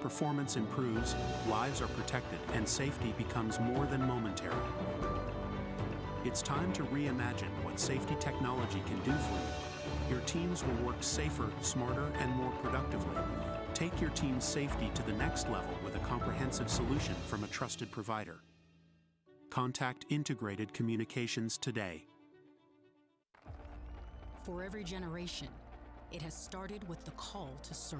performance improves, lives are protected, and safety becomes more than momentary. It's time to reimagine what safety technology can do for you. Your teams will work safer, smarter, and more productively. Take your team's safety to the next level with a comprehensive solution from a trusted provider. Contact Integrated Communications today. For every generation, it has started with the call to serve.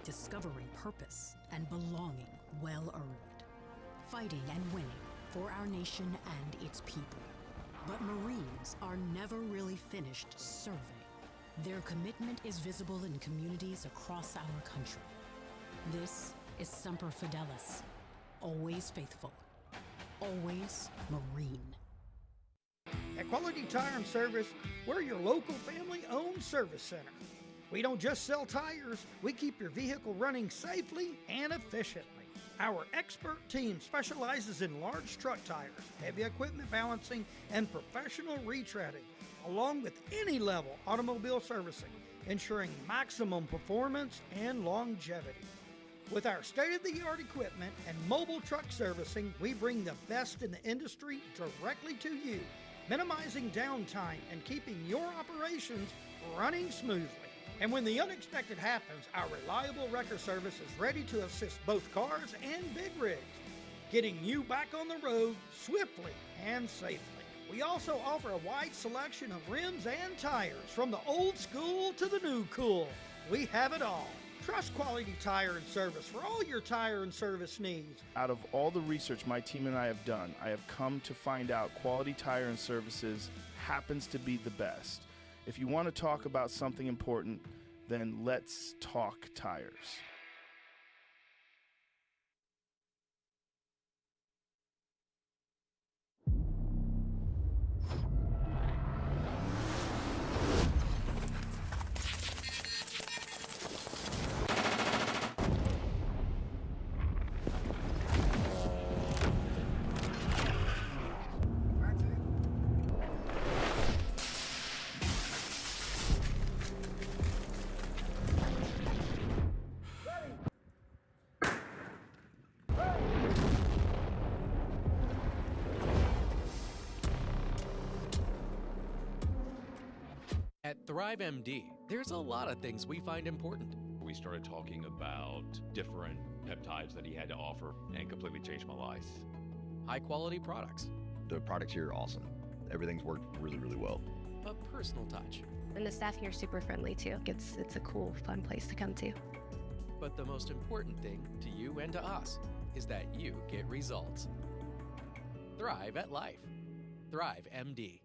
Discovering purpose and belonging well-earned. Fighting and winning for our nation and its people. But Marines are never really finished serving. Their commitment is visible in communities across our country. This is Semper Fidelis. Always faithful. Always Marine. At Quality Tire and Service, we're your local family-owned service center. We don't just sell tires, we keep your vehicle running safely and efficiently. Our expert team specializes in large truck tires, heavy equipment balancing, and professional retreading, along with any level automobile servicing, ensuring maximum performance and longevity. With our state-of-the-art equipment and mobile truck servicing, we bring the best in the industry directly to you, minimizing downtime and keeping your operations running smoothly. And when the unexpected happens, our reliable wrecker service is ready to assist both cars and big rigs, getting you back on the road swiftly and safely. We also offer a wide selection of rims and tires, from the old school to the new cool. We have it all. Trust Quality Tire and Service for all your tire and service needs. Out of all the research my team and I have done, I have come to find out Quality Tire and Services happens to be the best. If you want to talk about something important, then let's talk tires. At Thrive MD, there's a lot of things we find important. We started talking about different peptides that he had to offer and completely changed my life. High quality products. The products here are awesome. Everything's worked really, really well. A personal touch. And the staff here is super friendly too. It's a cool, fun place to come to. But the most important thing to you and to us is that you get results. Thrive at life. Thrive MD.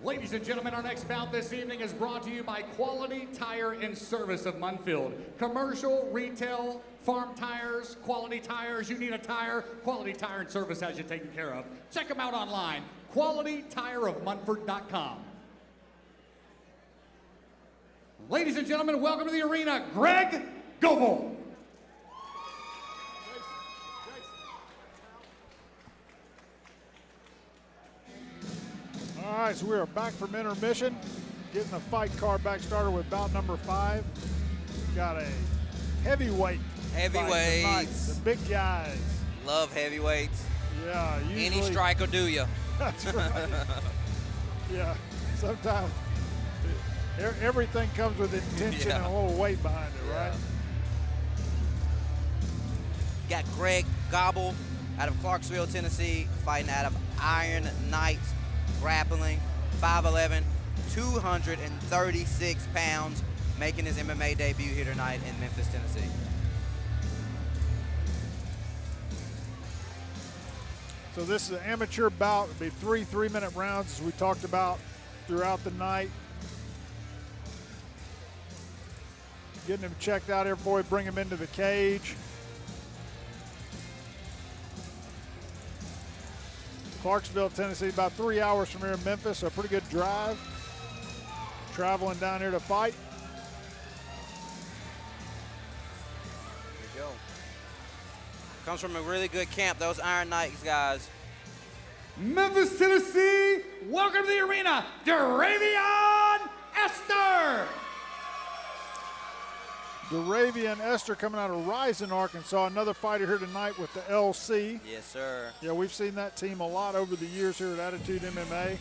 Ladies and gentlemen, our next bout this evening is brought to you by Quality Tire and Service of Munfield. Commercial, retail, farm tires, quality tires. You need a tire, Quality Tire and Service has you taken care of. Check them out online, qualitytireofmunford.com. Ladies and gentlemen, welcome to the arena, Greg Goble. All right, so we are back from intermission, getting the fight card back started with bout number 5. We've got a heavyweight. Heavyweights. The big guys. Love heavyweights. Yeah, usually. Any strike will do you. That's right. Yeah, sometimes everything comes with intention and a little weight behind it, right? Got Greg Goble out of Clarksville, Tennessee, fighting out of Iron Knights Grappling, 5'11", 236 pounds, making his MMA debut here tonight in Memphis, Tennessee. So this is an amateur bout. It'll be 3 3-minute rounds, as we talked about throughout the night. Getting him checked out here before we bring him into the cage. Clarksville, Tennessee, about 3 hours from here in Memphis, so a pretty good drive. Traveling down here to fight. There you go. Comes from a really good camp, those Iron Knights guys. Memphis, Tennessee, welcome to the arena, Darayvion Ester. Darayvion Ester coming out of Rising, Arkansas. Another fighter here tonight with the LC. Yes, sir. Yeah, we've seen that team a lot over the years here at Attitude MMA.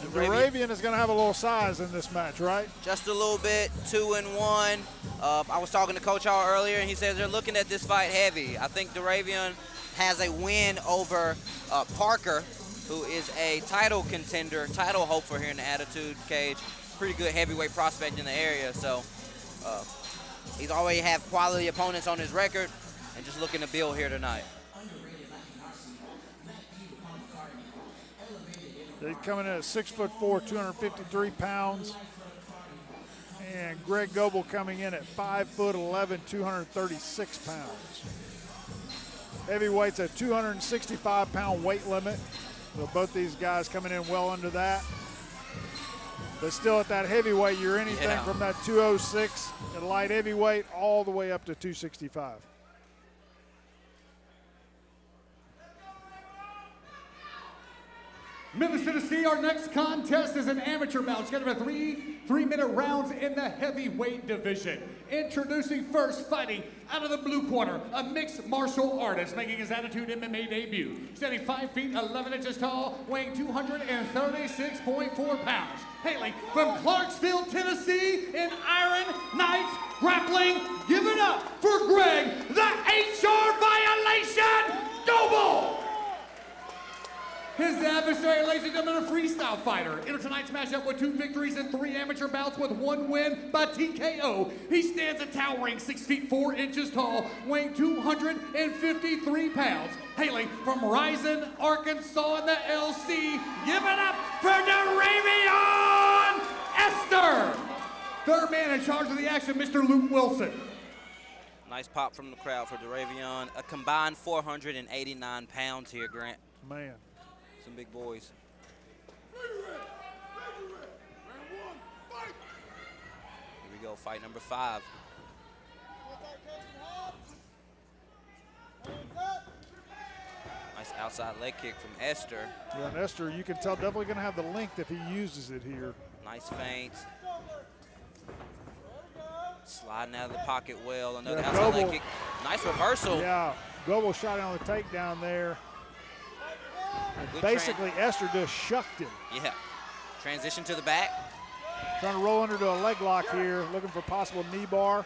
And Darayvion is going to have a little size in this match, right? Just a little bit, 2-1. I was talking to Coach Hall earlier, and he says they're looking at this fight heavy. I think Darayvion has a win over Parker, who is a title contender, title hopefull here in the Attitude cage. Pretty good heavyweight prospect in the area, so he's already have quality opponents on his record and just looking to build here tonight. He's coming in at 6'4", 253 pounds. And Greg Goble coming in at 5'11", 236 pounds. Heavyweight's a 265-pound weight limit. So both these guys coming in well under that. But still at that heavyweight, you're anything from that 206 at light heavyweight all the way up to 265. Memphis, Tennessee, our next contest is an amateur bout. It's going to be three-minute rounds in the heavyweight division. Introducing first, fighting out of the blue corner, a mixed martial artist making his Attitude MMA debut. Standing 5 feet 11 inches tall, weighing 236.4 pounds. Hailing from Clarksville, Tennessee, in Iron Knights Grappling. Give it up for Greg, the HR Violation Goble! His adversary, ladies and gentlemen, a freestyle fighter. Enter tonight's matchup with 2 victories and 3 amateur bouts with 1 win by TKO. He stands a towering 6 feet 4 inches tall, weighing 253 pounds. Hailing from Rising, Arkansas in the LC, give it up for Darayvion Ester. Third man in charge of the action, Mr. Luke Wilson. Nice pop from the crowd for Darayvion. A combined 489 pounds here, Grant. Man. Some big boys. Here we go, fight number 5. Nice outside leg kick from Ester. Yeah, and Ester, you can tell, definitely going to have the length if he uses it here. Nice feint. Sliding out of the pocket well. Another outside leg kick. Nice reversal. Yeah, Goble shot on the takedown there. Basically, Ester just shucked him. Yeah. Transition to the back. Trying to roll under to a leg lock here, looking for possible knee bar.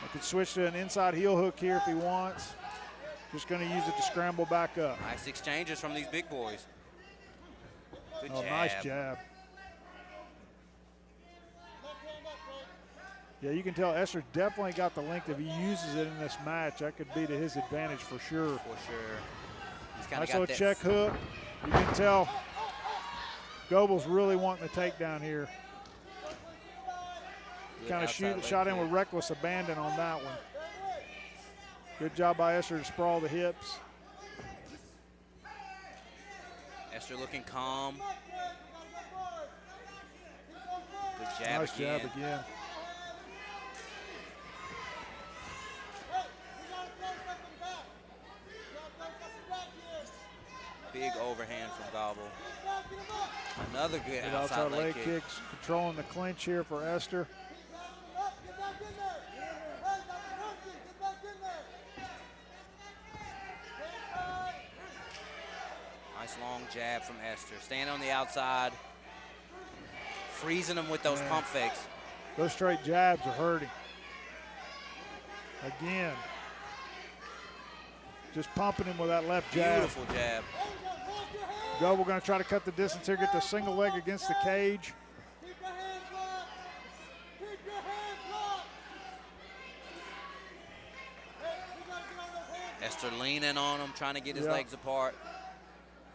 I could switch to an inside heel hook here if he wants. Just going to use it to scramble back up. Nice exchanges from these big boys. Good jab. Nice jab. Yeah, you can tell Ester definitely got the length. If he uses it in this match, that could be to his advantage for sure. For sure. Nice little check hook. You can tell Goble's really wanting the takedown here. Kind of shot in with reckless abandon on that one. Good job by Ester to sprawl the hips. Ester looking calm. Good jab nice again. Jab again. Big overhand from Goble. Another good outside leg kick. Kicks, controlling the clinch here for Ester. Nice long jab from Ester. Staying on the outside, freezing him with those pump fakes. Those straight jabs are hurting. Again. Just pumping him with that left jab. Beautiful jab. Goble going to try to cut the distance here, get the single leg against the cage. Ester leaning on him, trying to get his legs apart,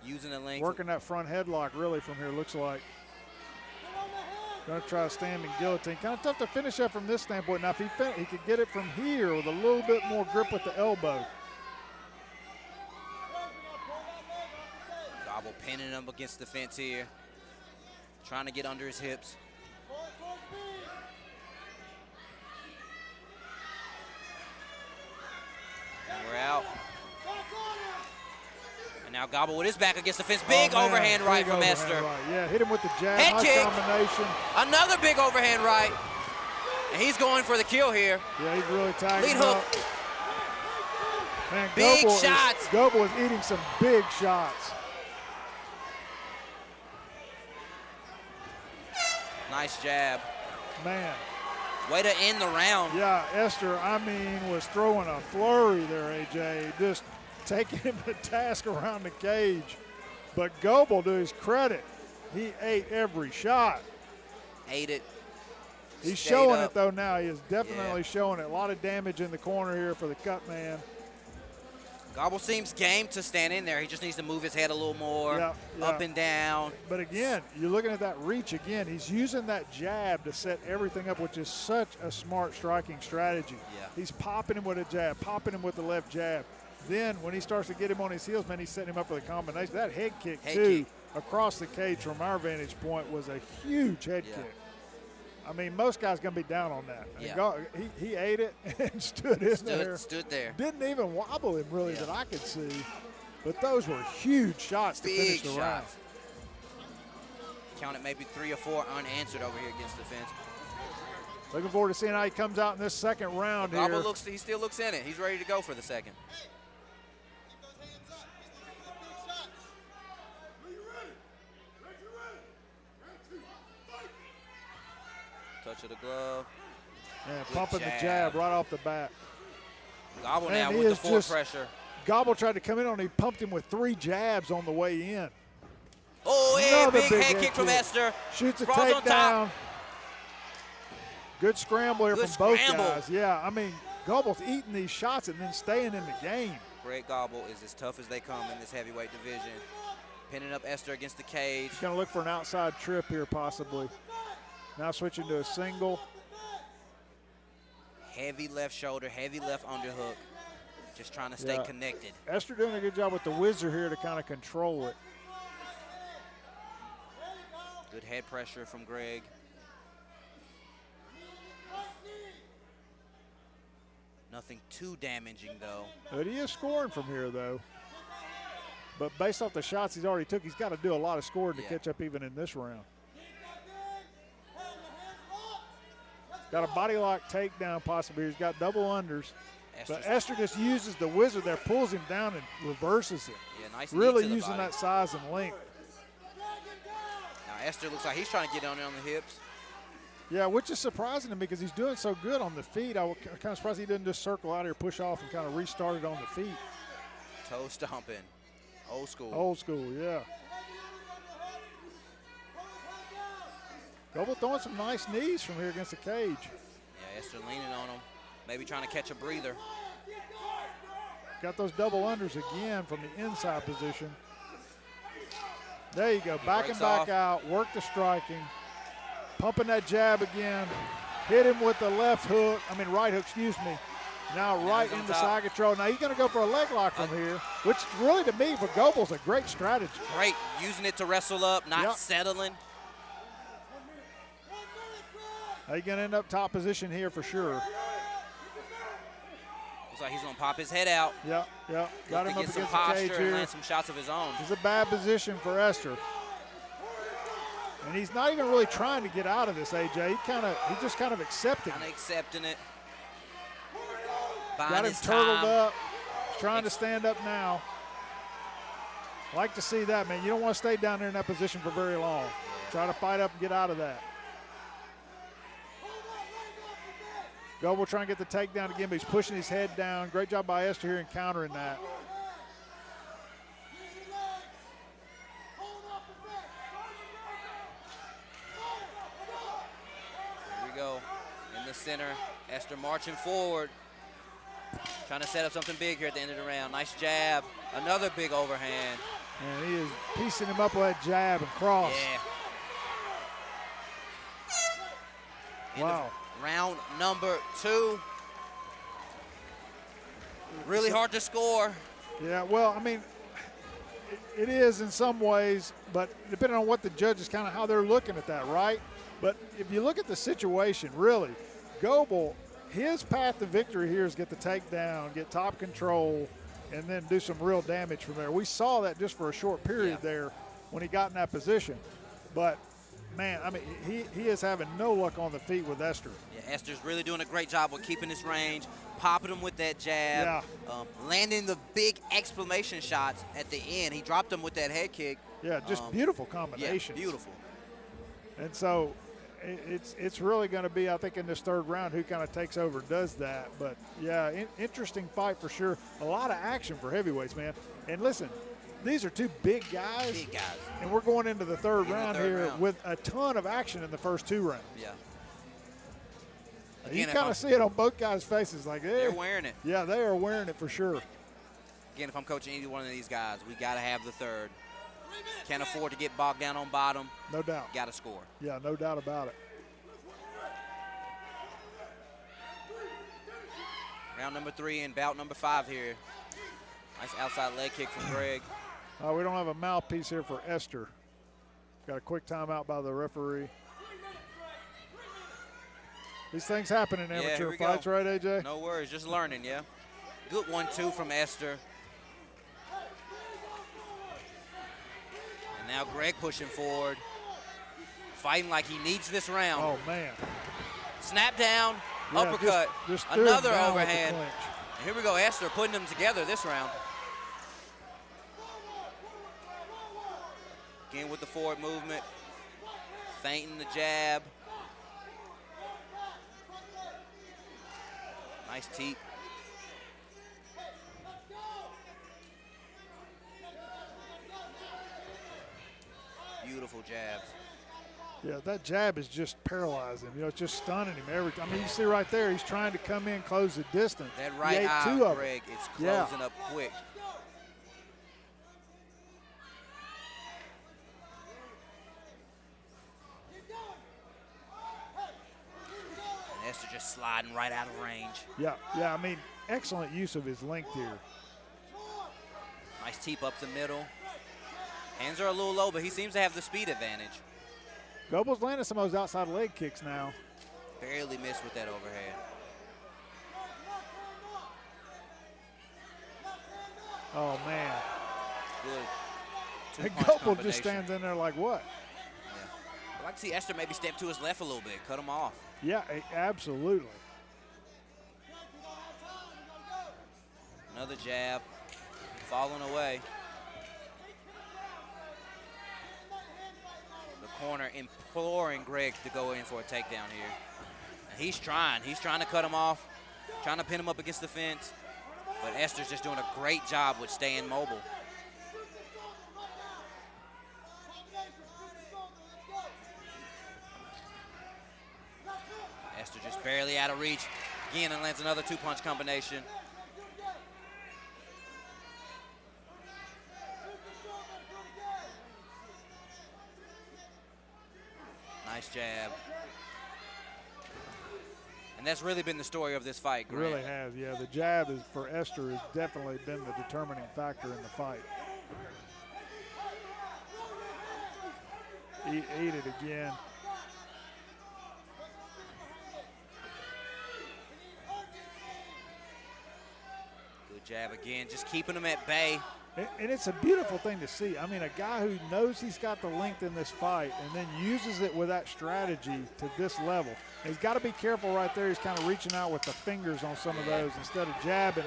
using the length. Working that front headlock really from here, looks like. Going to try a standing guillotine. Kind of tough to finish up from this standpoint. Now, if he could get it from here with a little bit more grip with the elbow. Goble pinning him against the fence here, trying to get under his hips. And we're out. Now Goble with his back against the fence. Big overhand right from Ester. Right. Yeah, hit him with the jab. Head nice kick. combination. Another big overhand right. And he's going for the kill here. Yeah, he's really tagging Lead hook. up. Man, Big Goble shots. Goble is eating some big shots. Nice jab. Man. Way to end the round. Yeah, Ester, I mean, was throwing a flurry there, AJ. Just taking him to task around the cage. But Goble, to his credit, he ate every shot. Ate it. He's showing it, though, now. He is definitely showing it. A lot of damage in the corner here for the cut man. Goble seems game to stand in there. He just needs to move his head a little more, up and down. But again, you're looking at that reach again. He's using that jab to set everything up, which is such a smart striking strategy. Yeah. He's popping him with a jab, popping him with the left jab. Then when he starts to get him on his heels, man, he's setting him up for the combination. That head kick, across the cage from our vantage point was a huge head kick. I mean, most guys going to be down on that. Yeah. He ate it and stood there. Stood there. Didn't even wobble him, really, that I could see. But those were huge shots to finish the round. Counted maybe 3 or 4 unanswered over here against the fence. Looking forward to seeing how he comes out in this second round here. Goble he still looks in it. He's ready to go for the second. Touch of the glove. Yeah, pumping the jab right off the bat. Goble now with the full pressure. Goble tried to come in on him. He pumped him with 3 jabs on the way in. Oh, yeah, big head kick from Ester. Shoots a takedown. Good scramble here from both guys. Yeah, I mean, Goble's eating these shots and then staying in the game. Greg Goble is as tough as they come in this heavyweight division. Pinning up Ester against the cage. He's going to look for an outside trip here possibly. Now switching to a single. Heavy left shoulder, heavy left underhook. Just trying to stay connected. Ester doing a good job with the whizzer here to kind of control it. Good head pressure from Greg. Nothing too damaging, though. But he is scoring from here, though. But based off the shots he's already took, he's got to do a lot of scoring to catch up even in this round. Got a body lock takedown possibly. He's got double unders. But Ester just uses the whizzer there, pulls him down and reverses it. Yeah, nice. Really using that size and length. Now Ester looks like he's trying to get on there on the hips. Yeah, which is surprising to me because he's doing so good on the feet. I'm kind of surprised he didn't just circle out here, push off, and kind of restart it on the feet. Toe stomping. Old school. Old school, yeah. Goble throwing some nice knees from here against the cage. Yeah, Ester leaning on him. Maybe trying to catch a breather. Got those double unders again from the inside position. There you go, back and back out, work the striking. Pumping that jab again. Hit him with the left hook, right hook, excuse me. Now right into side control. Now he's going to go for a leg lock from here, which really to me for Goble's a great strategy. Great, using it to wrestle up, not settling. He's going to end up top position here for sure. Looks like he's going to pop his head out. Yep. Got him up against the cage here. And land some shots of his own. It's a bad position for Ester. And he's not even really trying to get out of this, AJ. He's just kind of accepting it. Accepting it. Got him turtled up. He's trying to stand up now. Like to see that, man. You don't want to stay down there in that position for very long. Try to fight up and get out of that. Goble trying to get the takedown again, but he's pushing his head down. Great job by Ester here in countering that. Here we go. In the center, Ester marching forward. Trying to set up something big here at the end of the round. Nice jab. Another big overhand. And he is piecing him up with that jab and cross. Yeah. Wow. Round number 2. Really hard to score. Yeah, well, it is in some ways, but depending on what the judges kind of how they're looking at that, right? But if you look at the situation, really, Goble, his path to victory here is get the takedown, get top control, and then do some real damage from there. We saw that just for a short period there when he got in that position. But, man, I mean, he is having no luck on the feet with Ester. Yeah, Ester's really doing a great job with keeping his range, popping him with that jab, landing the big exclamation shots at the end. He dropped him with that head kick. Yeah, just beautiful combinations. Yeah, beautiful. And so it's really going to be, I think, in this third round who kind of takes over and does that. But, yeah, interesting fight for sure. A lot of action for heavyweights, man. And listen, these are two big guys. Big guys. And we're going into the third round here with a ton of action in the first two rounds. Yeah. Again, you kind of see it on both guys' faces. Like, they're wearing it. Yeah, they are wearing it for sure. Again, if I'm coaching either one of these guys, we got to have the third. Can't afford to get bogged down on bottom. No doubt. Got to score. Yeah, no doubt about it. Round number 3 and bout number 5 here. Nice outside leg kick from Greg. We don't have a mouthpiece here for Ester. Got a quick timeout by the referee. These things happen in amateur fights, right, AJ? No worries, just learning, yeah. Good 1-2 from Ester. And now Greg pushing forward. Fighting like he needs this round. Oh, man. Snap down, yeah, uppercut, just another overhand. And here we go, Ester putting them together this round. Again with the forward movement. Feinting the jab. Nice teep. Beautiful jabs. Yeah, that jab is just paralyzing. You know, it's just stunning him every time. I mean, you see right there, he's trying to come in, close the distance. That right eye, Greg, it's closing up quick. And Ester just sliding right out of range. Yeah, I mean, excellent use of his length here. Nice teep up the middle. Hands are a little low, but he seems to have the speed advantage. Goble's landing some of those outside leg kicks now. Barely missed with that overhead. Oh, man. Good. And Goble just stands in there like, what? Yeah. I'd like to see Ester maybe step to his left a little bit, cut him off. Yeah, absolutely. Another jab, falling away. Corner imploring Greg to go in for a takedown here. And he's trying to cut him off, trying to pin him up against the fence. But Ester's just doing a great job with staying mobile. Ester just barely out of reach. Again, and lands another two-punch combination. Nice jab. And that's really been the story of this fight, Grant. It really has, yeah. The jab is for Ester has definitely been the determining factor in the fight. Eat it again. Good jab again, just keeping him at bay. And it's a beautiful thing to see. I mean, a guy who knows he's got the length in this fight and then uses it with that strategy to this level. And he's got to be careful right there. He's kind of reaching out with the fingers on some of those instead of jabbing.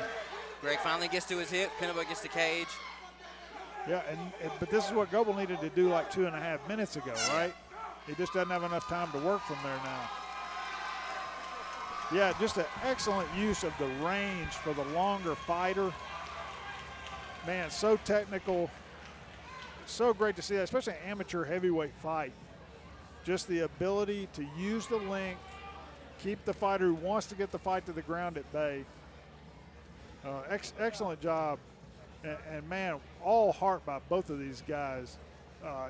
Greg finally gets to his hip, pin him against the cage. Yeah, but this is what Goble needed to do like 2.5 minutes ago, right? He just doesn't have enough time to work from there now. Yeah, just an excellent use of the range for the longer fighter. Man, so technical. So great to see that, especially an amateur heavyweight fight. Just the ability to use the length, keep the fighter who wants to get the fight to the ground at bay. Excellent job. And, man, all heart by both of these guys,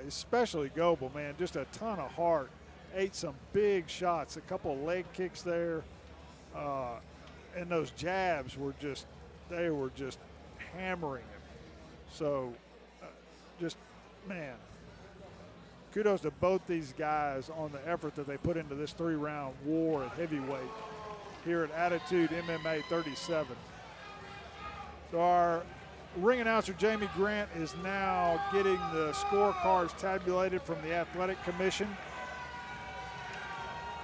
especially Goble, man, just a ton of heart. Ate some big shots, a couple of leg kicks there. And those jabs were just hammering him. So, just, man, kudos to both these guys on the effort that they put into this 3-round war at heavyweight here at Attitude MMA 37. So our ring announcer Jamie Grant is now getting the scorecards tabulated from the Athletic Commission.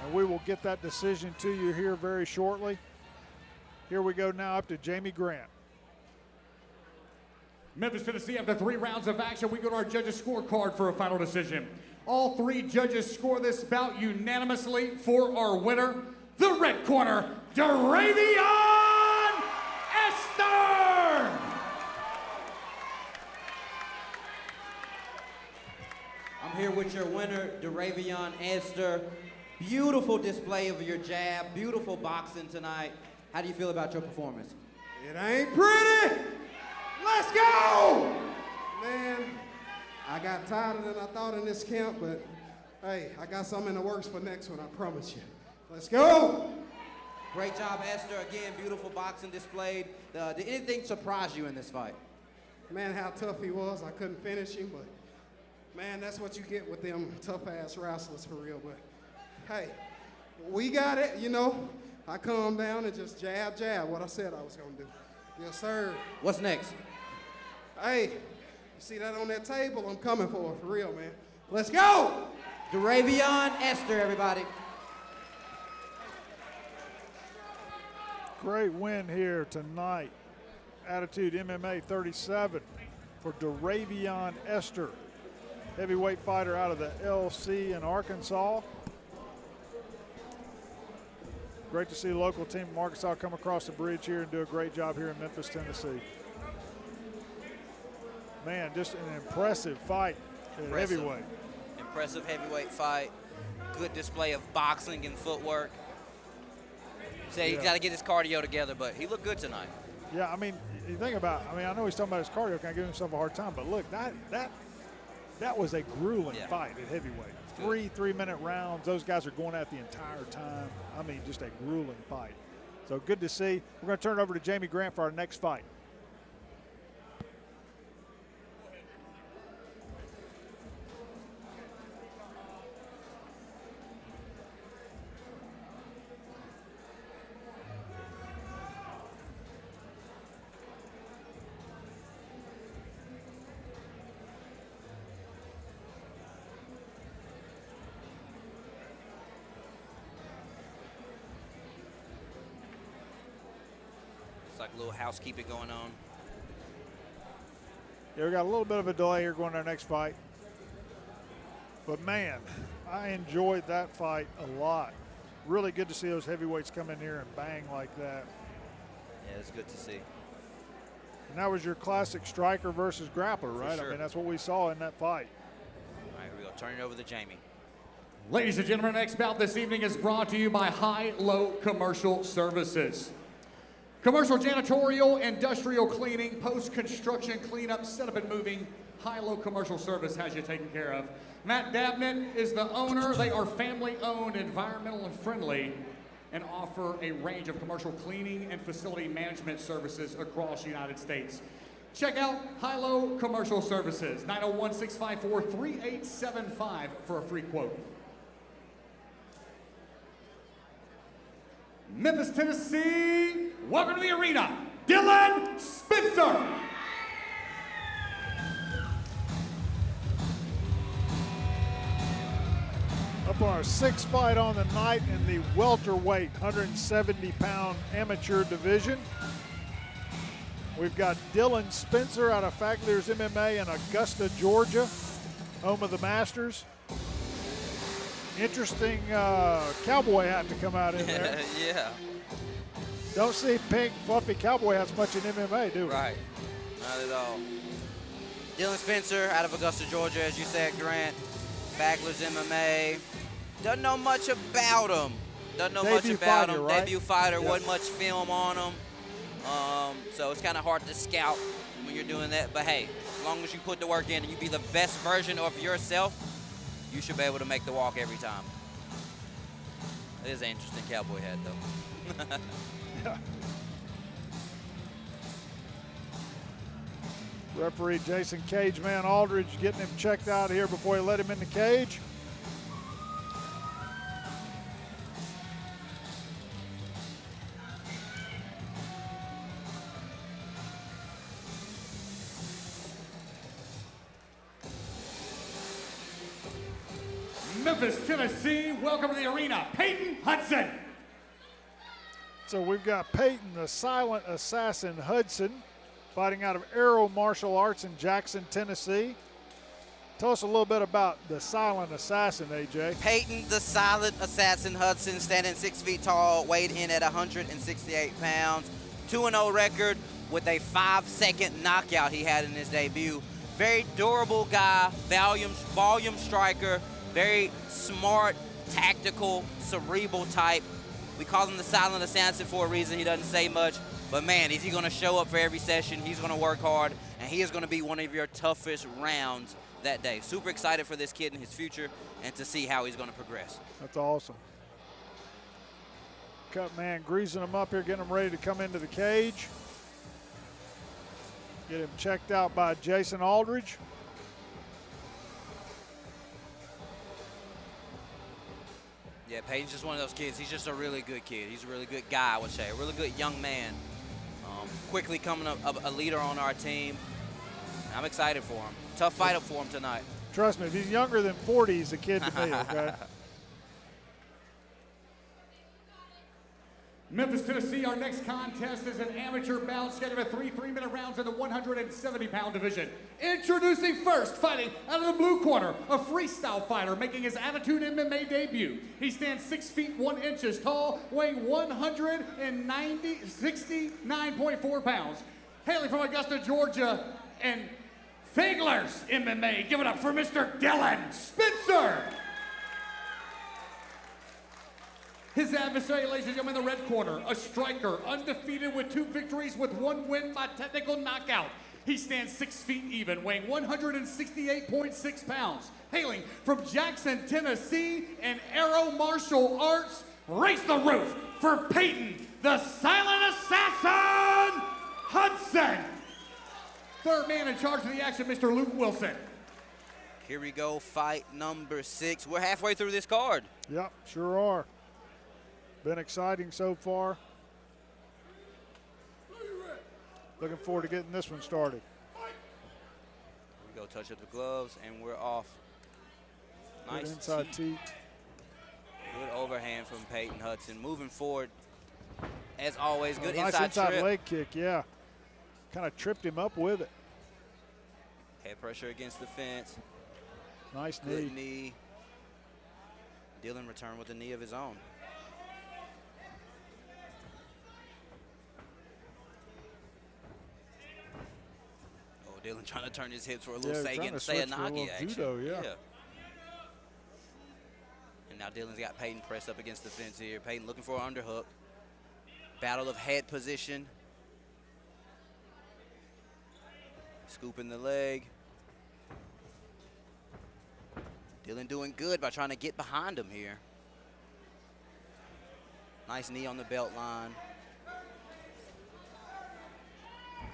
And we will get that decision to you here very shortly. Here we go now up to Jamie Grant. Memphis, Tennessee, after 3 rounds of action, we go to our judges' scorecard for a final decision. All 3 judges score this bout unanimously for our winner, the red corner, Darayvion Ester! I'm here with your winner, Darayvion Ester. Beautiful display of your jab, beautiful boxing tonight. How do you feel about your performance? It ain't pretty! Let's go! Man, I got tighter than I thought in this camp, but hey, I got something in the works for next one, I promise you. Let's go! Great job, Ester. Again, beautiful boxing displayed. Did anything surprise you in this fight? Man, how tough he was. I couldn't finish him, but man, that's what you get with them tough-ass wrestlers for real. But hey, we got it, you know. I calmed down and just jab, what I said I was gonna do. Yes, sir. What's next? Hey, you see that on that table? I'm coming for it, for real, man. Let's go! Darayvion Ester, everybody. Great win here tonight. Attitude MMA 37 for Darayvion Ester, heavyweight fighter out of the LC in Arkansas. Great to see the local team from Arkansas come across the bridge here and do a great job here in Memphis, Tennessee. Man, just an impressive fight at heavyweight. Impressive heavyweight fight. Good display of boxing and footwork. Say he's got to get his cardio together, but he looked good tonight. Yeah, I mean, you think about, I mean, I know he's talking about his cardio, kind of giving himself a hard time, but look, that was a grueling fight at heavyweight. 3 3-minute rounds. Those guys are going at the entire time. I mean, just a grueling fight. So good to see. We're going to turn it over to Jamie Grant for our next fight. Like a little housekeeping going on. Yeah, we got a little bit of a delay here going to our next fight. But man, I enjoyed that fight a lot. Really good to see those heavyweights come in here and bang like that. Yeah, it's good to see. And that was your classic striker versus grappler, right? Sure. I mean, that's what we saw in that fight. All right, here we go. Turn it over to Jamie. Ladies and gentlemen, our next bout this evening is brought to you by High-Low Commercial Services. Commercial janitorial, industrial cleaning, post-construction cleanup, setup and moving, High-Low Commercial Service has you taken care of. Matt Dabnett is the owner. They are family-owned, environmental and friendly, and offer a range of commercial cleaning and facility management services across the United States. Check out High-Low Commercial Services, 901-654-3875 for a free quote. Memphis, Tennessee, welcome to the arena, Dylan Spencer. Up on our 6th fight on the night in the welterweight 170-pound amateur division. We've got Dylan Spencer out of Fackler's MMA in Augusta, Georgia, home of the Masters. Interesting cowboy hat to come out in there. Yeah. Don't see pink, fluffy cowboy hats much in MMA, do we? Right. Not at all. Dylan Spencer out of Augusta, Georgia, as you said, Grant. Fackler's MMA. Doesn't know much about him. Doesn't know much about him. Right? Debut fighter, wasn't much film on him. So it's kind of hard to scout when you're doing that. But hey, as long as you put the work in and you be the best version of yourself, you should be able to make the walk every time. It is an interesting cowboy hat, though. Yeah. Referee Jason Cageman Aldridge getting him checked out here before he let him in the cage. Memphis, Tennessee. Welcome to the arena, Peyton Hudson. So we've got Peyton, the silent assassin Hudson, fighting out of Aero Martial Arts in Jackson, Tennessee. Tell us a little bit about the silent assassin, AJ. Peyton, the silent assassin Hudson, standing 6 feet tall, weighed in at 168 pounds. 2-0 record with a 5-second knockout he had in his debut. Very durable guy, volume striker, very smart, tactical, cerebral type. We call him the silent assassin for a reason. He doesn't say much, but man, is he gonna show up for every session. He's gonna work hard, and he is gonna be one of your toughest rounds that day. Super excited for this kid and his future and to see how he's gonna progress. That's awesome. Cut man greasing him up here, getting him ready to come into the cage. Get him checked out by Jason Aldridge. Yeah, Peyton's just one of those kids. He's just a really good kid. He's a really good guy, I would say. A really good young man. Quickly coming up a leader on our team. I'm excited for him. Tough fight up for him tonight. Trust me, if he's younger than 40, he's a kid to me, okay? Memphis, Tennessee, our next contest is an amateur bout scheduled at 3 3-minute rounds in the 170-pound division. Introducing first, fighting out of the blue corner, a freestyle fighter making his Attitude MMA debut. He stands 6 feet 1 inches tall, weighing 69.4 pounds. Hailing from Augusta, Georgia, and Keglar's MMA. Give it up for Mr. Dylan Spencer. His adversary, ladies and gentlemen, in the red corner, a striker, undefeated with 2 victories with 1 win by technical knockout. He stands 6 feet even, weighing 168.6 pounds. Hailing from Jackson, Tennessee, and Aero Martial Arts, raise the roof for Peyton, the silent assassin, Hudson. Third man in charge of the action, Mr. Luke Wilson. Here we go, fight number 6. We're halfway through this card. Yep, sure are. Been exciting so far. Looking forward to getting this one started. Here we go, touch up the gloves, and we're off. Good Nice inside teep. Good overhand from Peyton Hudson. Moving forward, as always, good nice inside trip. leg kick, yeah. Kind of tripped him up with it. Head pressure against the fence. Nice Good knee. Dylan returned with a knee of his own. Dylan trying to turn his hips for a little Sayanagi action. Judo, yeah. And now Dylan's got Peyton pressed up against the fence here. Peyton looking for an underhook. Battle of head position. Scooping the leg. Dylan doing good by trying to get behind him here. Nice knee on the belt line.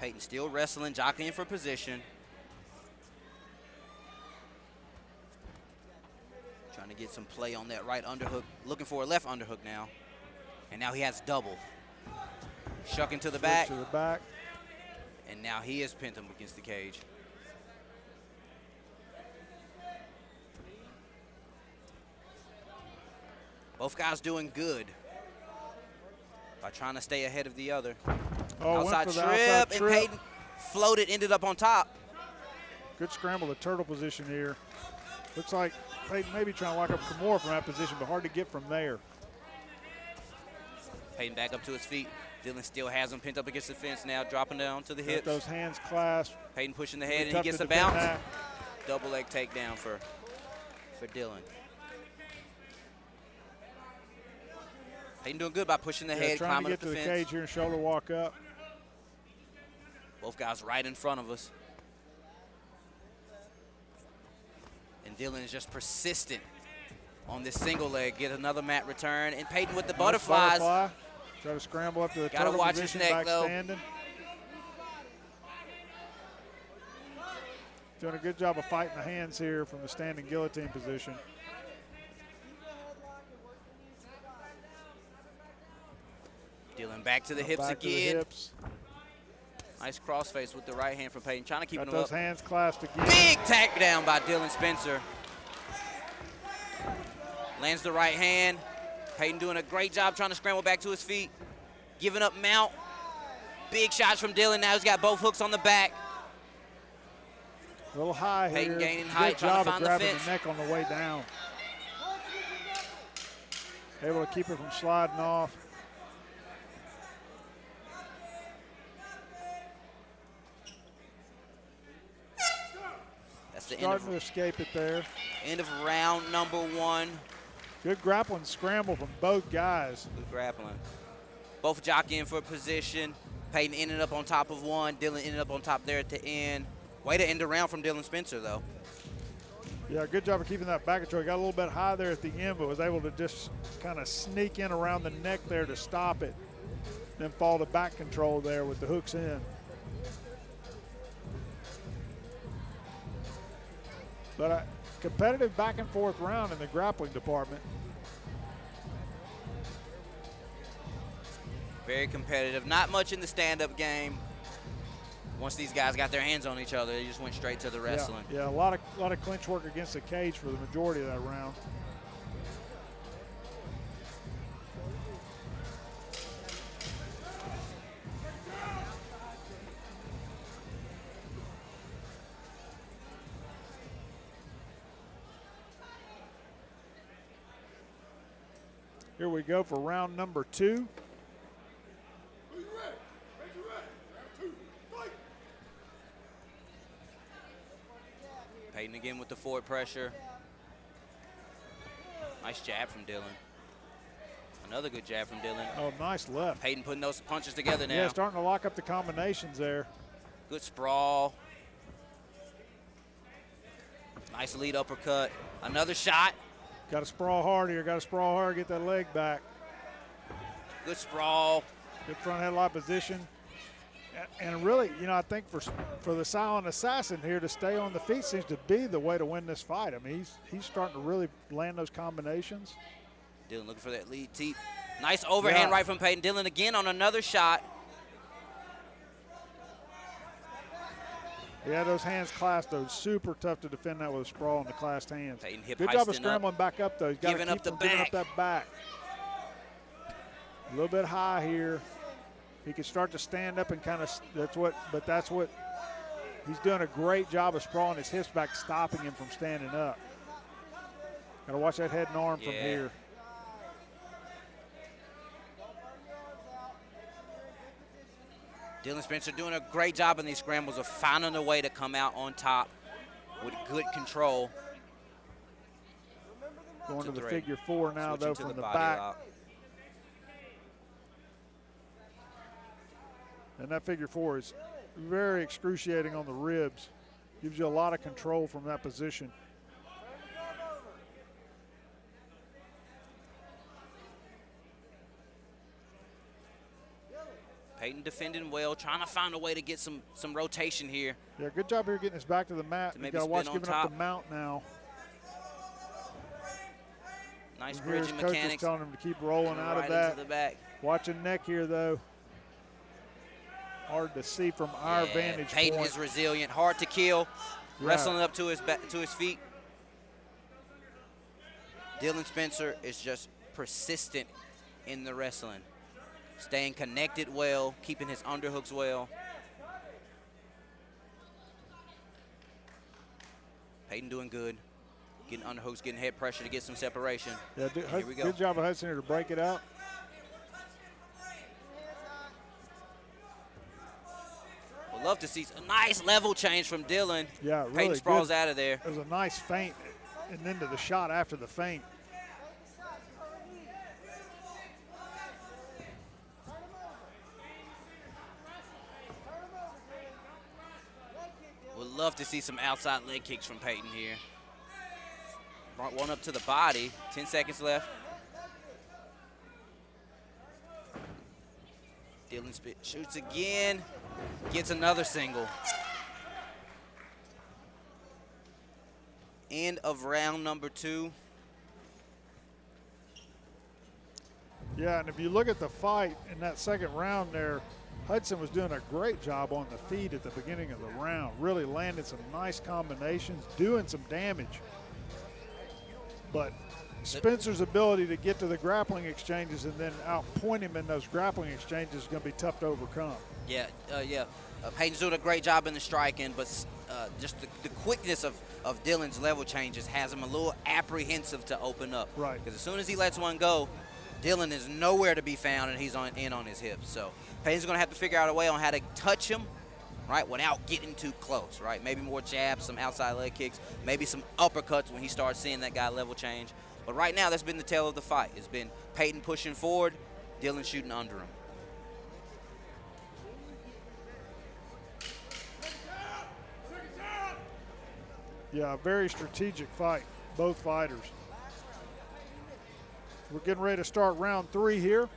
Peyton still wrestling, jockeying for position. Trying to get some play on that right underhook. Looking for a left underhook now. And now he has double. Shucking to the back. To the back. And now he has pinned him against the cage. Both guys doing good by trying to stay ahead of the other. Outside trip, and Peyton floated, ended up on top. Good scramble to turtle position here. Looks like Peyton may be trying to lock up Kimura from that position, but hard to get from there. Peyton back up to his feet. Dylan still has him pinned up against the fence now, dropping down to the hips. Those hands clasped. Peyton pushing the head, and he gets a bounce. Double leg takedown for Dylan. Peyton doing good by pushing the head, climbing up the fence. Trying to get to the cage here and shoulder walk up. Both guys right in front of us. And Dylan is just persistent on this single leg. Get another mat return. And Peyton with the butterflies. Try to scramble up to the turtle watch position, his neck, though. standing. Doing a good job of fighting the hands here from the standing guillotine position. Dylan back to the hips again. Nice crossface with the right hand from Peyton, trying to keep him up. Those hands clasped again. Big takedown by Dylan Spencer. Lands the right hand. Peyton doing a great job trying to scramble back to his feet. Giving up mount. Big shots from Dylan. Now he's got both hooks on the back. A little high here. Peyton gaining height, trying to find the fence. Grabbing the neck on the way down. Able to keep it from sliding off. That's the Starting to escape it there. End of round number 1. Good grappling scramble from both guys. Good grappling. Both jockeying for position. Peyton ended up on top of one. Dylan ended up on top there at the end. Way to end the round from Dylan Spencer, though. Yeah, good job of keeping that back control. Got a little bit high there at the end, but was able to just kind of sneak in around the neck there to stop it. Then fall to back control there with the hooks in. But a competitive back and forth round in the grappling department. Very competitive. Not much in the stand-up game. Once these guys got their hands on each other, they just went straight to the wrestling. Yeah, a lot of clinch work against the cage for the majority of that round. Here we go for round number 2. Peyton again with the forward pressure. Nice jab from Dylan. Another good jab from Dylan. Oh, nice left. Peyton putting those punches together now. Yeah, starting to lock up the combinations there. Good sprawl. Nice lead uppercut. Another shot. Got to sprawl hard here. Got to sprawl hard, get that leg back. Good sprawl. Good front headlock position. And really, you know, I think for the silent assassin here to stay on the feet seems to be the way to win this fight. I mean, he's starting to really land those combinations. Dylan looking for that lead teep. Nice overhand right from Peyton. Dylan again on another shot. Yeah, those hands clasped, though. Super tough to defend that with a sprawl on the clasped hands. Peyton hip Good job of scrambling back up, though. He's got to keep from giving up that back. A little bit high here. He can start to stand up and kind of, that's what he's doing a great job of sprawling his hips back, stopping him from standing up. Got to watch that head and arm from here. Dylan Spencer doing a great job in these scrambles of finding a way to come out on top with good control. Going to the figure 4 now, though, from the back. And that figure 4 is very excruciating on the ribs. Gives you a lot of control from that position. Peyton defending well, trying to find a way to get some rotation here. Yeah, good job here getting us back to the mat. You got to watch giving up the mount now. Nice bridging mechanics. Telling him to keep rolling out of that. Into the back. Watching neck here, though. Hard to see from our vantage Peyton point. is resilient, hard to kill, wrestling up to his feet. Dylan Spencer is just persistent in the wrestling, staying connected well, keeping his underhooks well. Peyton doing good, getting underhooks, getting head pressure to get some separation. Yeah, here we go. Good job of Hudson here to break it up. Love to see a nice level change from Dylan. Yeah, really Peyton sprawls good. out of there. It was a nice feint and into the shot after the feint. Would love to see some outside leg kicks from Peyton here. Brought one up to the body. 10 seconds left. Dylan shoots again. Gets another single. End of round number 2. Yeah, and if you look at the fight in that second round there, Hudson was doing a great job on the feet at the beginning of the round. Really landed some nice combinations, doing some damage. But Spencer's ability to get to the grappling exchanges and then outpoint him in those grappling exchanges is going to be tough to overcome. Yeah. Peyton's doing a great job in the striking, but just the quickness of Dylan's level changes has him a little apprehensive to open up. Right. Because as soon as he lets one go, Dylan is nowhere to be found, and he's in on his hips. So Peyton's going to have to figure out a way on how to touch him, right, without getting too close, right? Maybe more jabs, some outside leg kicks, maybe some uppercuts when he starts seeing that guy level change. But right now, that's been the tale of the fight. It's been Peyton pushing forward, Dylan shooting under him. Yeah, a very strategic fight, both fighters. We're getting ready to start round 3 here.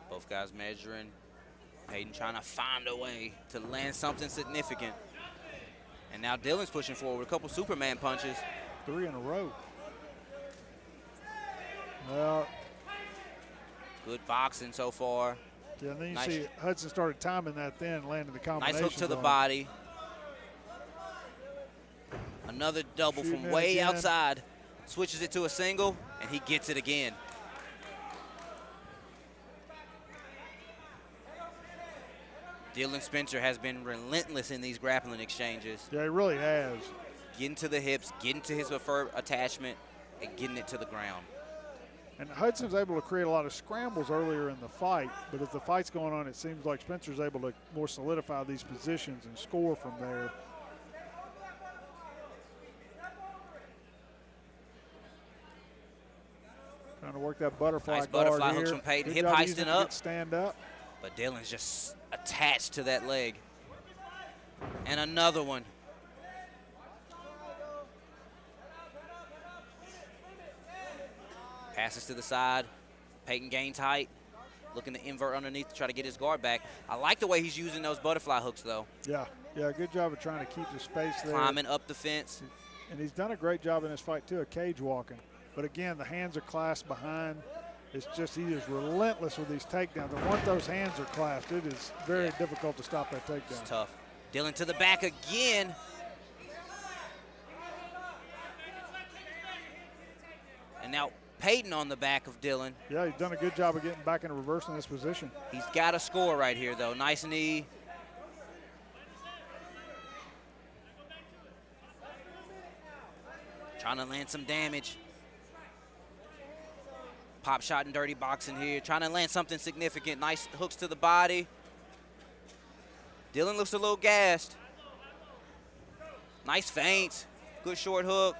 Both guys measuring. Peyton trying to find a way to land something significant. And now Dylan's pushing forward with a couple Superman punches. 3 in a row. Well, good boxing so far. Yeah, and then you see Hudson started timing that then and landing the combination. Nice hook to the body. Another double from way outside. Switches it to a single, and he gets it again. Dylan Spencer has been relentless in these grappling exchanges. Yeah, he really has. Getting to the hips, getting to his preferred attachment, and getting it to the ground. And Hudson's able to create a lot of scrambles earlier in the fight, but as the fight's going on, it seems like Spencer's able to more solidify these positions and score from there. Trying to work that butterfly nice guard butterfly here. hooks from Peyton. Good Hip job heisting using up. to stand up. But Dylan's just attached to that leg. And another one. Passes to the side. Peyton gains height. Looking to invert underneath to try to get his guard back. I like the way he's using those butterfly hooks, though. Yeah, good job of trying to keep the space there. Climbing up the fence. And he's done a great job in this fight, too, of cage walking. But again, the hands are clasped behind. It's just he is relentless with these takedowns. And once those hands are clasped, it is very difficult to stop that takedown. It's tough. Dylan to the back again. And now Peyton on the back of Dylan. Yeah, he's done a good job of getting back into reversing this position. He's got a score right here, though. Nice knee. Trying to land some damage. Pop shot and dirty boxing here. Trying to land something significant. Nice hooks to the body. Dylan looks a little gassed. Nice feint. Good short hook.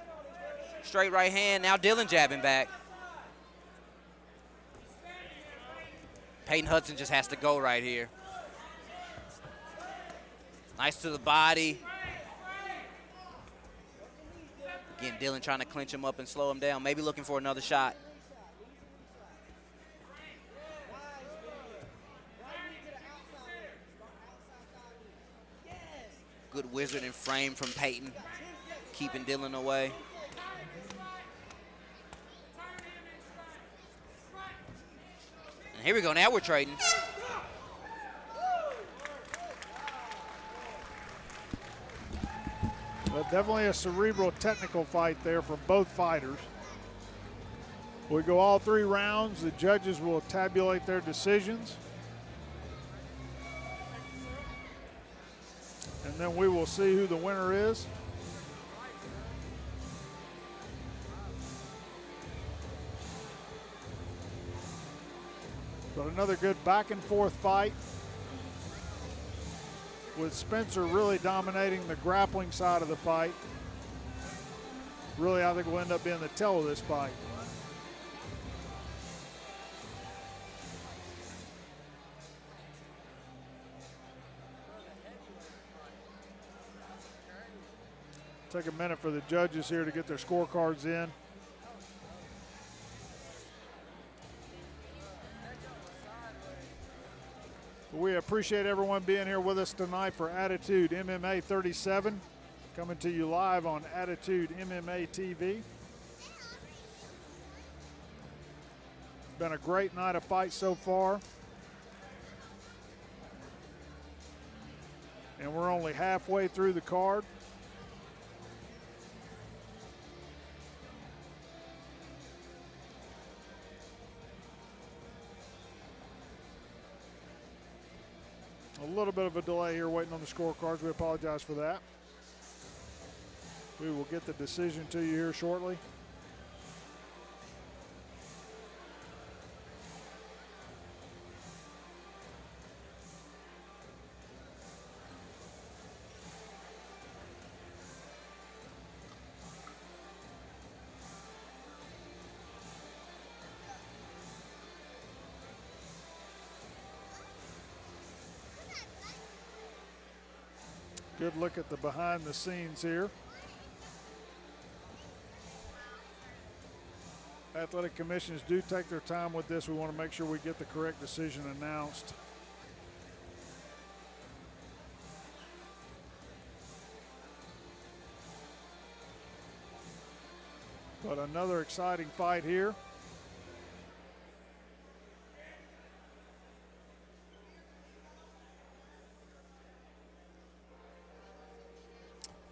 Straight right hand. Now Dylan jabbing back. Peyton Hudson just has to go right here. Nice to the body. Again, Dylan trying to clinch him up and slow him down. Maybe looking for another shot. Good wizard and frame from Peyton, keeping Dylan away. And here we go, now we're trading. But definitely a cerebral technical fight there from both fighters. We go all 3 rounds. The judges will tabulate their decisions. And then we will see who the winner is. But another good back and forth fight, with Spencer really dominating the grappling side of the fight. Really, I think will end up being the tell of this fight. Take a minute for the judges here to get their scorecards in. We appreciate everyone being here with us tonight for Attitude MMA 37, coming to you live on Attitude MMA TV. Been a great night of fights so far. And we're only halfway through the card. A little bit of a delay here waiting on the scorecards. We apologize for that. We will get the decision to you here shortly. Good look at the behind the scenes here. Athletic commissions do take their time with this. We want to make sure we get the correct decision announced. But another exciting fight here.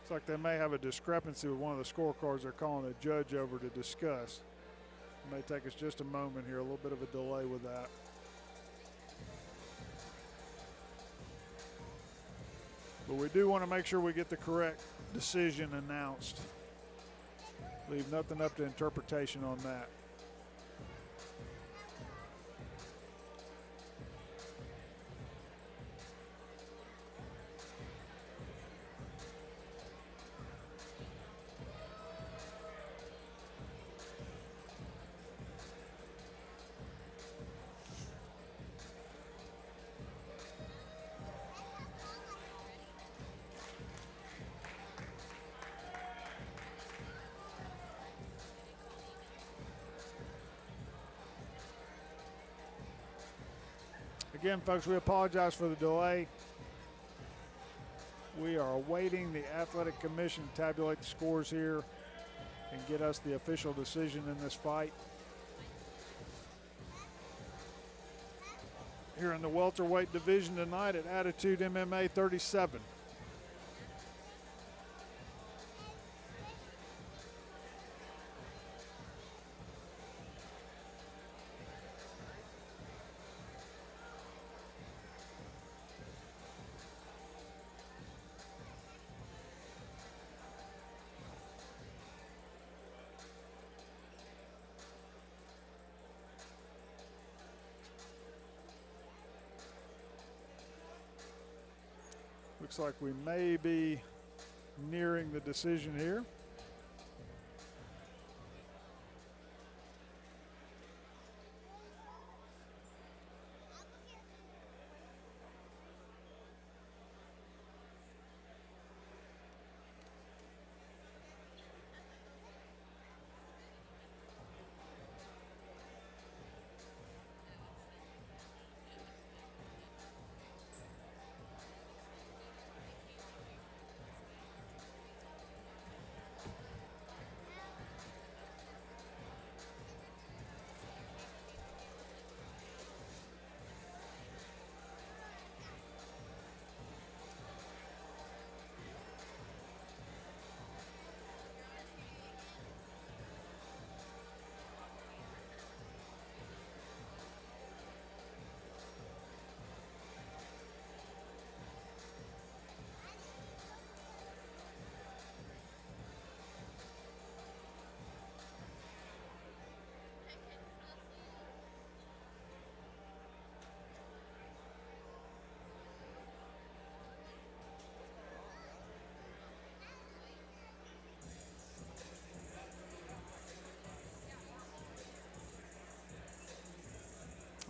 Looks like they may have a discrepancy with one of the scorecards. They're calling a judge over to discuss. It may take us just a moment here, a little bit of a delay with that. But we do want to make sure we get the correct decision announced. Leave nothing up to interpretation on that. Again, folks, we apologize for the delay. We are awaiting the Athletic Commission to tabulate the scores here and get us the official decision in this fight. Here in the welterweight division tonight at Attitude MMA 37. Looks like we may be nearing the decision here.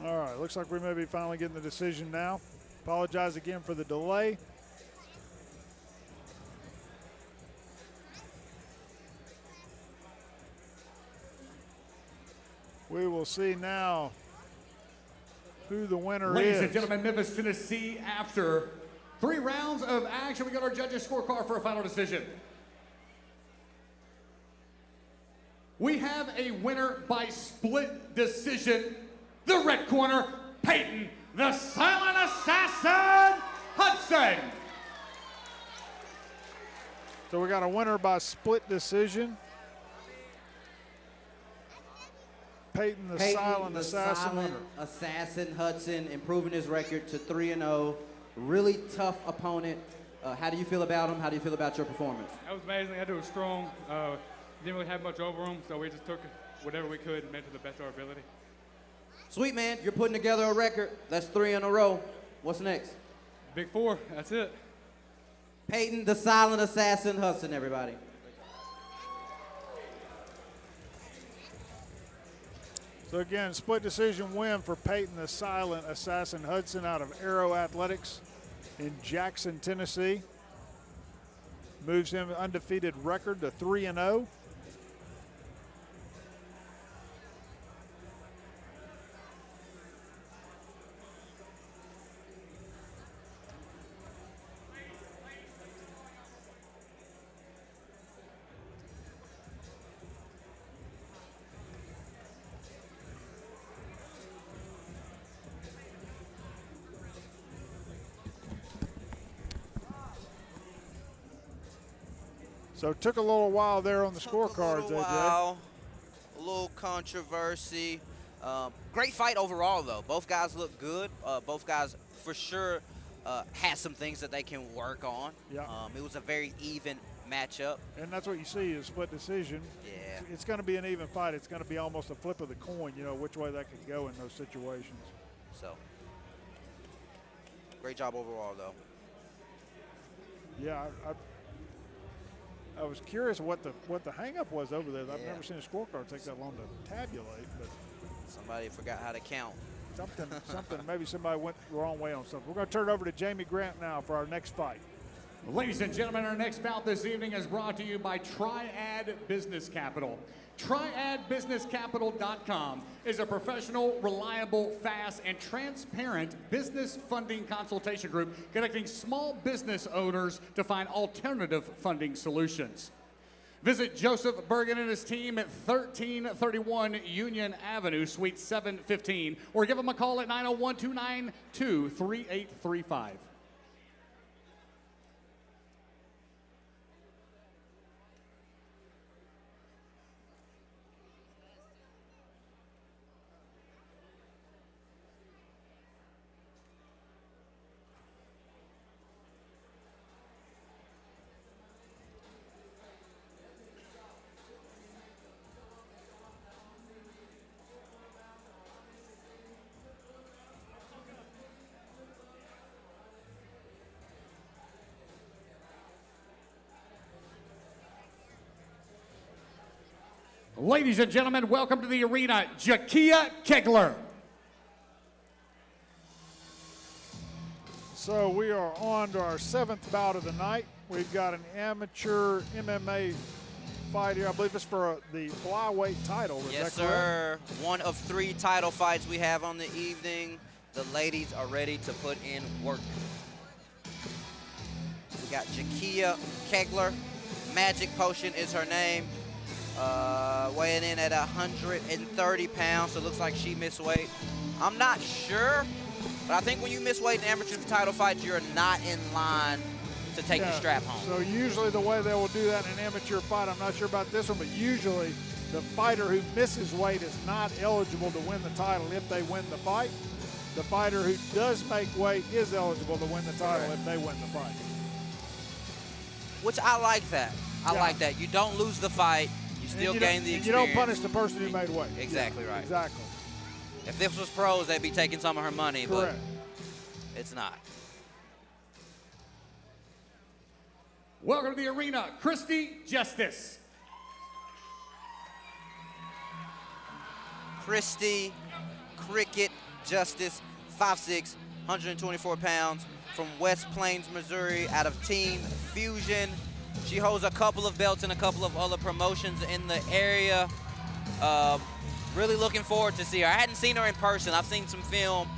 All right, looks like we may be finally getting the decision now. Apologize again for the delay. We will see now who the winner Ladies is. and gentlemen, Memphis, Tennessee, after 3 rounds of action, we got our judges' scorecard for a final decision. We have a winner by split decision. The red corner, Peyton, the Silent Assassin, Hudson. So we got a winner by split decision. Peyton, the Silent Assassin winner. Assassin Hudson, improving his record to 3-0. Really tough opponent. How do you feel about him? How do you feel about your performance? That was amazing. That dude was strong. Didn't really have much over him, so we just took whatever we could and made it to the best of our ability. Sweet, man. You're putting together a record. That's 3 in a row. What's next? Big 4. That's it. Peyton, the Silent Assassin Hudson, everybody. So again, split decision win for Peyton, the Silent Assassin Hudson out of Aero Athletics in Jackson, Tennessee. Moves him undefeated record to 3-0. So it took a little while there on the scorecards, AJ. Wow, a little controversy. Great fight overall, though. Both guys look good. Both guys, for sure, had some things that they can work on. Yeah. It was a very even matchup. And that's what you see is split decision. Yeah. It's going to be an even fight. It's going to be almost a flip of the coin, you know, which way that could go in those situations. So, great job overall, though. Yeah, I was curious what the hang-up was over there. I've never seen a scorecard take that long to tabulate, but somebody forgot how to count. Something. Maybe somebody went the wrong way on something. We're going to turn it over to Jamie Grant now for our next fight. Ladies and gentlemen, our next bout this evening is brought to you by Triad Business Capital. TriadBusinessCapital.com is a professional, reliable, fast, and transparent business funding consultation group connecting small business owners to find alternative funding solutions. Visit Joseph Bergen and his team at 1331 Union Avenue, Suite 715, or give them a call at 901-292-3835. Ladies and gentlemen, welcome to the arena, Jakeya Keglar. So we are on to our 7th bout of the night. We've got an amateur MMA fight here. I believe it's for the flyweight title. Yes, sir. One of 3 title fights we have on the evening. The ladies are ready to put in work. We got Jakeya Keglar. Magic Potion is her name. Weighing in at 130 pounds, so it looks like she missed weight. I'm not sure, but I think when you miss weight in amateur title fights, you're not in line to take the strap home. So usually the way they will do that in an amateur fight, I'm not sure about this one, but usually the fighter who misses weight is not eligible to win the title if they win the fight. The fighter who does make weight is eligible to win the title if they win the fight. Which I like that. I like that. You don't lose the fight. You still gain the experience. You don't punish the person who made weight. Exactly right. Exactly. If this was pros, they'd be taking some of her money, but it's not. Welcome to the arena, Christy, Jestice. Christy, Cricket, Jestice, 5'6", 124 pounds, from West Plains, Missouri, out of Team Fusion. She holds a couple of belts and a couple of other promotions in the area. Really looking forward to see her. I hadn't seen her in person. I've seen some film,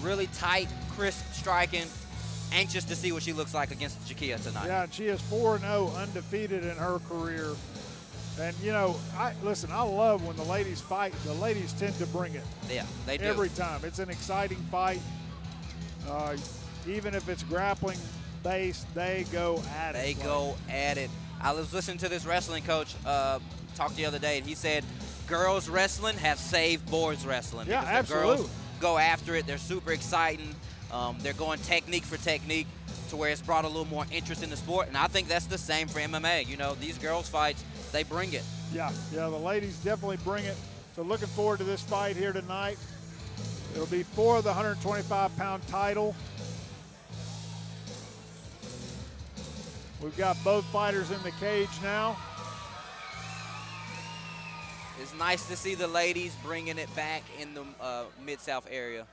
Really tight, crisp striking. Anxious to see what she looks like against Jakeya tonight. Yeah, and she is 4-0 undefeated in her career. And, you know, I love when the ladies fight. The ladies tend to bring it. Yeah, they do. Every time. It's an exciting fight. Even if it's grappling based, they go at it. They go at it. I was listening to this wrestling coach talk the other day, and he said girls wrestling have saved boys wrestling. Yeah, because the absolutely. girls go after it. They're super exciting. They're going technique for technique to where it's brought a little more interest in the sport. And I think that's the same for MMA. You know, these girls fights, they bring it. Yeah, the ladies definitely bring it. So looking forward to this fight here tonight. It'll be for the 125-pound title. We've got both fighters in the cage now. It's nice to see the ladies bringing it back in the Mid-South area.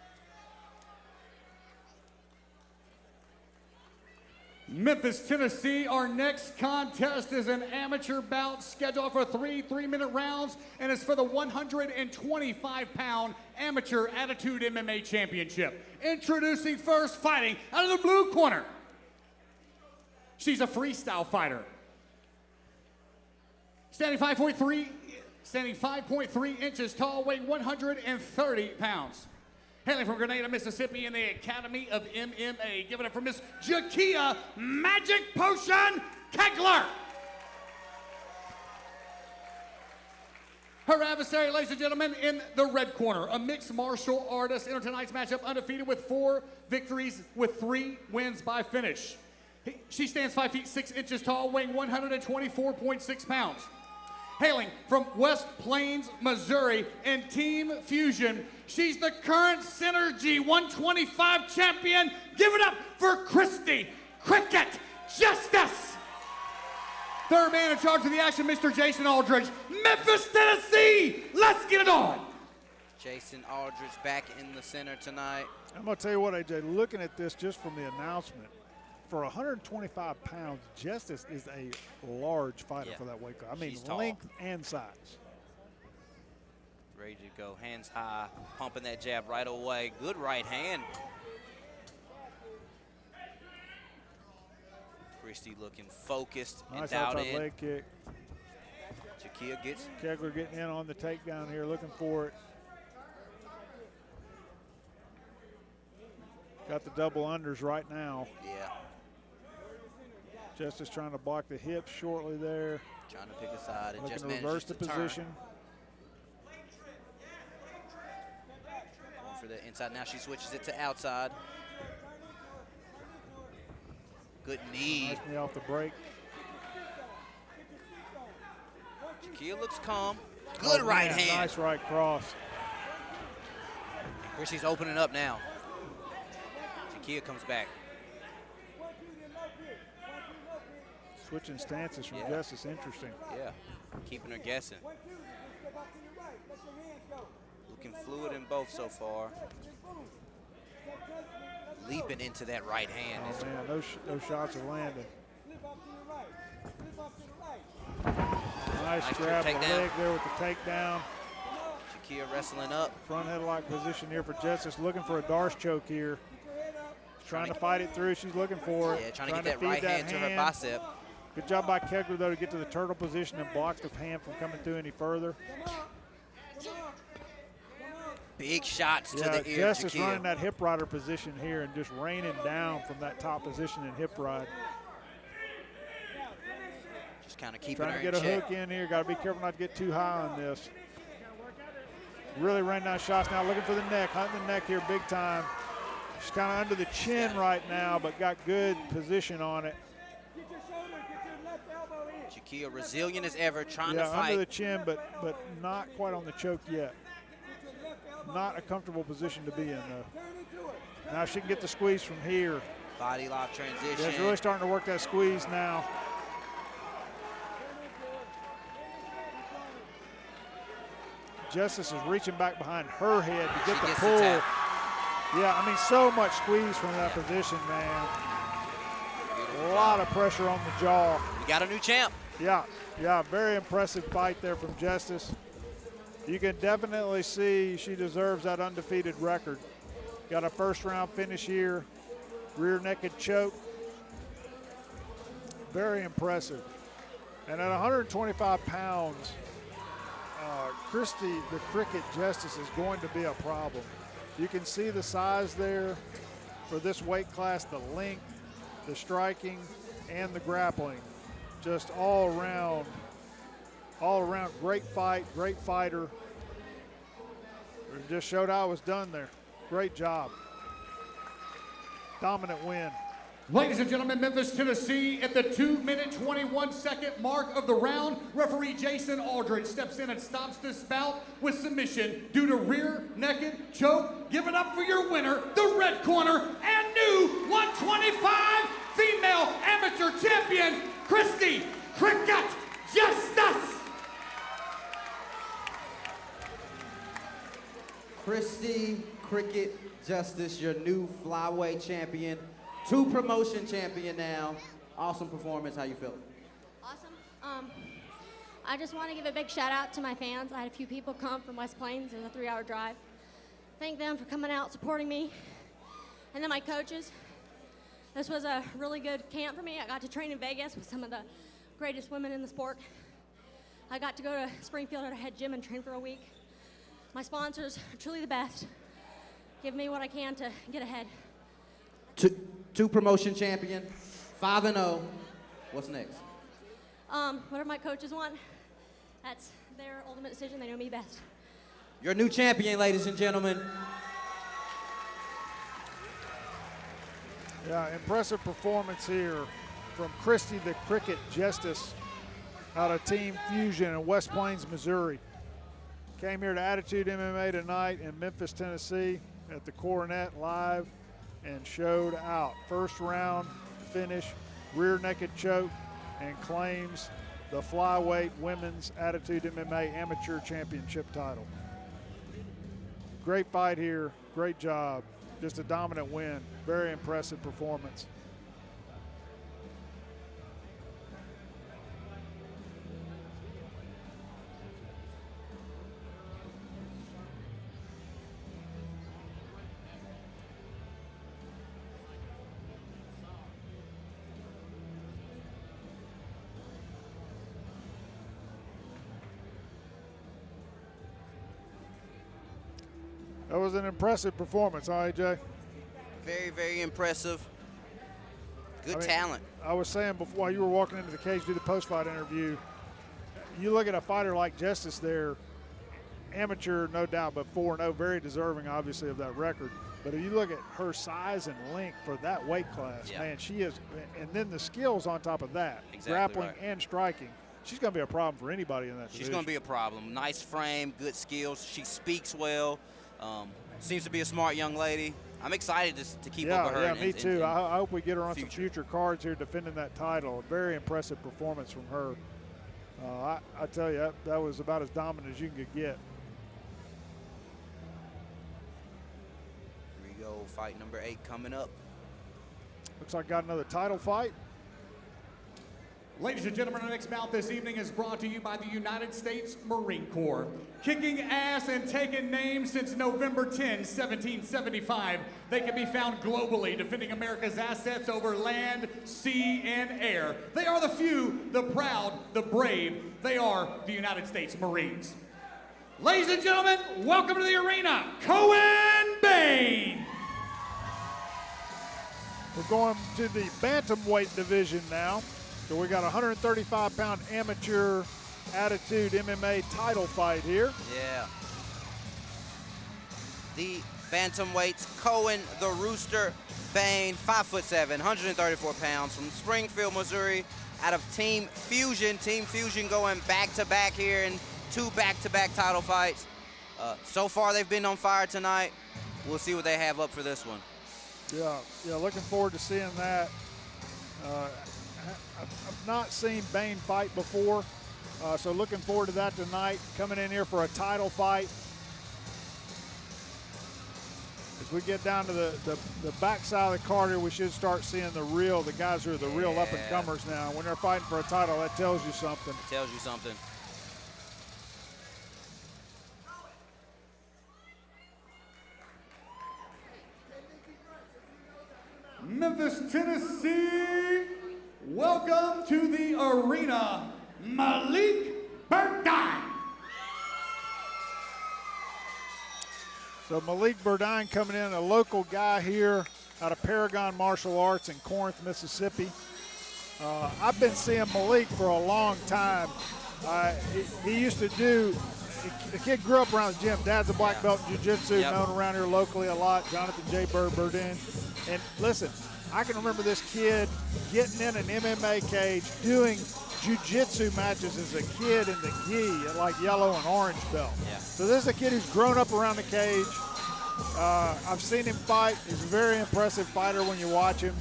Memphis, Tennessee. Our next contest is an amateur bout scheduled for three 3-minute rounds, and it's for the 125-pound Amateur Attitude MMA Championship. Introducing first, fighting out of the blue corner. She's a freestyle fighter. Standing 5.3 inches tall, weighing 130 pounds. Hailing from Grenada, Mississippi, in the Academy of MMA. Give it up for Miss Jakeya Magic Potion Keglar. Her adversary, ladies and gentlemen, in the red corner, a mixed martial artist, entered tonight's matchup undefeated with 4 victories with 3 wins by finish. She stands 5 feet 6 inches tall, weighing 124.6 pounds. Hailing from West Plains, Missouri, in Team Fusion, she's the current Synergy 125 champion. Give it up for Christy Cricket Jestice. Third man in charge of the action, Mr. Jason Aldridge, Memphis, Tennessee. Let's get it on. Jason Aldridge back in the center tonight. I'm going to tell you what, AJ, looking at this just from the announcement, for 125 pounds, Jestice is a large fighter for that weight class. I mean, length and size. Ready to go, hands high, pumping that jab right away. Good right hand. Christy looking focused and dialed in. Leg kick. Jakeya gets. Keglar getting in on the takedown here, looking for it. Got the double unders right now. Yeah. Jestice trying to block the hips shortly there. Trying to pick a side and looking just to reverse the position. Going for the inside. Now she switches it to outside. Good knee. Nice knee off the break. Jakeya looks calm. Good right hand. Nice right cross. Christy's opening up now. Jakeya comes back. Switching stances from Jestice, interesting. Yeah, keeping her guessing. Looking fluid in both so far. Leaping into that right hand. Oh man, those shots are landing. Nice grab of the leg there with the takedown. Jakeya wrestling up. Front headlock position here for Jestice, looking for a Darce choke here. She's trying to fight it through, she's looking for it. Yeah, trying to get that right hand to her bicep. Good job by Keglar, though, to get to the turtle position and block the hand from coming through any further. Big shots to the ear. Jestice running that hip rider position here and just raining down from that top position and hip ride. Just kind of keeping her in check. Trying to get a hook in here. Got to be careful not to get too high on this. Really raining down shots now, looking for the neck, hunting the neck here big time. She's kind of under the chin right now, but got good position on it. Jakeya resilient as ever, trying to fight. Yeah, under the chin, but not quite on the choke yet. Not a comfortable position to be in, though. Now she can get the squeeze from here. Body lock transition. Yeah, she's really starting to work that squeeze now. Jestice is reaching back behind her head to get the pull. Yeah, I mean, so much squeeze from that position, man. A lot of pressure on the jaw. We got a new champ. Yeah, very impressive fight there from Jestice. You can definitely see she deserves that undefeated record. Got a first-round finish here. Rear naked choke. Very impressive. And at 125 pounds, Christy, the Cricket Jestice, is going to be a problem. You can see the size there for this weight class, the length, the striking, and the grappling. Just all around great fight, great fighter. It just showed how it was done there. Great job. Dominant win. Ladies and gentlemen, Memphis, Tennessee, at the 2-minute 21-second mark of the round, referee Jason Aldridge steps in and stops this bout with submission due to rear naked choke. Give it up for your winner, the red corner, and new 125 female amateur champion, Christy Cricket Jestice. Christy Cricket Jestice, your new flyweight champion. 2 promotion champion now. Awesome performance. How you feeling? Awesome. I just want to give a big shout out to my fans. I had a few people come from West Plains. It was a 3-hour drive. Thank them for coming out, supporting me. And then my coaches. This was a really good camp for me. I got to train in Vegas with some of the greatest women in the sport. I got to go to Springfield at a head gym and train for a week. My sponsors are truly the best. Give me what I can to get ahead. Two promotion champion, 5-0. What's next? Whatever my coaches want, that's their ultimate decision. They know me best. Your new champion, ladies and gentlemen. Yeah, impressive performance here from Christy the Cricket Jestice out of Team Fusion in West Plains, Missouri. Came here to Attitude MMA tonight in Memphis, Tennessee at the Coronet live and showed out. First round finish, rear naked choke, and claims the flyweight women's Attitude MMA amateur championship title. Great fight here, great job. Just a dominant win, very impressive performance. That was an impressive performance, huh, AJ? Very, very impressive. Good talent. I was saying before, while you were walking into the cage to do the post-fight interview, you look at a fighter like Jestice there, amateur, no doubt, but 4-0, very deserving, obviously, of that record. But if you look at her size and length for that weight class, man, she is, and then the skills on top of that, grappling and striking, she's going to be a problem for anybody in that division. She's going to be a problem. Nice frame, good skills. She speaks well. Seems to be a smart young lady. I'm excited to keep up with her. Yeah, me too. I hope we get her on some future cards here defending that title. A very impressive performance from her. I tell you, that was about as dominant as you can get. Here we go, fight number 8 coming up. Looks like got another title fight. Ladies and gentlemen, our next bout this evening is brought to you by the United States Marine Corps. Kicking ass and taking names since November 10, 1775. They can be found globally, defending America's assets over land, sea, and air. They are the few, the proud, the brave. They are the United States Marines. Ladies and gentlemen, welcome to the arena, Cohen Bane. We're going to the bantamweight division now. So we got a 135-pound amateur Attitude MMA title fight here. Yeah. The bantamweights, Cohen, the Rooster, Bane, 5'7", 134 pounds, from Springfield, Missouri, out of Team Fusion. Team Fusion going back-to-back here in 2 back-to-back title fights. So far, they've been on fire tonight. We'll see what they have up for this one. Yeah, looking forward to seeing that. I've not seen Bane fight before, so looking forward to that tonight. Coming in here for a title fight. As we get down to the backside of the card here, we should start seeing the guys who are the real up-and-comers now. When they're fighting for a title, that tells you something. Tells you something. Memphis, Tennessee, welcome to the arena, Meleke Burdine. So Meleke Burdine coming in, a local guy here out of Paragon Martial Arts in Corinth, Mississippi. I've been seeing Meleke for a long time. He used to do, the kid grew up around the gym. Dad's a black belt in jiu-jitsu, known around here locally a lot, Jonathan J. Burdine. And listen, I can remember this kid getting in an MMA cage, doing jiu-jitsu matches as a kid in the gi at like yellow and orange belt. Yeah. So this is a kid who's grown up around the cage. I've seen him fight. He's a very impressive fighter when you watch him.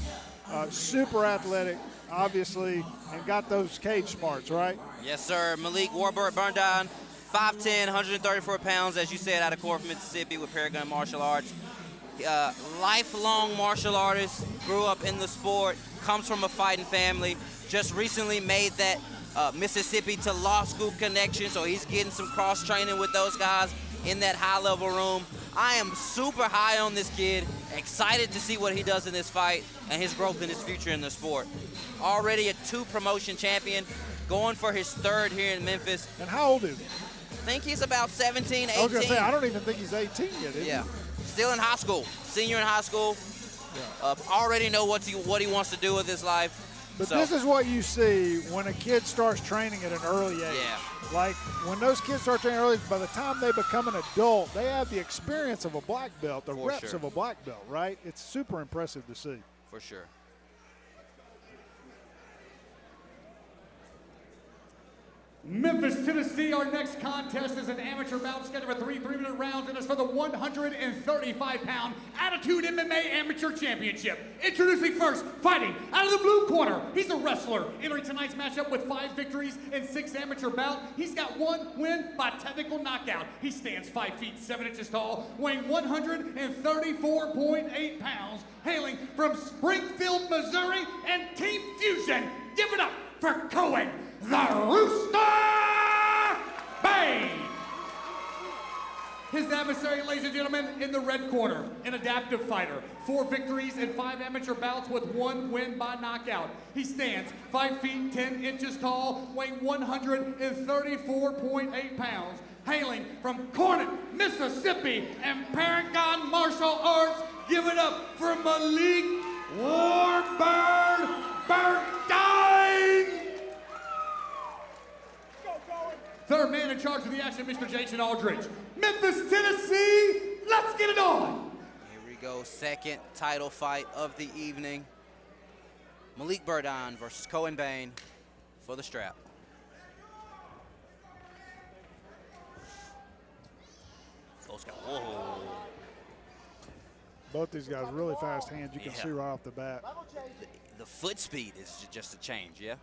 Super athletic, obviously, and got those cage smarts, right? Yes, sir. Meleke Burdine, 5'10", 134 pounds, as you said, out of Corinth, Mississippi with Paragon Martial Arts. Lifelong martial artist, grew up in the sport, comes from a fighting family, just recently made that Mississippi to law school connection, so he's getting some cross-training with those guys in that high-level room. I am super high on this kid, excited to see what he does in this fight and his growth in his future in the sport. Already a 2-promotion champion, going for his 3rd here in Memphis. And how old is he? I think he's about 17, 18. I was going to say, I don't even think he's 18 yet, is he? Still in high school, senior in high school. Already know what he wants to do with his life. But this is what you see when a kid starts training at an early age. Like when those kids start training early, by the time they become an adult, they have the experience of a black belt, the reps of a black belt, right? It's super impressive to see. For sure. Memphis, Tennessee, our next contest is an amateur bout scheduled for 3 3-minute rounds, and it's for the 135-pound Attitude MMA Amateur Championship. Introducing first, fighting out of the blue corner. He's a wrestler, entering tonight's matchup with 5 victories and 6 amateur bouts. He's got 1 win by technical knockout. He stands 5 feet 7 inches tall, weighing 134.8 pounds, hailing from Springfield, Missouri, and Team Fusion. Give it up for Cohen, the Rooster Bane. His adversary, ladies and gentlemen, in the red corner, an adaptive fighter. 4 victories and 5 amateur bouts with 1 win by knockout. He stands 5 feet 10 inches tall, weighing 134.8 pounds, hailing from Coronet, Mississippi, and Paragon Martial Arts. Give it up for Meleke Burdine. 3rd man in charge of the action, Mr. Jason Aldridge. Memphis, Tennessee, let's get it on. Here we go, 2nd title fight of the evening. Meleke Burdine versus Cohen Bane for the strap. Whoa. Both these guys really fast hands. You can see right off the bat. The foot speed is just a change, yeah?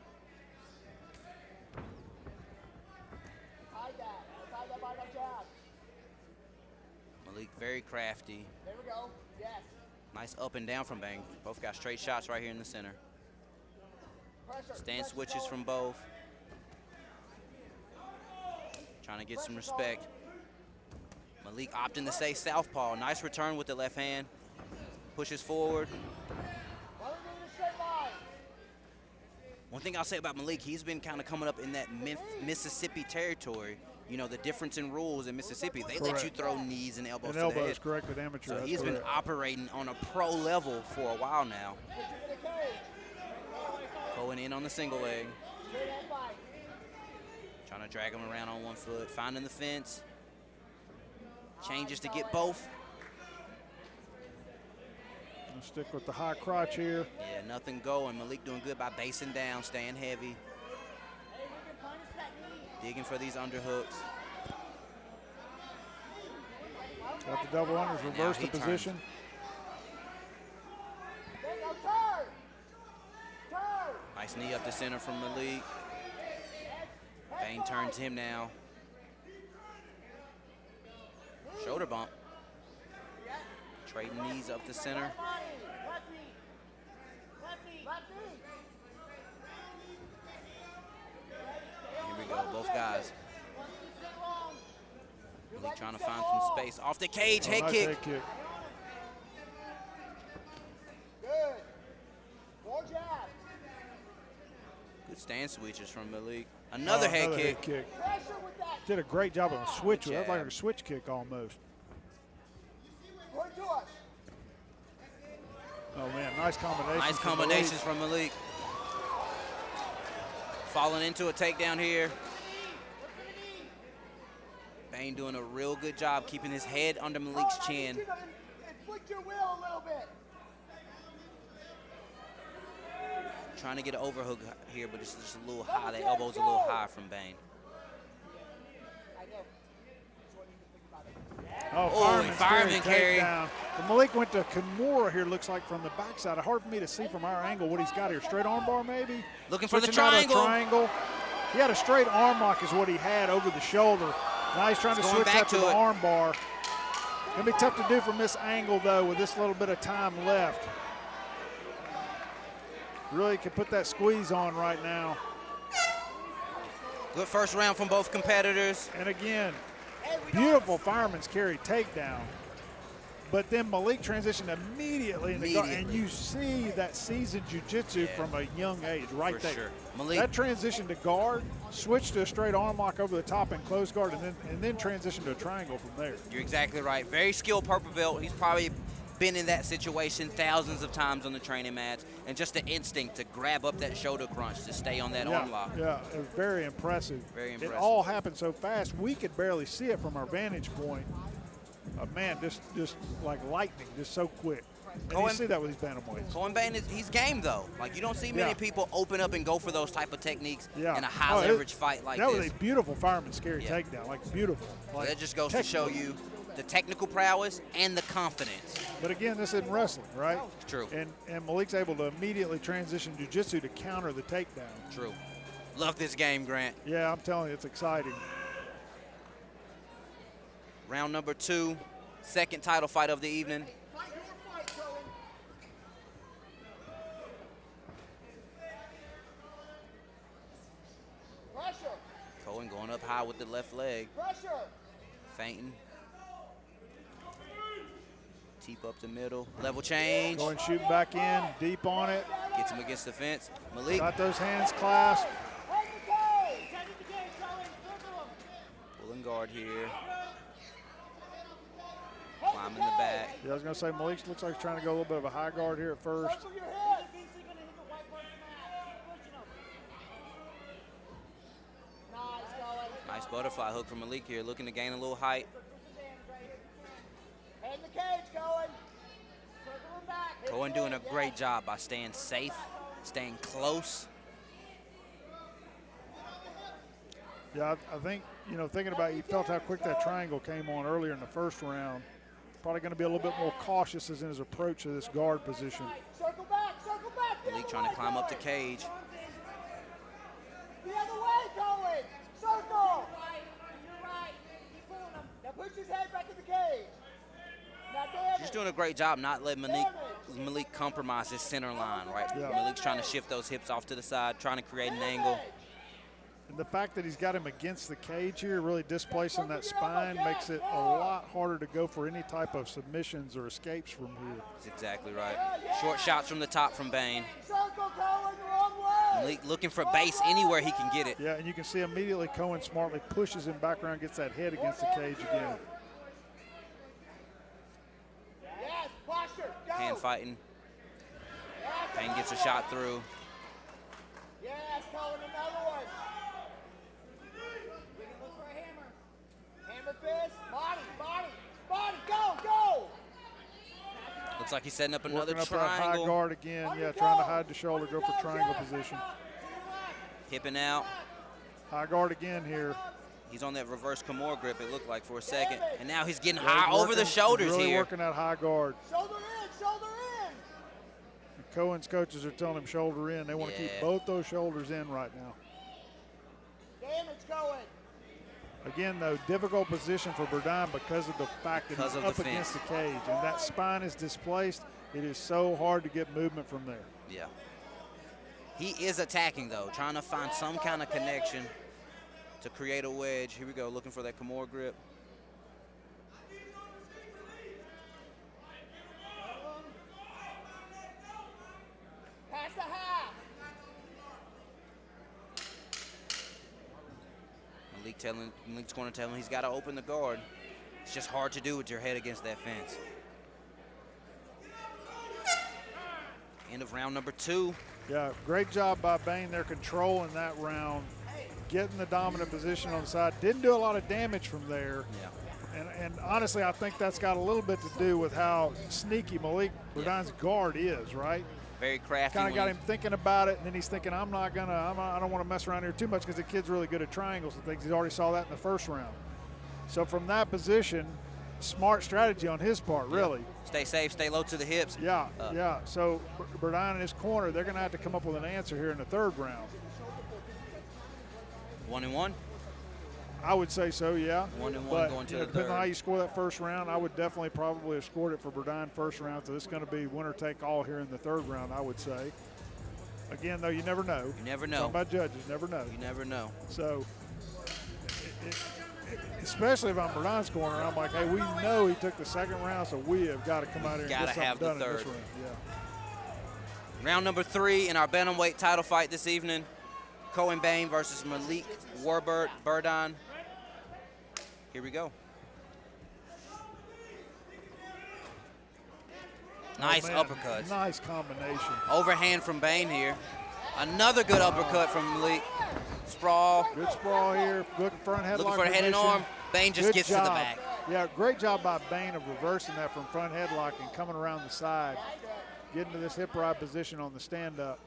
Meleke very crafty. There we go. Yes. Nice up and down from Bane. Both got straight shots right here in the center. Stand switches from both. Trying to get some respect. Meleke opting to stay southpaw. Nice return with the left hand. Pushes forward. One thing I'll say about Meleke, he's been kind of coming up in that Mississippi territory. You know, the difference in rules in Mississippi, they let you throw knees and elbows to the head. Correct, with amateur. So he's been operating on a pro level for a while now. Going in on the single leg. Trying to drag him around on 1 foot, finding the fence. Changes to get both. Stick with the high crotch here. Yeah, nothing going. Meleke doing good by basing down, staying heavy. Digging for these underhooks. Got the double unders, reverse the position. Nice knee up the center from Meleke. Bane turns him now. Shoulder bump. Trading knees up the center. Here we go, both guys. Meleke trying to find some space. Off the cage, head nice kick. Head kick. Stand switches from Meleke. Another head kick. Did a great job on a switch. That was like a switch kick almost. Oh, man, nice combination. Nice combinations from Meleke. Falling into a takedown here. Bane doing a real good job keeping his head under Maleke's chin. Inflict your will a little bit. Trying to get an overhook here, but it's just a little high. The elbow's a little high from Bane. Oh, fireman carry. Down. Meleke went to Kimura here, looks like, from the backside. Hard for me to see from our angle what he's got here. Straight arm bar, maybe? Looking for the triangle. He had a straight arm lock is what he had over the shoulder. Now he's trying to switch that to the arm bar. Gonna be tough to do from this angle, though, with this little bit of time left. Really can put that squeeze on right now. Good first round from both competitors. And again, beautiful fireman's carry takedown. But then Meleke transitioned immediately, and you see that seasoned jiu-jitsu from a young age right there. Sure. That transition to guard, switch to a straight arm lock over the top and close guard, and then transition to a triangle from there. You're exactly right. Very skilled purple belt. He's probably been in that situation thousands of times on the training mats, and just the instinct to grab up that shoulder crunch to stay on that arm lock. Yeah, it was very impressive. Very impressive. It all happened so fast, we could barely see it from our vantage point. Man, just like lightning, just so quick. And you see that with these bantamweights. Cohen Bane, he's game, though. Like, you don't see many people open up and go for those type of techniques in a high-leverage fight like this. That was a beautiful fireman's carry takedown, like beautiful. Like that just goes to show you the technical prowess and the confidence. But again, this isn't wrestling, right? True. And Maleke's able to immediately transition jiu-jitsu to counter the takedown. True. Love this game, Grant. Yeah, I'm telling you, it's exciting. Round number 2, second title fight of the evening. Cohen going up high with the left leg. Feinting. Teep up the middle. Level change. Cohen shooting back in, deep on it. Gets him against the fence. Meleke. Got those hands clasped. Pulling guard here. Climbing the back. Yeah, I was going to say, Meleke looks like he's trying to go a little bit of a high guard here at first. Nice butterfly hook from Meleke here, looking to gain a little height. Head in the cage, Cohen. Circle him back. Cohen doing a great job by staying safe, staying close. Yeah, I think, you know, thinking about it, you felt how quick that triangle came on earlier in the first round. Probably going to be a little bit more cautious as in his approach to this guard position. Circle back, circle back. Meleke trying to climb up the cage. The other way, Cohen. Circle. You're right. Keep pulling him. Now push his head back in the cage. Now damn She's doing a great job not letting Meleke compromise his center line, right? Yeah. Maleke's trying to shift those hips off to the side, trying to create an angle. And the fact that he's got him against the cage here, really displacing that spine, makes it a lot harder to go for any type of submissions or escapes from here. That's exactly right. Short shots from the top from Bane. Circle, Cohen, wrong way. Meleke looking for base anywhere he can get it. Yeah, and you can see immediately Cohen smartly pushes him back around, gets that head against the cage again. Yes, posture, go. Hand fighting. Bane gets a shot through. Yes, Cohen, another one. Look for a hammer. Hammer fist, body, go, go. Looks like he's setting up another Working up triangle. that high guard again. Yeah, trying to hide the shoulder, go for triangle position. Hipping out. High guard again here. He's on that reverse Kimura grip, it looked like, for a second. And now he's getting Yeah, high he's over the working- shoulders really here. working that high guard. Shoulder in, shoulder in. And Cohen's coaches are telling him shoulder in. They want to keep both those shoulders in right now. Damage, Cohen. Again, though, difficult position for Burdine because of the fact that Because he's of the up against the fence. cage. And that spine is displaced. It is so hard to get movement from there. Yeah. He is attacking, though, trying to find some kind of connection to create a wedge. Here we go, looking for that Kimura grip. Pass the half. Malik's going to tell him he's got to open the guard. It's just hard to do with your head against that fence. End of round number 2. Yeah, great job by Bane. They're controlling that round, getting the dominant position on the side. Didn't do a lot of damage from there. Yeah. And honestly, I think that's got a little bit to do with how sneaky Malik Burdine's guard is, right? Very crafty. Kind of got him thinking about it, and then he's thinking, I don't want to mess around here too much because the kid's really good at triangles and things. He already saw that in the first round. So from that position, smart strategy on his part, really. Stay safe, stay low to the hips. Yeah, yeah. So Burdine in his corner, they're going to have to come up with an answer here in the third round. 1-1? I would say so, yeah. 1-1 but, going to you know, the depending third. on how you score that first round, I would definitely probably have scored it for Burdine first round. So it's going to be winner take all here in the third round, I would say. Again, though, you never know. You never know. Talking about judges, never know. You never know. So, especially if I'm Burdine's corner, I'm like, hey, we know he took the second round, so we have got to come out here and get something have the done in third. this round. Yeah. Round number 3 in our bantamweight title fight this evening. Cohen Bane versus Malik Burdine. Here we go. Nice uppercuts. Nice combination. Overhand from Bane here. Another good uppercut from Malik. Sprawl. Good sprawl here. Good front headlock. Looking for a head and arm. Bane just gets to the back. Yeah, great job by Bane of reversing that from front headlock and coming around the side. Getting to this hip ride position on the stand-up.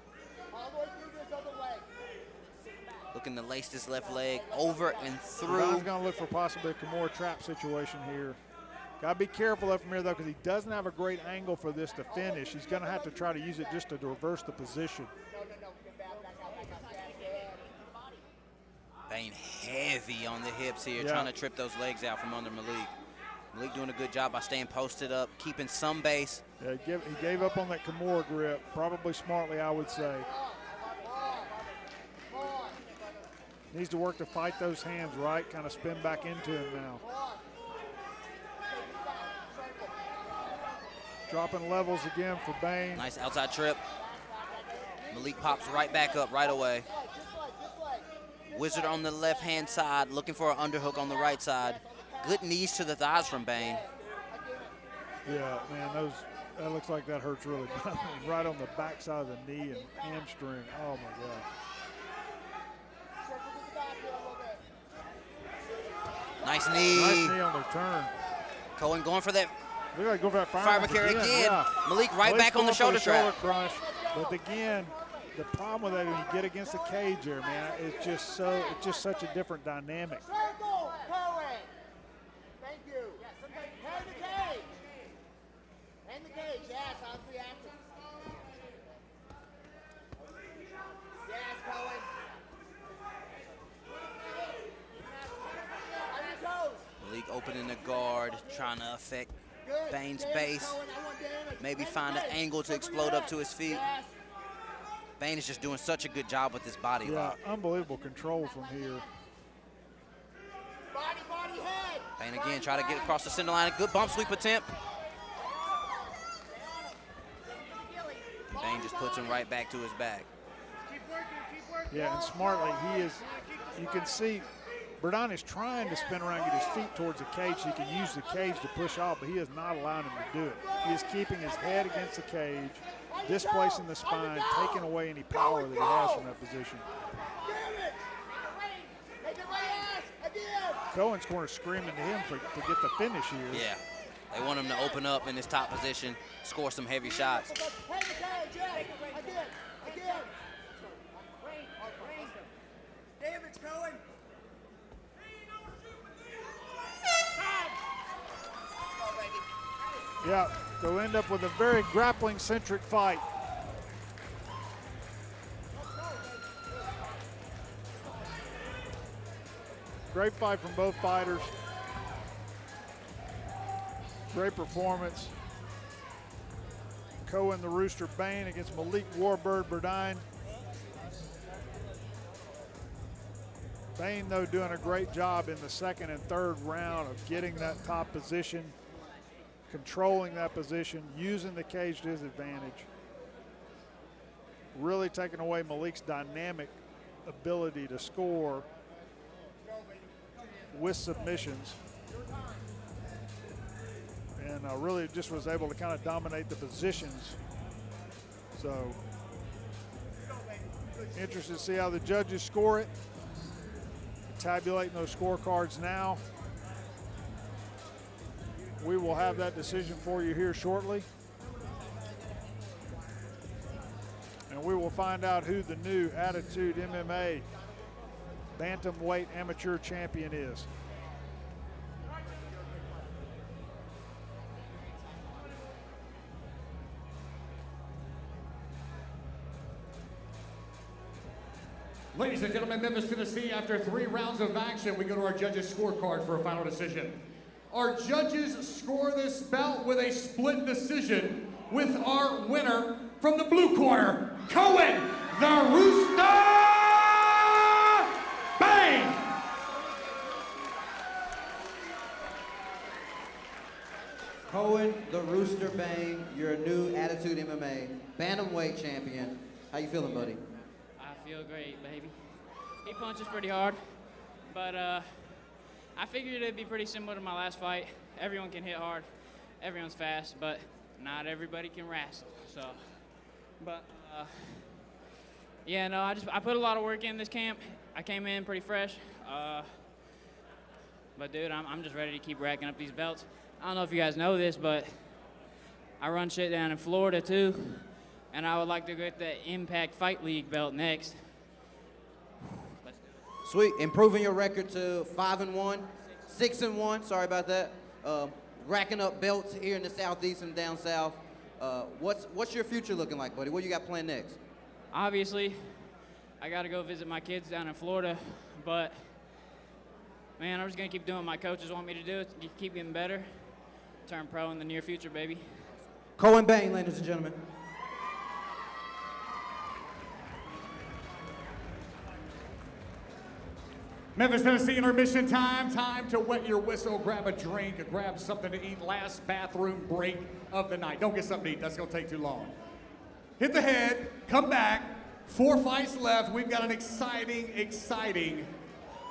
Looking to lace this left leg over and through. Burdine's going to look for possibly a Kimura trap situation here. Got to be careful up from here, though, because he doesn't have a great angle for this to finish. He's going to have to try to use it just to reverse the position. Bane heavy on the hips here, trying to trip those legs out from under Malik. Malik doing a good job by staying posted up, keeping some base. Yeah, he gave up on that Kimura grip, probably smartly, I would say. Needs to work to fight those hands right, kind of spin back into him now. Dropping levels again for Bane. Nice outside trip. Malik pops right back up right away. Wizard on the left-hand side, looking for an underhook on the right side. Good knees to the thighs from Bane. Yeah, man, that looks like that hurts really bad. Right on the backside of the knee and hamstring. Oh, my God. Nice knee. Nice knee on the turn. Cohen going for that. Look like go for that fire carry again. Yeah. Malik right back on the shoulder trap. Crunch. But again, the problem with that when you get against the cage there, man, it's just such a different dynamic. Circle, Cohen. Thank you. Hand the cage. Hand the cage. Yes, on 3 actions. Yes, Cohen. Malik opening the guard, trying to affect Bane's base. Maybe find an angle to explode up to his feet. Bane is just doing such a good job with his body lock. Unbelievable control from here. Bane again, try to get across the center line. A good bump sweep attempt. Bane just puts him right back to his back. Yeah, and smartly, you can see Burdine is trying to spin around, get his feet towards the cage so he can use the cage to push off, but he is not allowing him to do it. He is keeping his head against the cage, displacing the spine, taking away any power that he has from that position. Cohen's corner screaming to him to get the finish here. Yeah, they want him to open up in his top position, score some heavy shots. Damage, Cohen. Yeah, they'll end up with a very grappling-centric fight. Great fight from both fighters. Great performance. Cohen, the Rooster, Bane against Malik Warbird Burdine. Bane, though, doing a great job in the second and third round of getting that top position, controlling that position, using the cage to his advantage. Really taking away Malik's dynamic ability to score with submissions. And really just was able to kind of dominate the positions. So, interested to see how the judges score it. Tabulating those scorecards now. We will have that decision for you here shortly. And we will find out who the new Attitude MMA Bantamweight Amateur Champion is. Ladies and gentlemen, Memphis, Tennessee, after 3 rounds of action, we go to our judges' scorecard for a final decision. Our judges score this bout with a split decision with our winner from the blue corner, Cohen, the Rooster Bane. Cohen, the Rooster Bane, your new Attitude MMA Bantamweight champion. How you feeling, buddy? I feel great, baby. He punches pretty hard, but I figured it'd be pretty similar to my last fight. Everyone can hit hard, everyone's fast, but not everybody can wrestle. So, but yeah, no, I put a lot of work in this camp. I came in pretty fresh, but dude, I'm just ready to keep racking up these belts. I don't know if you guys know this, but I run shit down in Florida too, and I would like to get the Impact Fight League belt next. Sweet, improving your record to 5-1, 6-1, sorry about that. Racking up belts here in the Southeast and down South. What's your future looking like, buddy? What do you got planned next? Obviously, I gotta go visit my kids down in Florida, but man, I'm just gonna keep doing what my coaches want me to do, keep getting better, turn pro in the near future, baby. Cohen Bane, ladies and gentlemen. Memphis, Tennessee, intermission time. Time to wet your whistle, grab a drink, grab something to eat. Last bathroom break of the night. Don't get something to eat, that's gonna take too long. Hit the head, come back. 4 fights left. We've got an exciting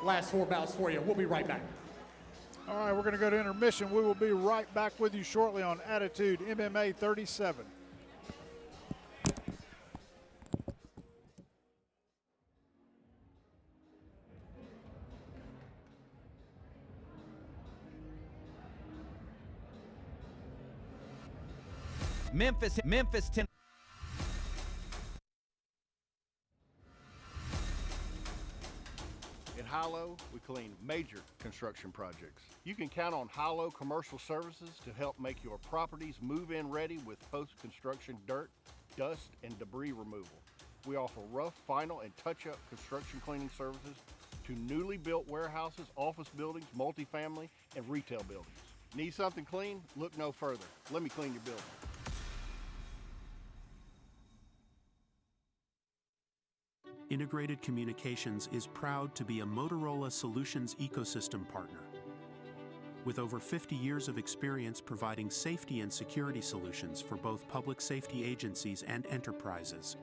last 4 bouts for you. We'll be right back. All right, we're gonna go to intermission. We will be right back with you shortly on Attitude MMA 37. Memphis, Tennessee. At Hilo, we clean major construction projects. You can count on Hilo Commercial Services to help make your properties move-in ready with post-construction dirt, dust, and debris removal. We offer rough, final, and touch-up construction cleaning services to newly built warehouses, office buildings, multifamily, and retail buildings. Need something clean? Look no further. Let me clean your building. Integrated Communications is proud to be a Motorola Solutions ecosystem partner. With over 50 years of experience providing safety and security solutions for both public safety agencies and enterprises,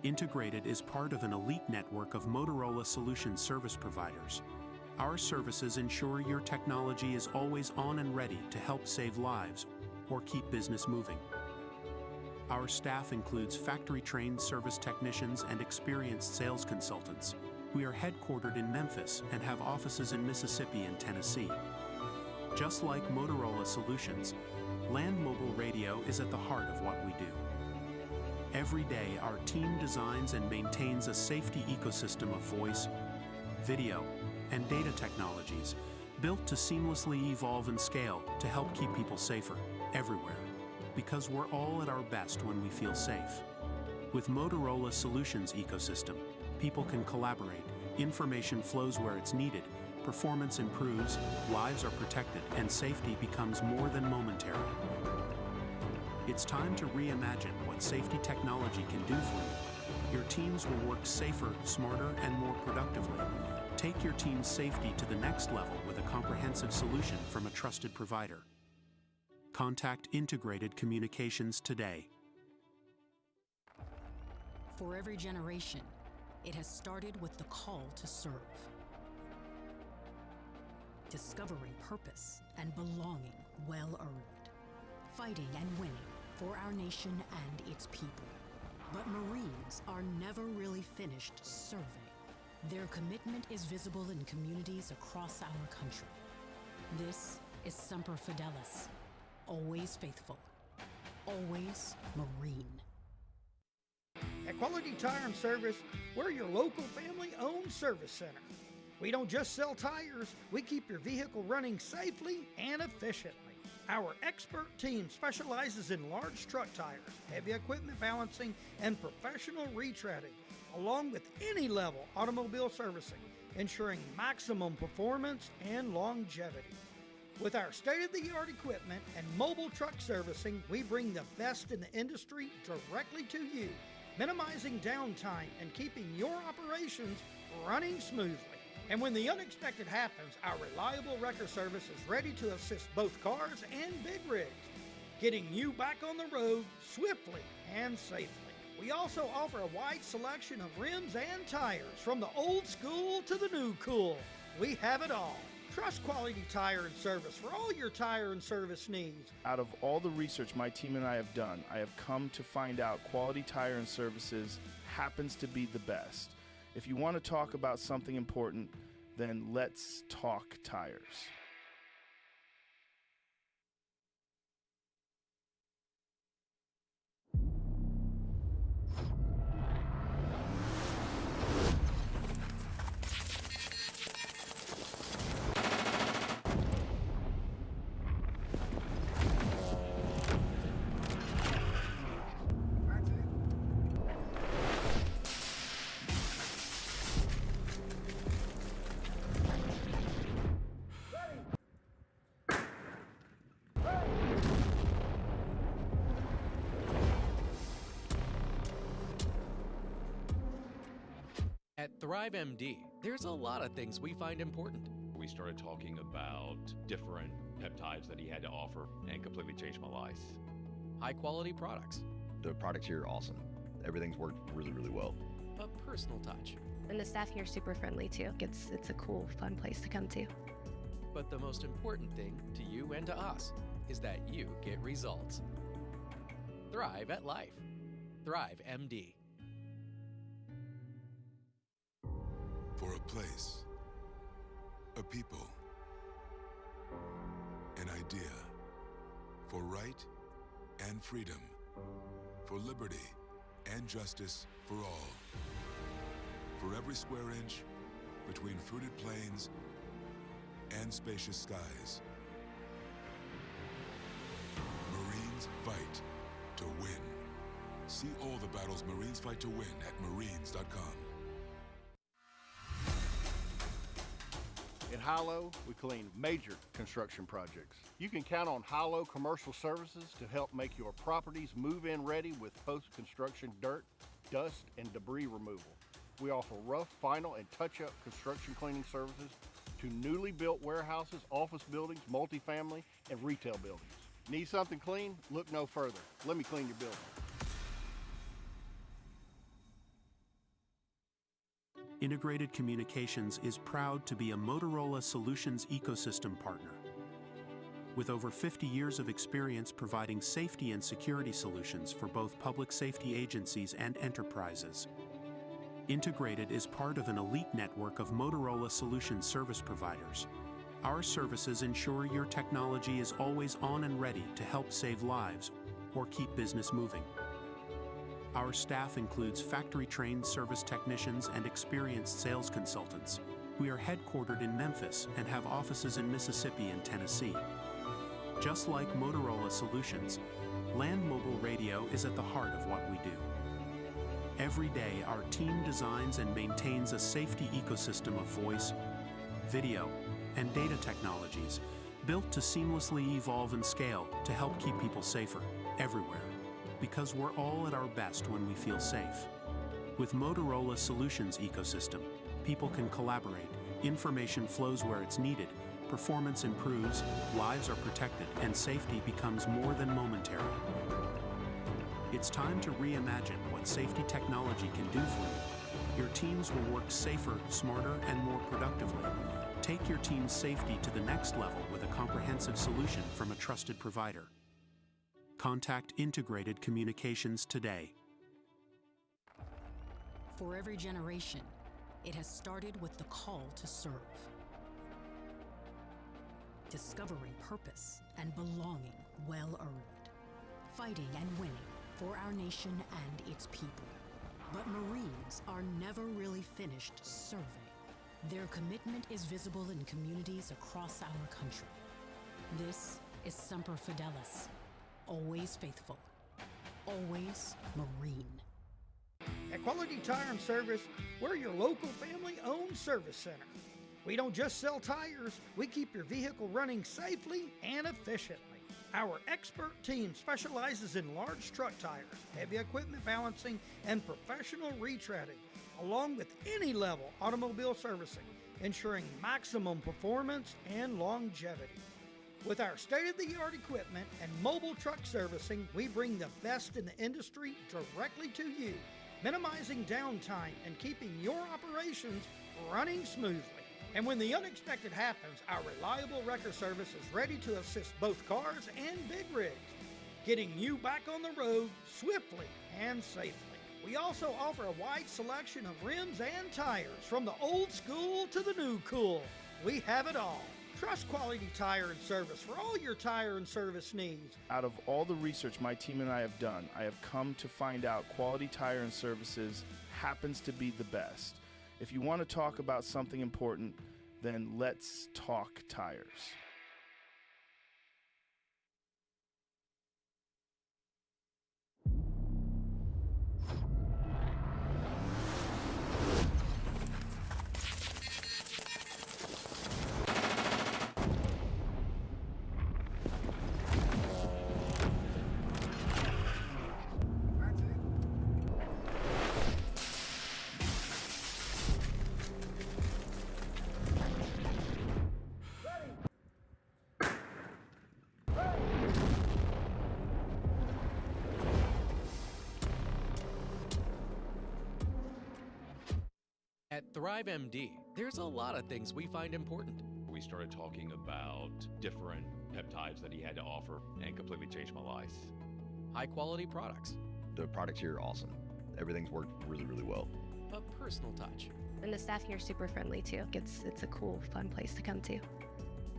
Integrated is part of an elite network of Motorola Solutions service providers. Our services ensure your technology is always on and ready to help save lives or keep business moving. Our staff includes factory-trained service technicians and experienced sales consultants. We are headquartered in Memphis and have offices in Mississippi and Tennessee. Just like Motorola Solutions, Land Mobile Radio is at the heart of what we do. Every day, our team designs and maintains a safety ecosystem of voice, video, and data technologies built to seamlessly evolve and scale to help keep people safer everywhere. Because we're all at our best when we feel safe. With Motorola Solutions ecosystem, people can collaborate, information flows where it's needed, performance improves, lives are protected, and safety becomes more than momentary. It's time to reimagine what safety technology can do for you. Your teams will work safer, smarter, and more productively. Take your team's safety to the next level with a comprehensive solution from a trusted provider. Contact Integrated Communications today. For every generation, it has started with the call to serve. discovering purpose and belonging well earned, fighting and winning for our nation and its people. But Marines are never really finished serving. Their commitment is visible in communities across our country. This is Semper Fidelis, always faithful, always Marine. At Quality Tire and Service, we're your local family-owned service center. We don't just sell tires, we keep your vehicle running safely and efficiently. Our expert team specializes in large truck tires, heavy equipment balancing, and professional retreading, along with any level automobile servicing, ensuring maximum performance and longevity. With our state-of-the-art equipment and mobile truck servicing, we bring the best in the industry directly to you, minimizing downtime and keeping your operations running smoothly. And when the unexpected happens, our reliable wrecker service is ready to assist both cars and big rigs, getting you back on the road swiftly and safely. We also offer a wide selection of rims and tires, from the old school to the new cool. We have it all. Trust Quality Tire and Service for all your tire and service needs. Out of all the research my team and I have done, I have come to find out Quality Tire and Services happens to be the best. If you want to talk about something important, then let's talk tires. At Thrive MD, there's a lot of things we find important. We started talking about different peptides that he had to offer and completely changed my life. High quality products. The products here are awesome. Everything's worked really, really well. A personal touch. And the staff here is super friendly too. It's a cool, fun place to come to. But the most important thing to you and to us is that you get results. Thrive at life. Thrive MD. For a place, a people, an idea, for right and freedom, for liberty and justice for all. For every square inch between fruited plains and spacious skies. Marines fight to win. See all the battles Marines fight to win at marines.com. At Hilo, we clean major construction projects. You can count on Hilo Commercial Services to help make your properties move-in ready with post-construction dirt, dust, and debris removal. We offer rough, final, and touch-up construction cleaning services to newly built warehouses, office buildings, multifamily, and retail buildings. Need something clean? Look no further. Let me clean your building. Integrated Communications is proud to be a Motorola Solutions ecosystem partner. With over 50 years of experience providing safety and security solutions for both public safety agencies and enterprises, Integrated is part of an elite network of Motorola Solutions service providers. Our services ensure your technology is always on and ready to help save lives or keep business moving. Our staff includes factory-trained service technicians and experienced sales consultants. We are headquartered in Memphis and have offices in Mississippi and Tennessee. Just like Motorola Solutions, Land Mobile Radio is at the heart of what we do. Every day, our team designs and maintains a safety ecosystem of voice, video, and data technologies built to seamlessly evolve and scale to help keep people safer everywhere. Because we're all at our best when we feel safe. With Motorola Solutions ecosystem, people can collaborate, information flows where it's needed, performance improves, lives are protected, and safety becomes more than momentary. It's time to reimagine what safety technology can do for you. Your teams will work safer, smarter, and more productively Take your team's safety to the next level with a comprehensive solution from a trusted provider. Contact Integrated Communications today. For every generation, it has started with the call to serve. Discovering purpose and belonging well earned. Fighting and winning for our nation and its people. But Marines are never really finished serving. Their commitment is visible in communities across our country. This is Semper Fidelis. Always faithful. Always Marine. At Quality Tire and Service, we're your local family-owned service center. We don't just sell tires, we keep your vehicle running safely and efficiently. Our expert team specializes in large truck tires, heavy equipment balancing, and professional retreading, along with any level automobile servicing, ensuring maximum performance and longevity. With our state-of-the-art equipment and mobile truck servicing, we bring the best in the industry directly to you, minimizing downtime and keeping your operations running smoothly. And when the unexpected happens, our reliable wrecker service is ready to assist both cars and big rigs, getting you back on the road swiftly and safely. We also offer a wide selection of rims and tires, from the old school to the new cool. We have it all. Trust Quality Tire and Service for all your tire and service needs. Out of all the research my team and I have done, I have come to find out Quality Tire and Services happens to be the best. If you want to talk about something important, then let's talk tires. At Thrive MD, there's a lot of things we find important. We started talking about different peptides that he had to offer and completely changed my life. High quality products. The products here are awesome. Everything's worked really, really well. A personal touch. And the staff here are super friendly too. It's a cool, fun place to come to.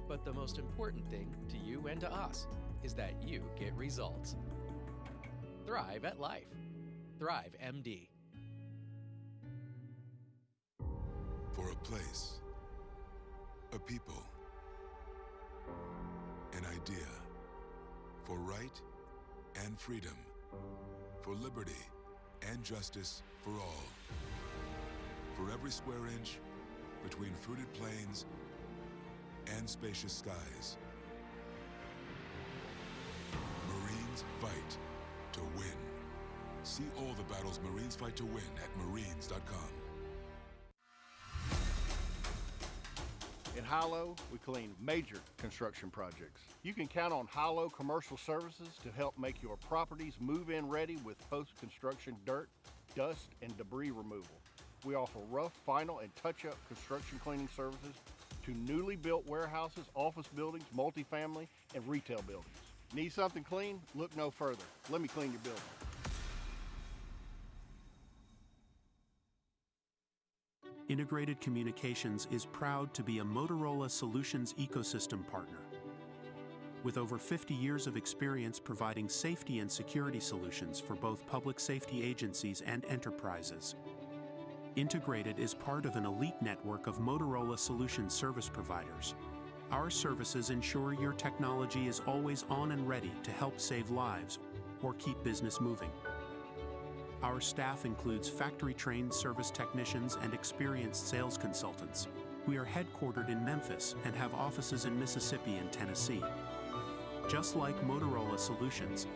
But the most important thing to you and to us is that you get results. Thrive at life. Thrive MD. For a place, a people, an idea, for right and freedom, for liberty and justice for all, for every square inch between fruited plains and spacious skies. Marines fight to win. See all the battles Marines fight to win at marines.com. In Hilo, we clean major construction projects. You can count on Hilo Commercial Services to help make your properties move-in ready with post-construction dirt, dust, and debris removal. We offer rough, final, and touch-up construction cleaning services to newly built warehouses, office buildings, multifamily, and retail buildings. Need something clean? Look no further. Let me clean your building. Integrated Communications is proud to be a Motorola Solutions ecosystem partner. With over 50 years of experience providing safety and security solutions for both public safety agencies and enterprises, Integrated is part of an elite network of Motorola Solutions service providers. Our services ensure your technology is always on and ready to help save lives or keep business moving. Our staff includes factory-trained service technicians and experienced sales consultants. We are headquartered in Memphis and have offices in Mississippi and Tennessee. Just like Motorola Solutions,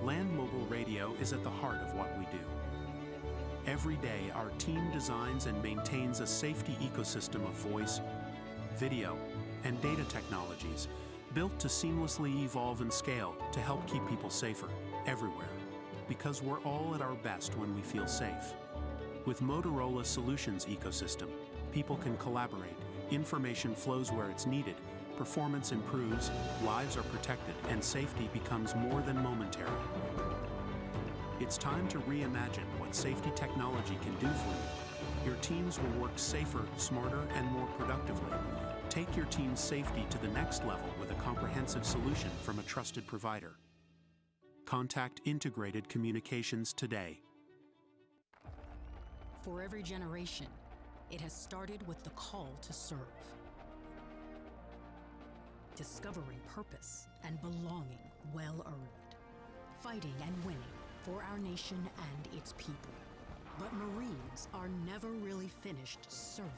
Land Mobile Radio is at the heart of what we do. Every day, our team designs and maintains a safety ecosystem of voice, video, and data technologies built to seamlessly evolve and scale to help keep people safer everywhere. Because we're all at our best when we feel safe. With Motorola Solutions ecosystem, people can collaborate, Information flows where it's needed, performance improves, lives are protected, and safety becomes more than momentary. It's time to reimagine what safety technology can do for you. Your teams will work safer, smarter, and more productively. Take your team's safety to the next level with a comprehensive solution from a trusted provider. Contact Integrated Communications today. For every generation, it has started with the call to serve. Discovering purpose and belonging well earned. Fighting and winning for our nation and its people. But Marines are never really finished serving.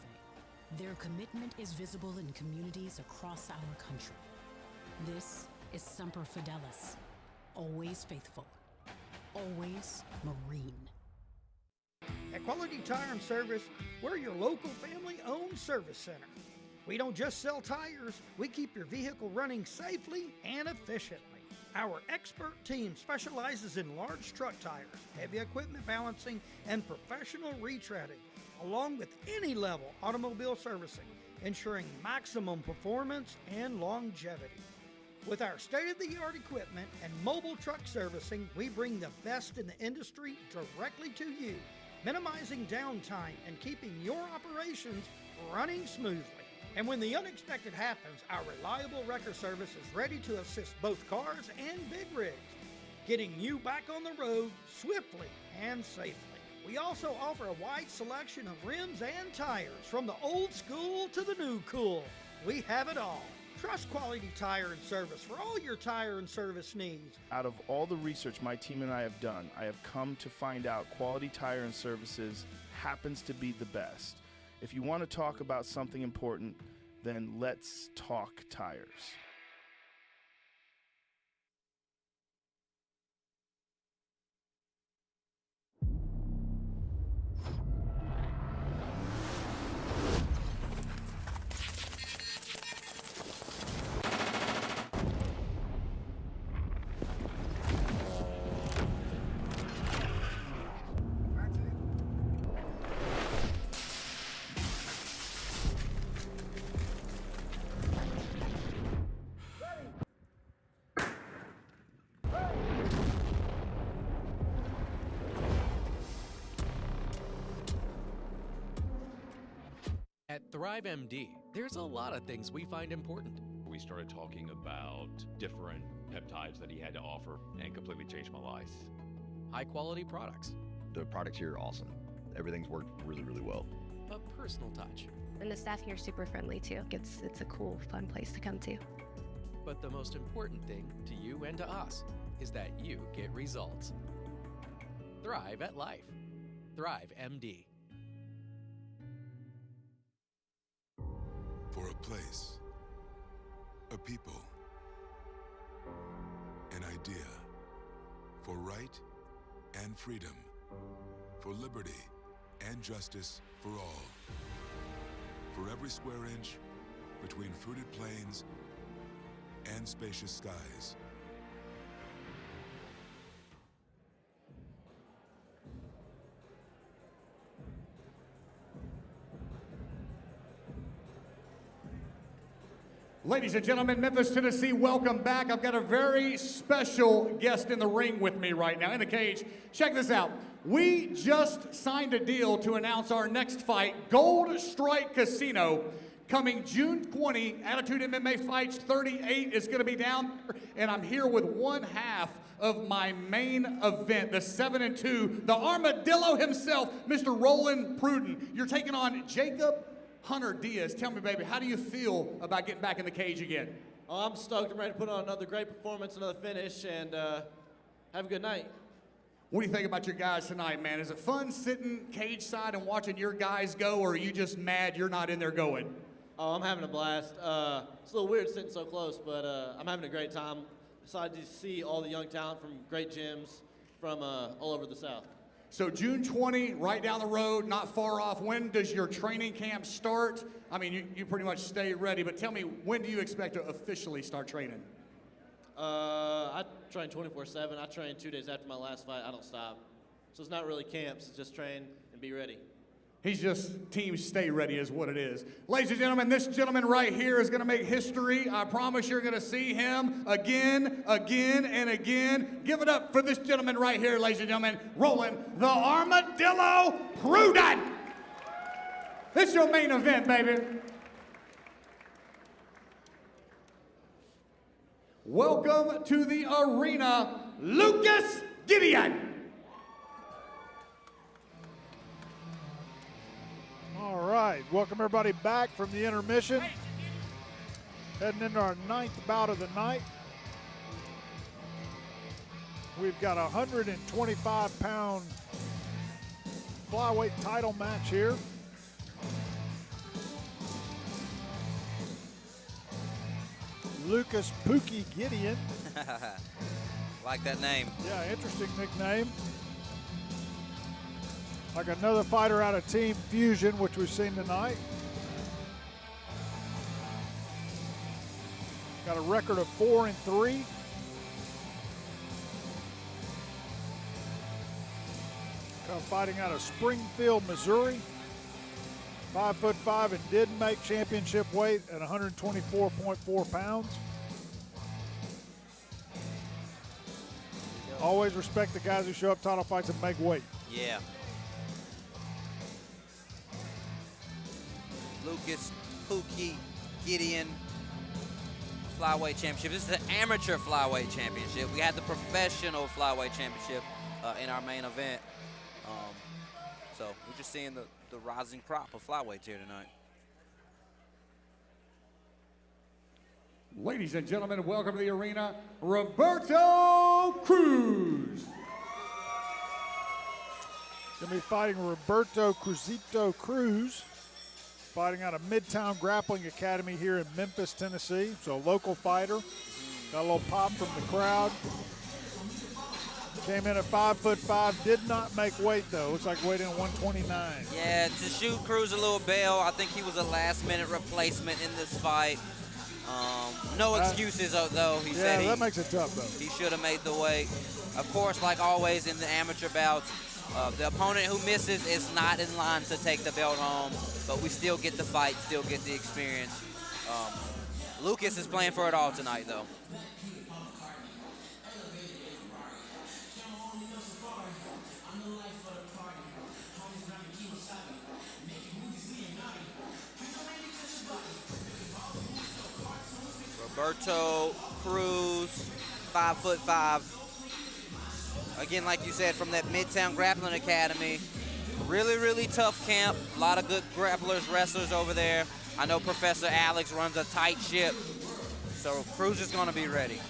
Their commitment is visible in communities across our country. This is Semper Fidelis. Always faithful. Always Marine. At Quality Tire and Service, we're your local family-owned service center. We don't just sell tires, we keep your vehicle running safely and efficiently. Our expert team specializes in large truck tires, heavy equipment balancing, and professional retreading, along with any level automobile servicing, ensuring maximum performance and longevity. With our state-of-the-art equipment and mobile truck servicing, we bring the best in the industry directly to you, minimizing downtime and keeping your operations running smoothly. And when the unexpected happens, our reliable wrecker service is ready to assist both cars and big rigs, getting you back on the road swiftly and safely. We also offer a wide selection of rims and tires, from the old school to the new cool. We have it all. Trust Quality Tire and Service for all your tire and service needs. Out of all the research my team and I have done, I have come to find out Quality Tire and Services happens to be the best. If you want to talk about something important, then let's talk tires. At Thrive MD, there's a lot of things we find important. We started talking about different peptides that he had to offer and completely changed my life. High quality products. The products here are awesome. Everything's worked really, really well. A personal touch. And the staff here are super friendly too. It's a cool, fun place to come to. But the most important thing to you and to us is that you get results. Thrive at life. Thrive MD. For a place, a people, an idea, for right and freedom, for liberty and justice for all. For every square inch between fruited plains and spacious skies. Ladies and gentlemen, Memphis, Tennessee, welcome back. I've got a very special guest in the ring with me right now, in the cage. Check this out. We just signed a deal to announce our next fight, Gold Strike Casino, coming June 20. Attitude MMA Fights 38 is going to be down there, and I'm here with one half of my main event, the 7-2, the Armadillo himself, Mr. Roland Pruden. You're taking on Jacob Hunter Diaz. Tell me, baby, how do you feel about getting back in the cage again? Oh, I'm stoked. I'm ready to put on another great performance, another finish, and have a good night. What do you think about your guys tonight, man? Is it fun sitting cage side and watching your guys go, or are you just mad you're not in there going? Oh, I'm having a blast. It's a little weird sitting so close, but I'm having a great time. Excited to see all the young talent from great gyms from all over the South. So June 20, right down the road, not far off. When does your training camp start? I mean, you pretty much stay ready, but tell me, when do you expect to officially start training? I train 24/7. I train 2 days after my last fight. I don't stop. So it's not really camps. It's just train and be ready. He's just team stay ready is what it is. Ladies and gentlemen, this gentleman right here is gonna make history. I promise you're gonna see him again, again, and again. Give it up for this gentleman right here, ladies and gentlemen, rolling the Armadillo Prudent. It's your main event, baby. Welcome to the arena, Lucas Gideon. All right, welcome everybody back from the intermission. Heading into our 9th bout of the night. We've got a 125-pound flyweight title match here. Lucas Pookie Gideon. Like that name. Yeah, interesting nickname. Like another fighter out of Team Fusion, which we've seen tonight. Got a record of 4-3. Kind of fighting out of Springfield, Missouri. 5'5" and did make championship weight at 124.4 pounds. Always respect the guys who show up title fights and make weight. Yeah. Lucas Pookie Gideon flyweight championship. This is the amateur flyweight championship. We had the professional flyweight championship in our main event. So we're just seeing the rising crop of flyweights here tonight. Ladies and gentlemen, welcome to the arena, Roberto Cruz. Gonna be fighting Roberto Cruzito Cruz, fighting out of Midtown Grappling Academy here in Memphis, Tennessee. So a local fighter. Got a little pop from the crowd. Came in at 5'5", did not make weight though. Looks like weighed in at 129. Yeah, to shoot Cruz a little bail. I think he was a last-minute replacement in this fight. No excuses though. He said that makes it tough though. He should have made the weight. Of course, like always in the amateur bouts, the opponent who misses is not in line to take the belt home, but we still get the fight, still get the experience. Lucas is playing for it all tonight though. Roberto Cruz, 5'5". Again, like you said, from that Midtown Grappling Academy. Really, really tough camp. A lot of good grapplers, wrestlers over there. I know Professor Alex runs a tight ship, so Cruz is going to be ready.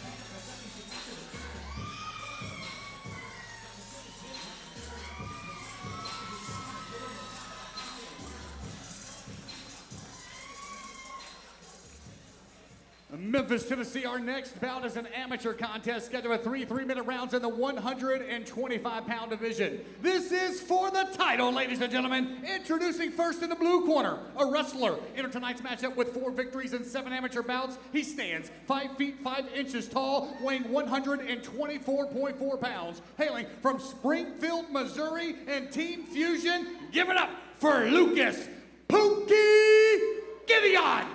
Memphis, Tennessee, our next bout is an amateur contest scheduled with 3 3-minute rounds in the 125-pound division. This is for the title, ladies and gentlemen. Introducing first in the blue corner, a wrestler. Enter tonight's matchup with 4 victories and 7 amateur bouts. He stands 5 feet 5 inches tall, weighing 124.4 pounds. Hailing from Springfield, Missouri, and Team Fusion, give it up for Lucas Pookie Gideon.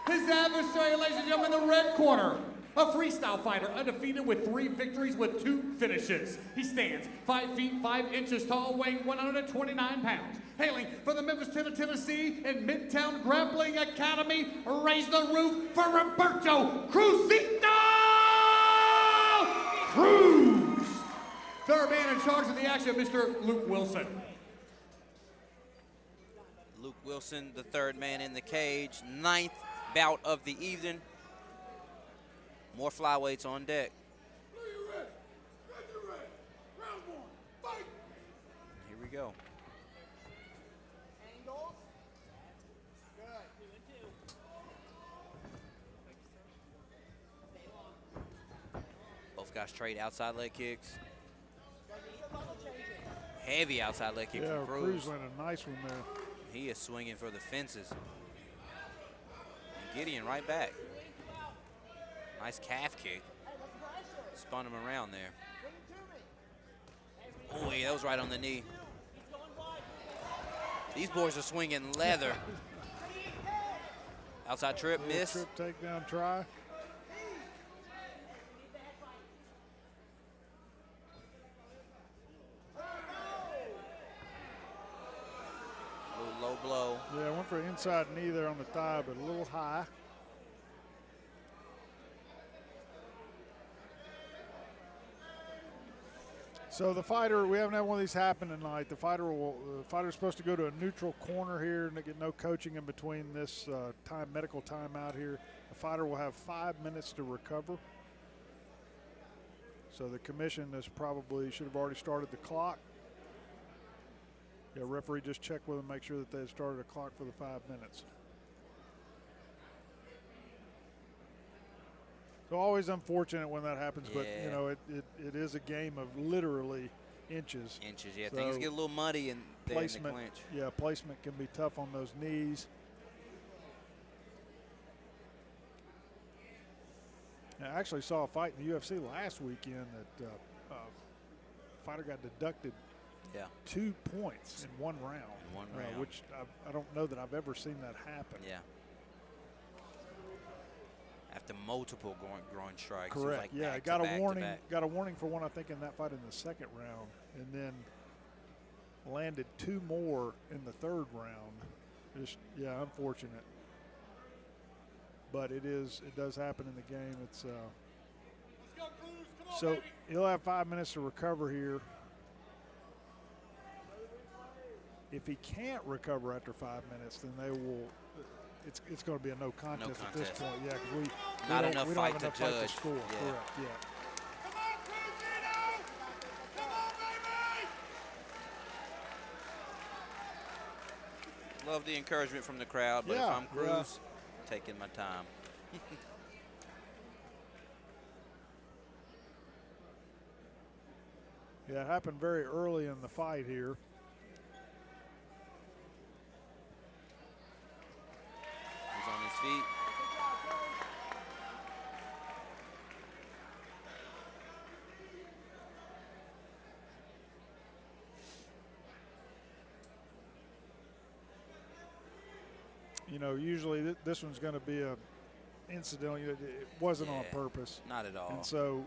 His adversary, ladies and gentlemen, in the red corner, a freestyle fighter, undefeated with 3 victories with 2 finishes. He stands 5 feet 5 inches tall, weighing 129 pounds. Hailing from the Memphis, Tennessee and Midtown Grappling Academy, raise the roof for Roberto Cruzito Cruz. Third man in charge of the action, Mr. Luke Wilson. Luke Wilson, the third man in the cage, 9th bout of the evening. More flyweights on deck. Here we go. Both guys trade outside leg kicks. Heavy outside leg kick from Cruz. Cruz went a nice one there. He is swinging for the fences. Gideon right back. Nice calf kick. Spun him around there. Oh, yeah, that was right on the knee. These boys are swinging leather. Outside trip, miss. Trip takedown try. A little low blow. Yeah, went for an inside knee there on the thigh, but a little high. So the fighter, we haven't had one of these happen tonight. The fighter's supposed to go to a neutral corner here and get no coaching in between this medical timeout here. The fighter will have 5 minutes to recover. So the commission should have already started the clock. Yeah, referee just checked with them, make sure that they had started a clock for the 5 minutes. So always unfortunate when that happens, but you know it is a game of literally inches. Inches, yeah. So Things get a little muddy in the placement. clinch. Yeah, placement can be tough on those knees. Now, I actually saw a fight in the UFC last weekend that fighter got deducted 2 points in one round. Which I don't know that I've ever seen that happen. Yeah. After multiple groin strikes. Correct. Like yeah, got a warning. Got a warning for one, I think, in that fight in the second round, and then landed 2 more in the third round. Just unfortunate. But it does happen in the game. It's so he'll have 5 minutes to recover here. If he can't recover after 5 minutes, then they will. It's going to be a no contest at this point. Yeah, because we don't have enough fight to score. Yeah. Correct. Yeah. Love the encouragement from the crowd, but if I'm Cruz, taking my time. Yeah, it happened very early in the fight here. He's on his feet. You know, usually this one's going to be a incidental. It wasn't on purpose. Not at all. And so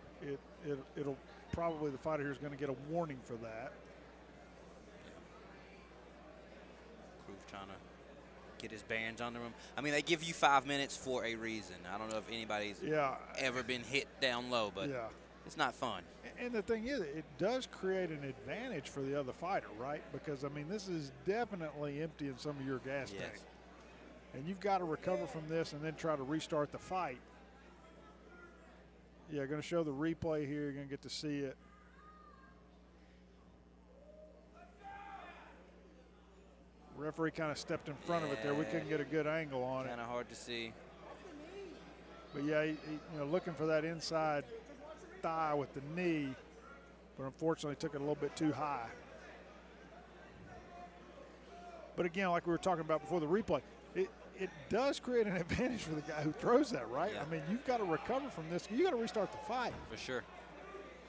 it'll probably, the fighter here is going to get a warning for that. Cruz trying to get his bearings under him. I mean, they give you 5 minutes for a reason. I don't know if anybody's ever been hit down low, but it's not fun. And the thing is, it does create an advantage for the other fighter, right? Because, I mean, this is definitely emptying some of your gas tank. And you've got to recover from this and then try to restart the fight. Yeah, going to show the replay here. You're going to get to see it. Referee kind of stepped in front of it there. We couldn't get a good angle on it. Kind of hard to see. But yeah, he looking for that inside thigh with the knee, but unfortunately took it a little bit too high. But again, like we were talking about before the replay, it does create an advantage for the guy who throws that, right? I mean, you've got to recover from this. You got to restart the fight. For sure.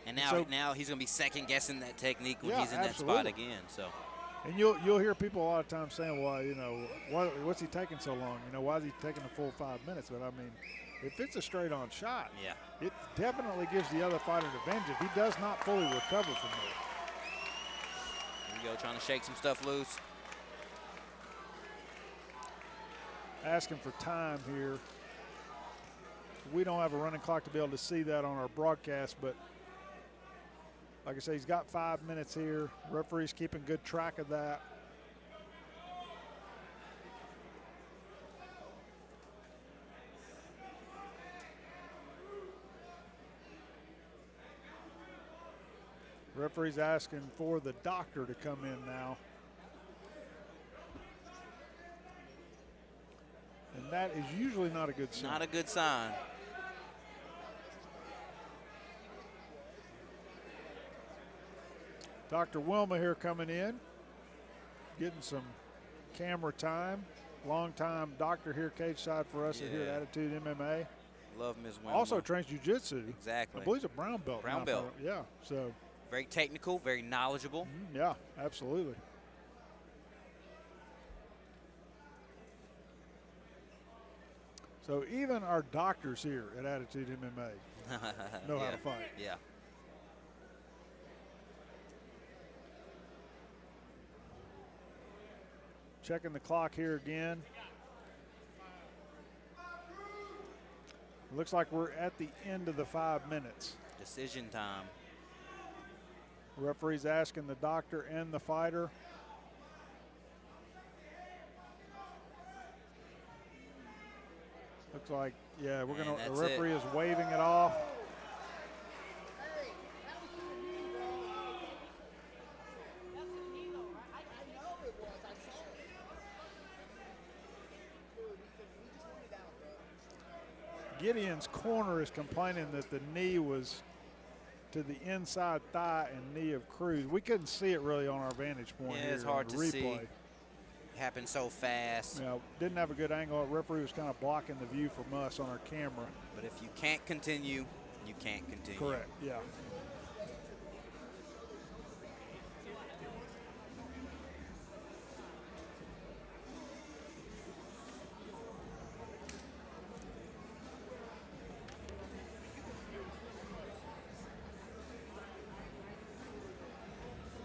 And now he's going to be second guessing that technique when he's in that spot again. So. And you'll hear people a lot of times saying, well, you know, what's he taking so long? You know, why is he taking the full 5 minutes? But I mean, if it's a straight-on shot, it definitely gives the other fighter an advantage if he does not fully recover from it. Here we go, trying to shake some stuff loose. Asking for time here. We don't have a running clock to be able to see that on our broadcast, but like I say, he's got 5 minutes here. Referee's keeping good track of that. Referee's asking for the doctor to come in now. And that is usually not a good sign. Not a good sign. Dr. Wilma here coming in, getting some camera time. Long-time doctor here cage side for us here at Attitude MMA. Love Ms. Wilma. Also trains jiu-jitsu. Exactly. I believe he's a brown belt. Brown belt. Yeah, so. Very technical, very knowledgeable. Yeah, absolutely. So even our doctors here at Attitude MMA know how to fight. Yeah. Checking the clock here again. Looks like we're at the end of the 5 minutes. Decision time. Referee's asking the doctor and the fighter. Looks like, yeah, we're gonna. The referee is waving it off. Gideon's corner is complaining that the knee was to the inside thigh and knee of Cruz. We couldn't see it really on our vantage point. Yeah, here it's hard on the to replay. see. It happened so fast. Yeah, didn't have a good angle. The referee was kind of blocking the view from us on our camera. But if you can't continue, you can't continue. Correct, yeah.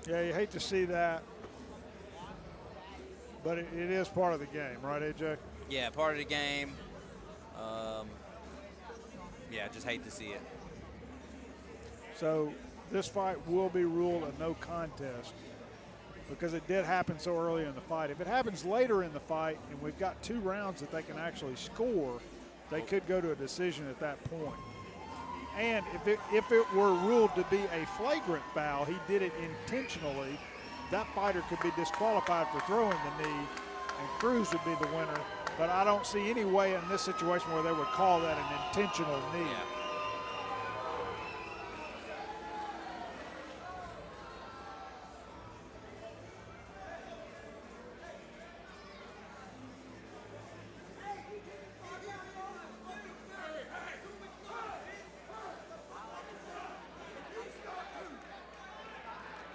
Yeah, you hate to see that, but it is part of the game, right, AJ? Yeah, part of the game. Yeah, just hate to see it. So this fight will be ruled a no contest because it did happen so early in the fight. If it happens later in the fight and we've got 2 rounds that they can actually score, they could go to a decision at that point. And if it were ruled to be a flagrant foul, he did it intentionally, that fighter could be disqualified for throwing the knee, and Cruz would be the winner. But I don't see any way in this situation where they would call that an intentional knee. Yeah.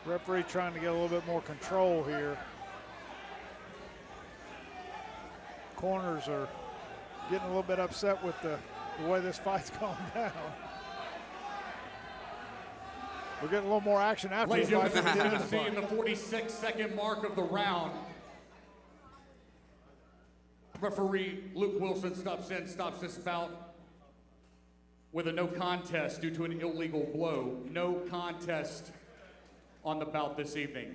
Referee trying to get a little bit more control here. Corners are getting a little bit upset with the way this fight's gone down. We're getting a little more action after Ladies the and fight. gentlemen, in the 46-second mark of the round, referee Luke Wilson stops this bout with a no contest due to an illegal blow. No contest on the bout this evening.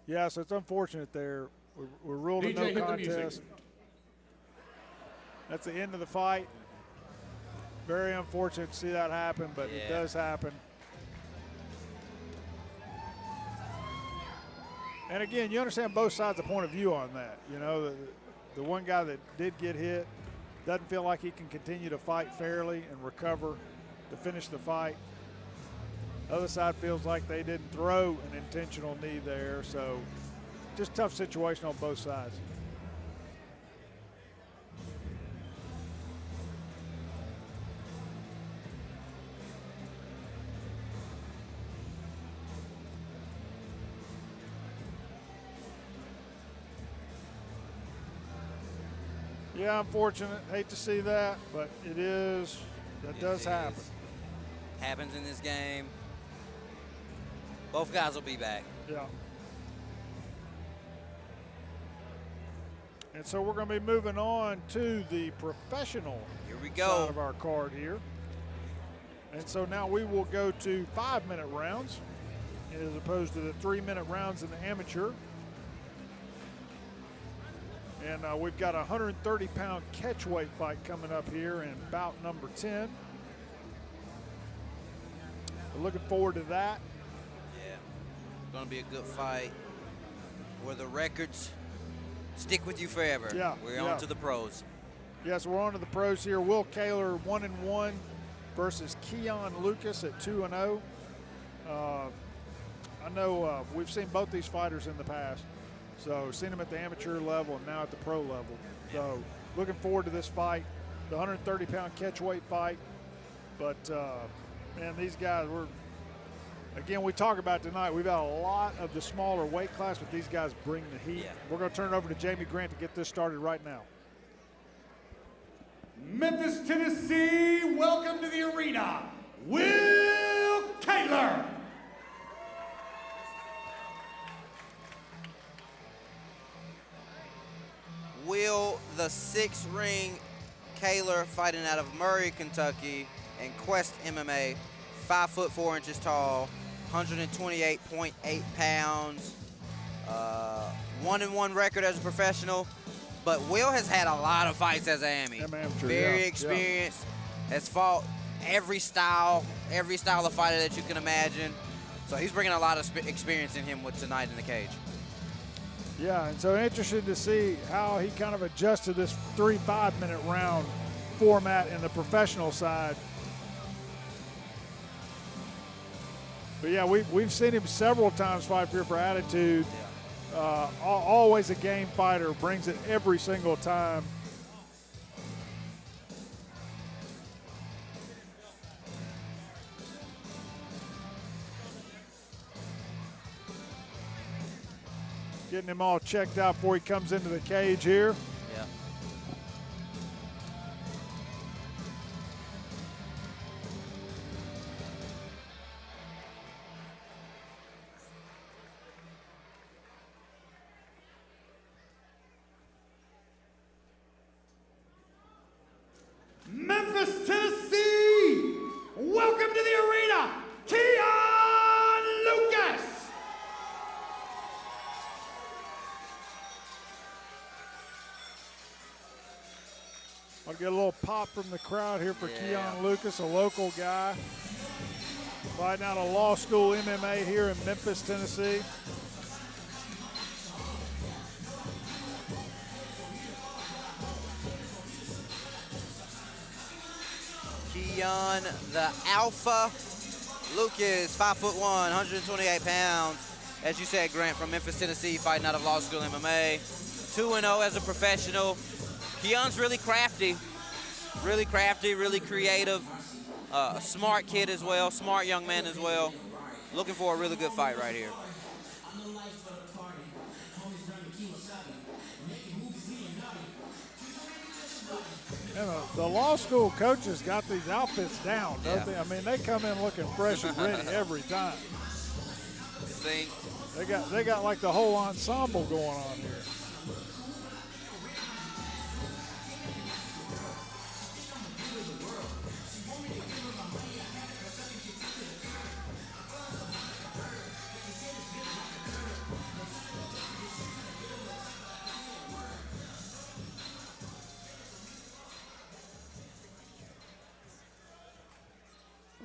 Yeah, so it's unfortunate there. We're ruled a DJ, no hit the contest. music. That's the end of the fight. Very unfortunate to see that happen, but it does happen. And again, you understand both sides of the point of view on that. You know, the one guy that did get hit doesn't feel like he can continue to fight fairly and recover to finish the fight. The other side feels like they didn't throw an intentional knee there, so just tough situation on both sides. Yeah, unfortunate. Hate to see that, but it is. That does happen. Happens in this game. Both guys will be back. Yeah. And so we're going to be moving on to the professional side of our card here. And so now we will go to 5-minute rounds as opposed to the 3-minute rounds in the amateur. And we've got a 130-pound catchweight fight coming up here in bout number 10. We're looking forward to that. Yeah, going to be a good fight where the records stick with you forever. Yeah, We're on to the pros. Yes, we're on to the pros here. Will Caylor 1-1 versus Keion Lucas at 2-0. I know we've seen both these fighters in the past. So seen them at the amateur level and now at the pro level. So looking forward to this fight, the 130-pound catchweight fight. But man, these guys Again, we talk about tonight, we've got a lot of the smaller weight class, but these guys bring the heat. Yeah. We're going to turn it over to Jamie Grant to get this started right now. Memphis, Tennessee, welcome to the arena, Will Keiler. Will the 6-ring Caylor, fighting out of Murray, Kentucky, and Quest MMA, 5 foot 4 inches tall, 128.8 pounds, 1-1 record as a professional. But Will has had a lot of fights as an AMMY. Very experienced, has fought every style of fighter that you can imagine. So he's bringing a lot of experience in him with tonight in the cage. Yeah, and so interested to see how he kind of adjusted this 3 5-minute round format in the professional side. But yeah, we've seen him several times fight here for attitude. Always a game fighter, brings it every single time. Getting him all checked out before he comes into the cage here. Yeah. Memphis, Tennessee, welcome to the arena, Keion Lucas. I'll get a little pop from the crowd here for Keion Lucas, a local guy. Fighting out of law school MMA here in Memphis, Tennessee. Keion, the Alpha Lucas, 5 foot 1, 128 pounds. As you said, Grant, from Memphis, Tennessee, fighting out of law school MMA. 2-0 as a professional. Keion's really crafty, really creative. A smart kid as well, smart young man as well. Looking for a really good fight right here. And the law school coaches got these outfits down, don't they? I mean, they come in looking fresh and ready every time. They got like the whole ensemble going on here.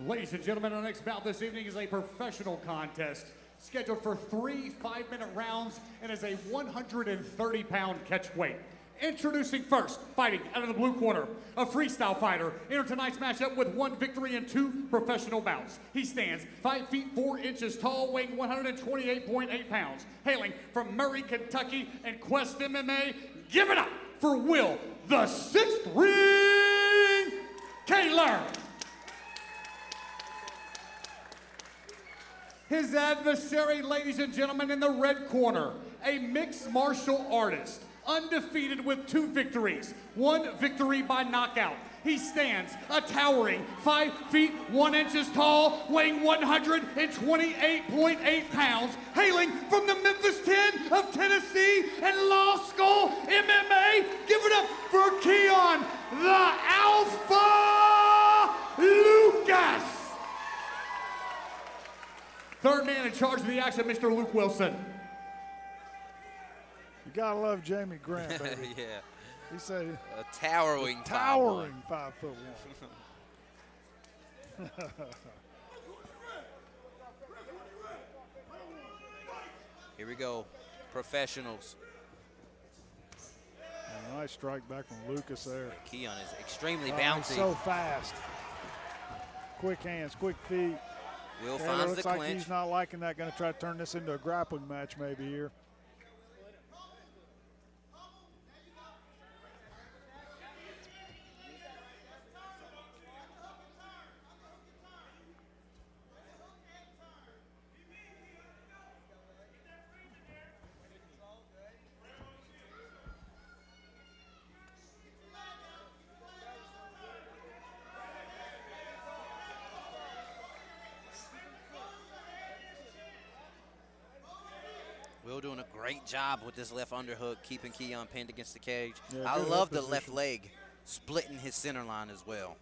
Ladies and gentlemen, our next bout this evening is a professional contest scheduled for 3 5-minute rounds and is a 130-pound catch weight. Introducing first, fighting out of the blue corner, a freestyle fighter, entered tonight's matchup with 1 victory and 2 professional bouts. He stands 5 feet 4 inches tall, weighing 128.8 pounds. Hailing from Murray, Kentucky, and Quest MMA, give it up for Will, the 6th ring, Caylor. His adversary, ladies and gentlemen, in the red corner, a mixed martial artist, undefeated with 2 victories, 1 victory by knockout. He stands a towering 5 feet 1 inches tall, weighing 128.8 pounds, hailing from the Memphis 10 of Tennessee and Law School MMA. Give it up for Keion, the Alpha Lucas. Third man in charge of the action, Mr. Luke Wilson. You gotta love Jamie Grant, baby. Yeah. He said a towering 5'1". Here we go, professionals. A nice strike back from Lucas there. Keion is extremely bouncy. So fast. Quick hands, quick feet. Will Taylor finds looks the like clinch. He's not liking that. Going to try to turn this into a grappling match maybe here. Will doing a great job with this left underhook, keeping Keion pinned against the cage. Yeah, I good love head the left position. leg splitting his center line as well.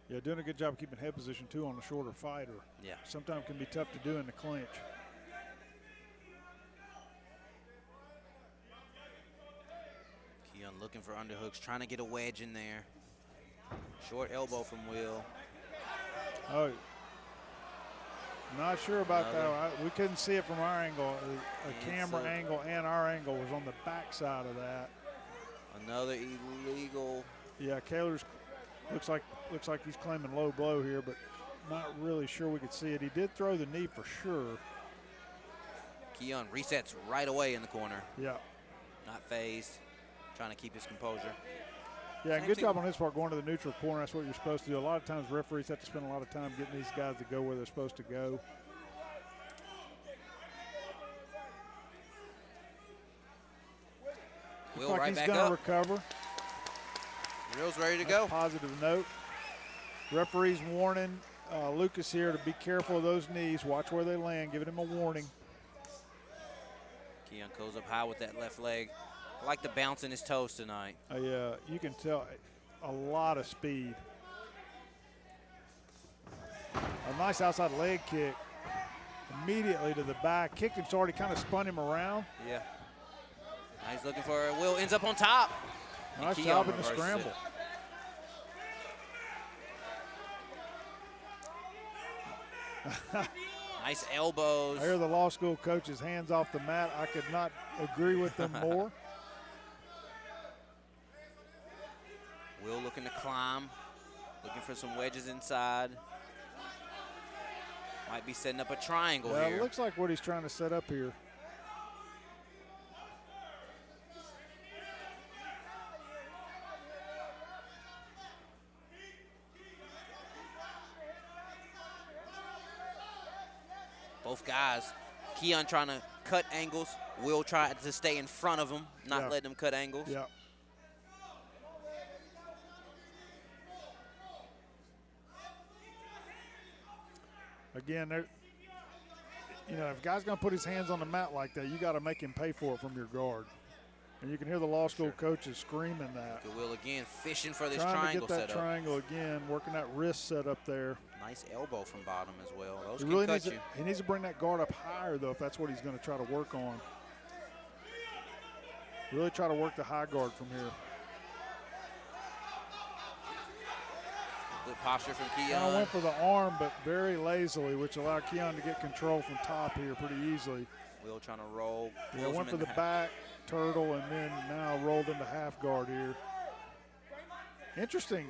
Yeah, doing a good job keeping head position, too, on a shorter fighter. Yeah. Sometimes can be tough to do in the clinch. Keion looking for underhooks, trying to get a wedge in there. Short elbow from Will. Oh, not sure about Another. that. We couldn't see it from our angle. A And camera so- angle and our angle was on the back side of that. Another illegal. Yeah, Kaylor's looks like he's claiming low blow here, but not really sure we could see it. He did throw the knee for sure. Keion resets right away in the corner. Yeah. Not phased, trying to keep his composure. Yeah, and Same good thing- job on his part going to the neutral corner. That's what you're supposed to do. A lot of times referees have to spend a lot of time getting these guys to go where they're supposed to go. Will Looks like right he's back gonna up. recover. Will's ready to That's go. a positive note. Referee's warning Lucas here to be careful of those knees. Watch where they land, giving him a warning. Keion goes up high with that left leg. I like the bounce in his toes tonight. You can tell a lot of speed. A nice outside leg kick immediately to the back. Kicked him, so already kind of spun him around. Yeah. Now he's looking for Will, ends up on top. And Nice Keion job in the reverses scramble. it. Nice elbows. I hear the law school coach's hands off the mat. I could not agree with them more. Will looking to climb, looking for some wedges inside. Might be setting up a triangle Yeah, here. it looks like what he's trying to set up here. Both guys, Keion trying to cut angles. Will try to stay in front of him, not Yeah. letting him cut angles. Yeah. Again, if a guy's going to put his hands on the mat like that, you got to make him pay for it from your guard. And you can hear the law school coaches screaming that. Good Will again, fishing for this Trying triangle to get that setup. triangle again, working that wrist set up there. Nice elbow from bottom as well. Those He can really cut needs you. he needs to bring that guard up higher, though, if that's what he's going to try to work on. Really try to work the high guard from here. Good posture from Kind of Keion. went for the arm, but very lazily, which allowed Keion to get control from top here pretty easily. Will trying to roll. Yeah, pulls went him for in the back, turtle, and then now rolled into half guard here. Interesting.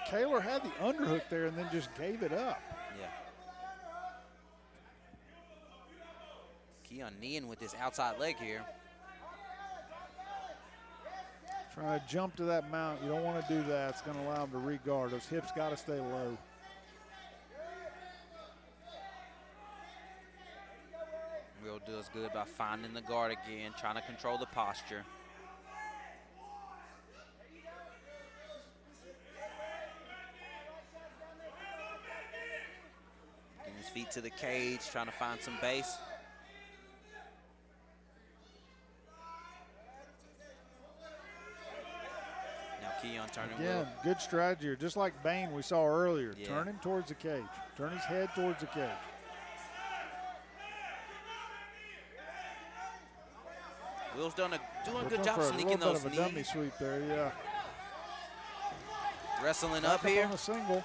Caylor had the underhook there and then just gave it up. Yeah. Keion kneeing with this outside leg here. Trying to jump to that mount. You don't want to do that. It's going to allow him to re-guard. Those hips got to stay low. Will does good by finding the guard again, trying to control the posture. Getting his feet to the cage, trying to find some base. Now Keion turning Again, Will. good strategy here. Just like Bane we saw earlier. Yeah. Turn him towards the cage. Turn his head towards the cage. Will's doing a Looking good job for sneaking a little those bit of a dummy knees. sweep there, yeah. Wrestling Back up here. on a single.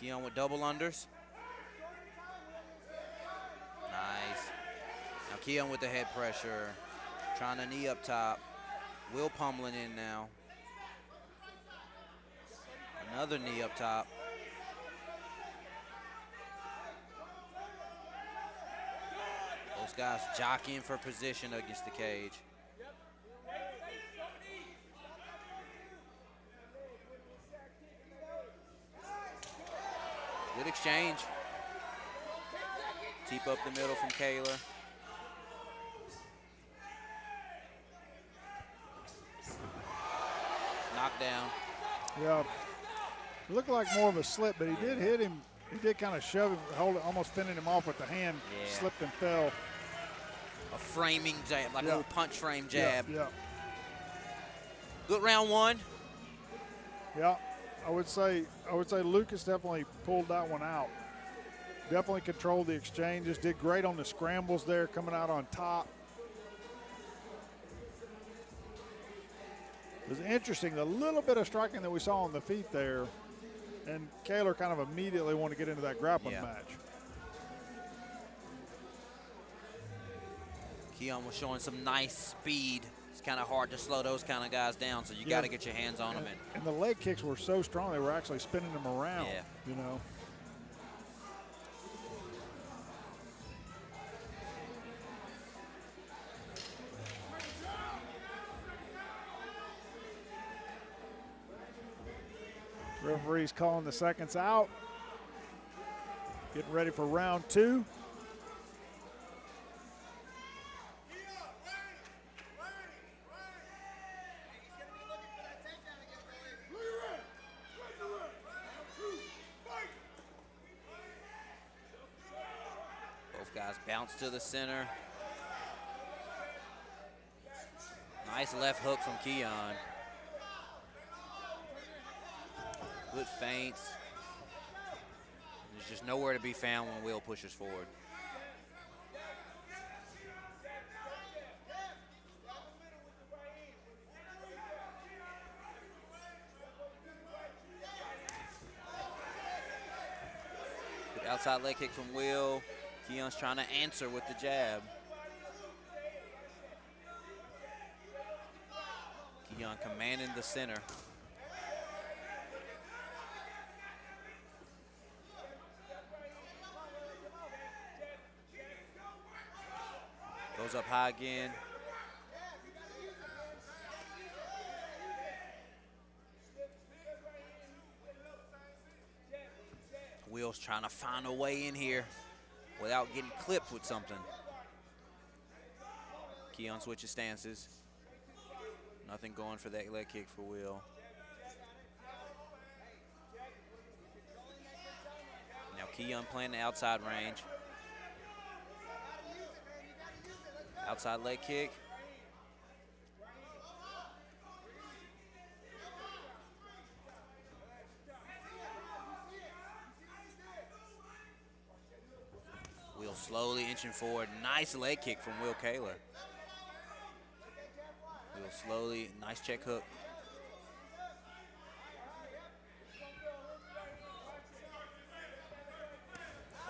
Keion with double unders. Nice. Now Keion with the head pressure. Trying to knee up top. Will pummeling in now. Another knee up top. Those guys jockeying for position against the cage. Good exchange. Teep up the middle from Caylor. Knockdown. Yeah. It looked like more of a slip, but he did hit him. He did kind of shove him, hold it, almost fending him off with the hand. Yeah. Slipped and fell. A framing jab, like Yeah. a little punch frame jab. Yeah. Good round one. Yeah. I would say Lucas definitely pulled that one out. Definitely controlled the exchanges. Did great on the scrambles there, coming out on top. It was interesting, the little bit of striking that we saw on the feet there, and Caylor kind of immediately wanted to get into that grappling match. Keion was showing some nice speed. It's kind of hard to slow those kind of guys down, so you got to get your hands on them. And the leg kicks were so strong, they were actually spinning them around, you know. Referee's calling the seconds out. Getting ready for round two. Both guys bounce to the center. Nice left hook from Keion. Good feints. There's just nowhere to be found when Will pushes forward. Good outside leg kick from Will. Keion's trying to answer with the jab. Keion commanding the center. Goes up high again. Will's trying to find a way in here without getting clipped with something. Keion switches stances. Nothing going for that leg kick for Will. Now Keion playing the outside range. Outside leg kick. Will slowly inching forward. Nice leg kick from Will Caylor. Will slowly, nice check hook.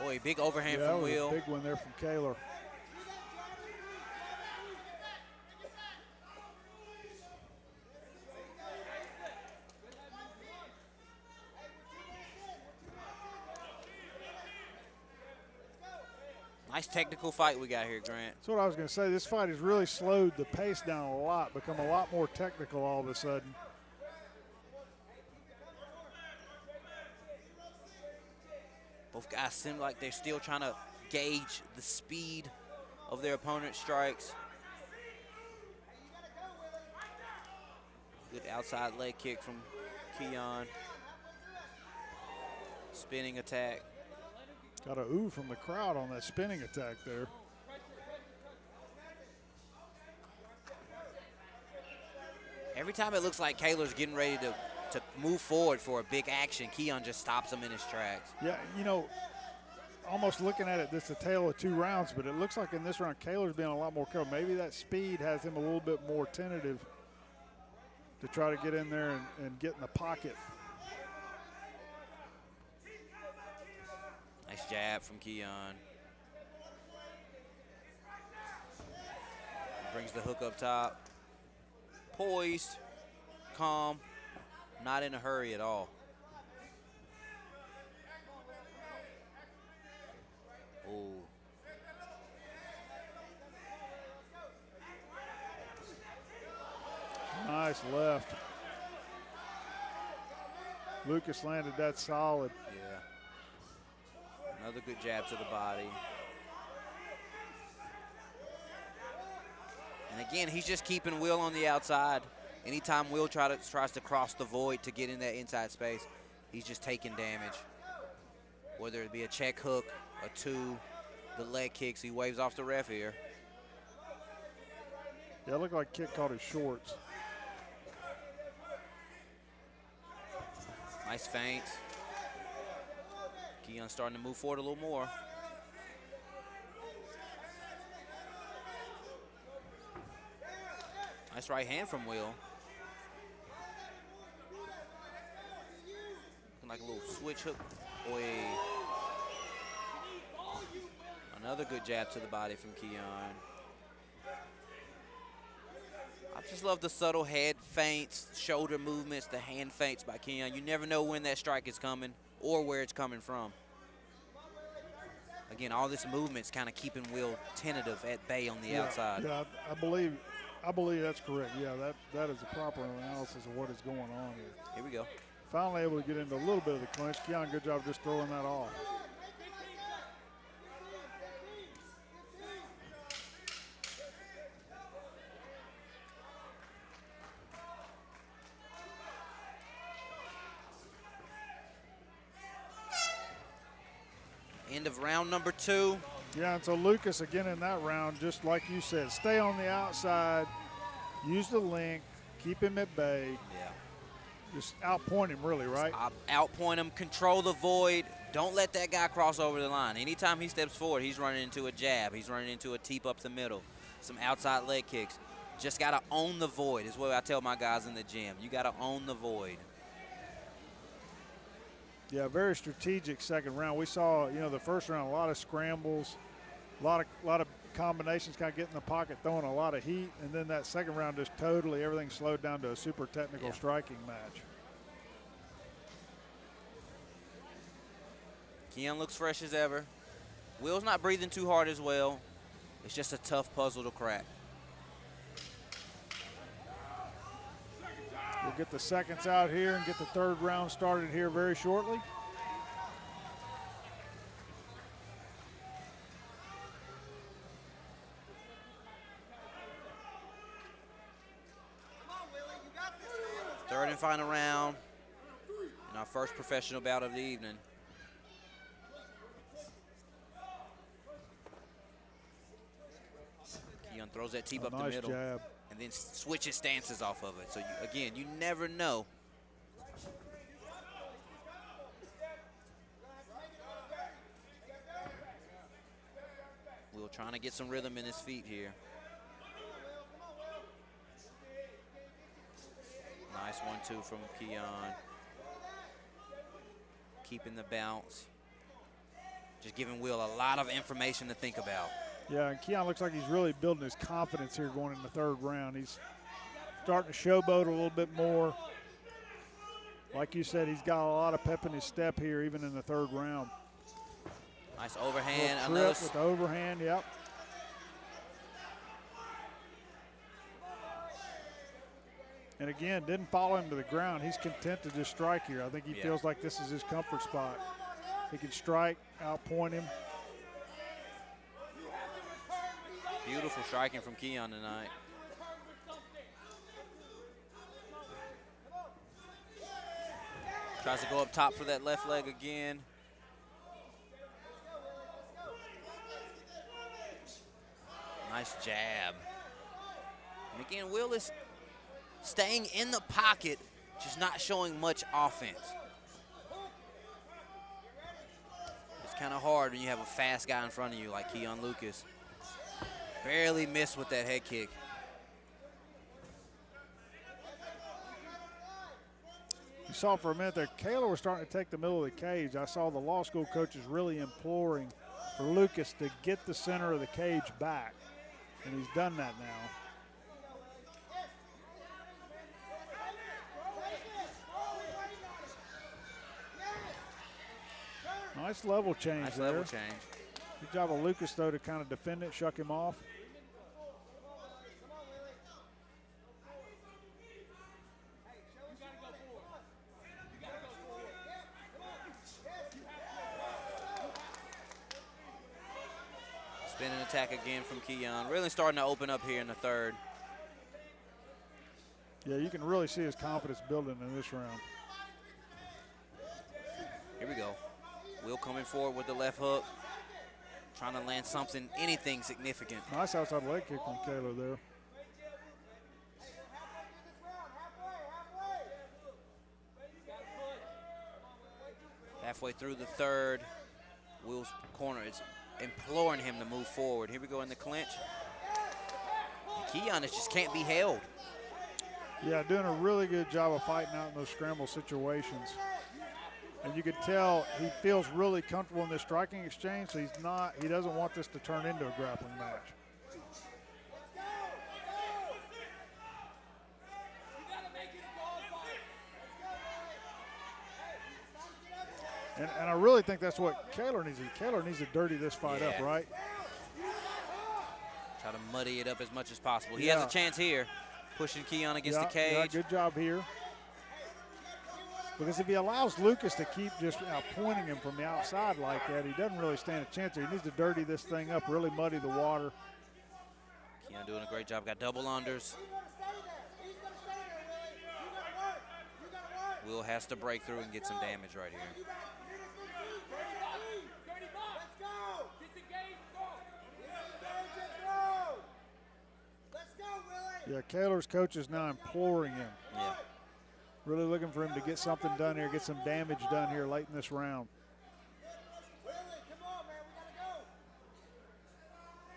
Oh, a big overhand from Will. A big one there from Caylor. Nice technical fight we got here, Grant. That's what I was going to say. This fight has really slowed the pace down a lot, become a lot more technical all of a sudden. Both guys seem like they're still trying to gauge the speed of their opponent's strikes. Good outside leg kick from Keion. Spinning attack. Got a ooh from the crowd on that spinning attack there. Every time it looks like Kaylor's getting ready to move forward for a big action, Keion just stops him in his tracks. Yeah, you know, almost looking at it, this is a tale of two rounds, but it looks like in this round, Kaylor's being a lot more careful. Maybe that speed has him a little bit more tentative to try to get in there and get in the pocket. Nice jab from Keion. Brings the hook up top. Poised, calm, not in a hurry at all. Ooh. Nice left. Lucas landed that solid. Yeah. Another good jab to the body. And again, he's just keeping Will on the outside. Anytime Will tries to cross the void to get in that inside space, he's just taking damage. Whether it be a check hook, a two, the leg kicks, he waves off the ref here. Yeah, it looked like Kid caught his shorts. Nice feint. Keion starting to move forward a little more. Nice right hand from Will. Looking like a little switch hook. Boy. Another good jab to the body from Keion. I just love the subtle head feints, shoulder movements, the hand feints by Keion. You never know when that strike is coming or where it's coming from. Again, all this movement's kind of keeping Will tentative at bay on the outside. Yeah, I believe that's correct. Yeah, that is a proper analysis of what is going on here. Here we go. Finally able to get into a little bit of the clinch. Keion, good job just throwing that off. End of round number 2. Yeah, and so Lucas again in that round, just like you said, stay on the outside, use the length, keep him at bay. Yeah. Just outpoint him really, right? Outpoint him, control the void. Don't let that guy cross over the line. Anytime he steps forward, he's running into a jab. He's running into a teep up the middle, some outside leg kicks. Just got to own the void is what I tell my guys in the gym. You got to own the void. Yeah, very strategic second round. We saw, the first round, a lot of scrambles, a lot of combinations, kind of getting in the pocket, throwing a lot of heat, and then that second round just totally everything slowed down to a super technical striking match. Keion looks fresh as ever. Will's not breathing too hard as well. It's just a tough puzzle to crack. We'll get the seconds out here and get the third round started here very shortly. Third and final round in our first professional bout of the evening. Keion throws that teep up the middle. Jab. And then switches stances off of it. So, again, you never know. Will trying to get some rhythm in his feet here. Nice 1-2 from Keion. Keeping the bounce. Just giving Will a lot of information to think about. Yeah, and Keion looks like he's really building his confidence here going in the third round. He's starting to showboat a little bit more. Like you said, he's got a lot of pep in his step here, even in the third round. Nice overhand. Another trip with the overhand, yep. And again, didn't follow him to the ground. He's content to just strike here. I think he feels like this is his comfort spot. He can strike, outpoint him. Beautiful striking from Keion tonight. Tries to go up top for that left leg again. Nice jab. And again, Will is staying in the pocket, just not showing much offense. It's kind of hard when you have a fast guy in front of you like Keion Lucas. Barely missed with that head kick. You saw for a minute there, Caylor was starting to take the middle of the cage. I saw the law school coaches really imploring for Lucas to get the center of the cage back, and he's done that now. Nice level change Nice there. level change. Good job of Lucas, though, to kind of defend it, shuck him off. Spinning attack again from Keion. Really starting to open up here in the third. Yeah, you can really see his confidence building in this round. Here we go. Will coming forward with the left hook. Trying to land something, anything significant. Nice outside leg kick from Caylor there. Halfway through the third, Will's corner is imploring him to move forward. Here we go in the clinch. And Keion just can't be held. Yeah, doing a really good job of fighting out in those scramble situations. And you could tell he feels really comfortable in this striking exchange, so he doesn't want this to turn into a grappling match. And I really think that's what Caylor needs to do. Caylor needs to dirty this fight up, right? Try to muddy it up as much as possible. He has a chance here, pushing Keion against the cage. Yeah, good job here. Because if he allows Lucas to keep just pointing him from the outside like that, he doesn't really stand a chance here. He needs to dirty this thing up, really muddy the water. Keion doing a great job. Got double unders. Will has to break through and get some damage right here. Yeah, Kaylor's coach is now imploring him. Yeah. Really looking for him to get something done here, get some damage done here late in this round.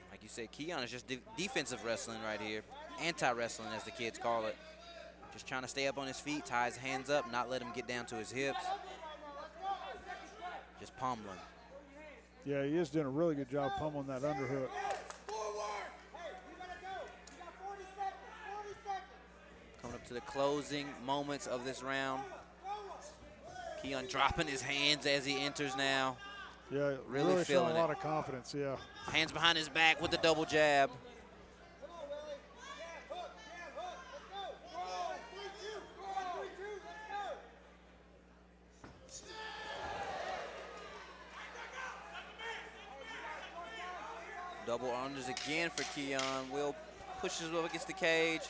Like you said, Keion is just defensive wrestling right here. Anti-wrestling, as the kids call it. Just trying to stay up on his feet, tie his hands up, not let him get down to his hips. Just pummeling. Yeah, he is doing a really good job pummeling that underhook. Coming up to the closing moments of this round. Keion dropping his hands as he enters now. Yeah, really feeling showing a lot of confidence, yeah. Hands behind his back with the double jab. Double unders again for Keion. Will pushes up against the cage.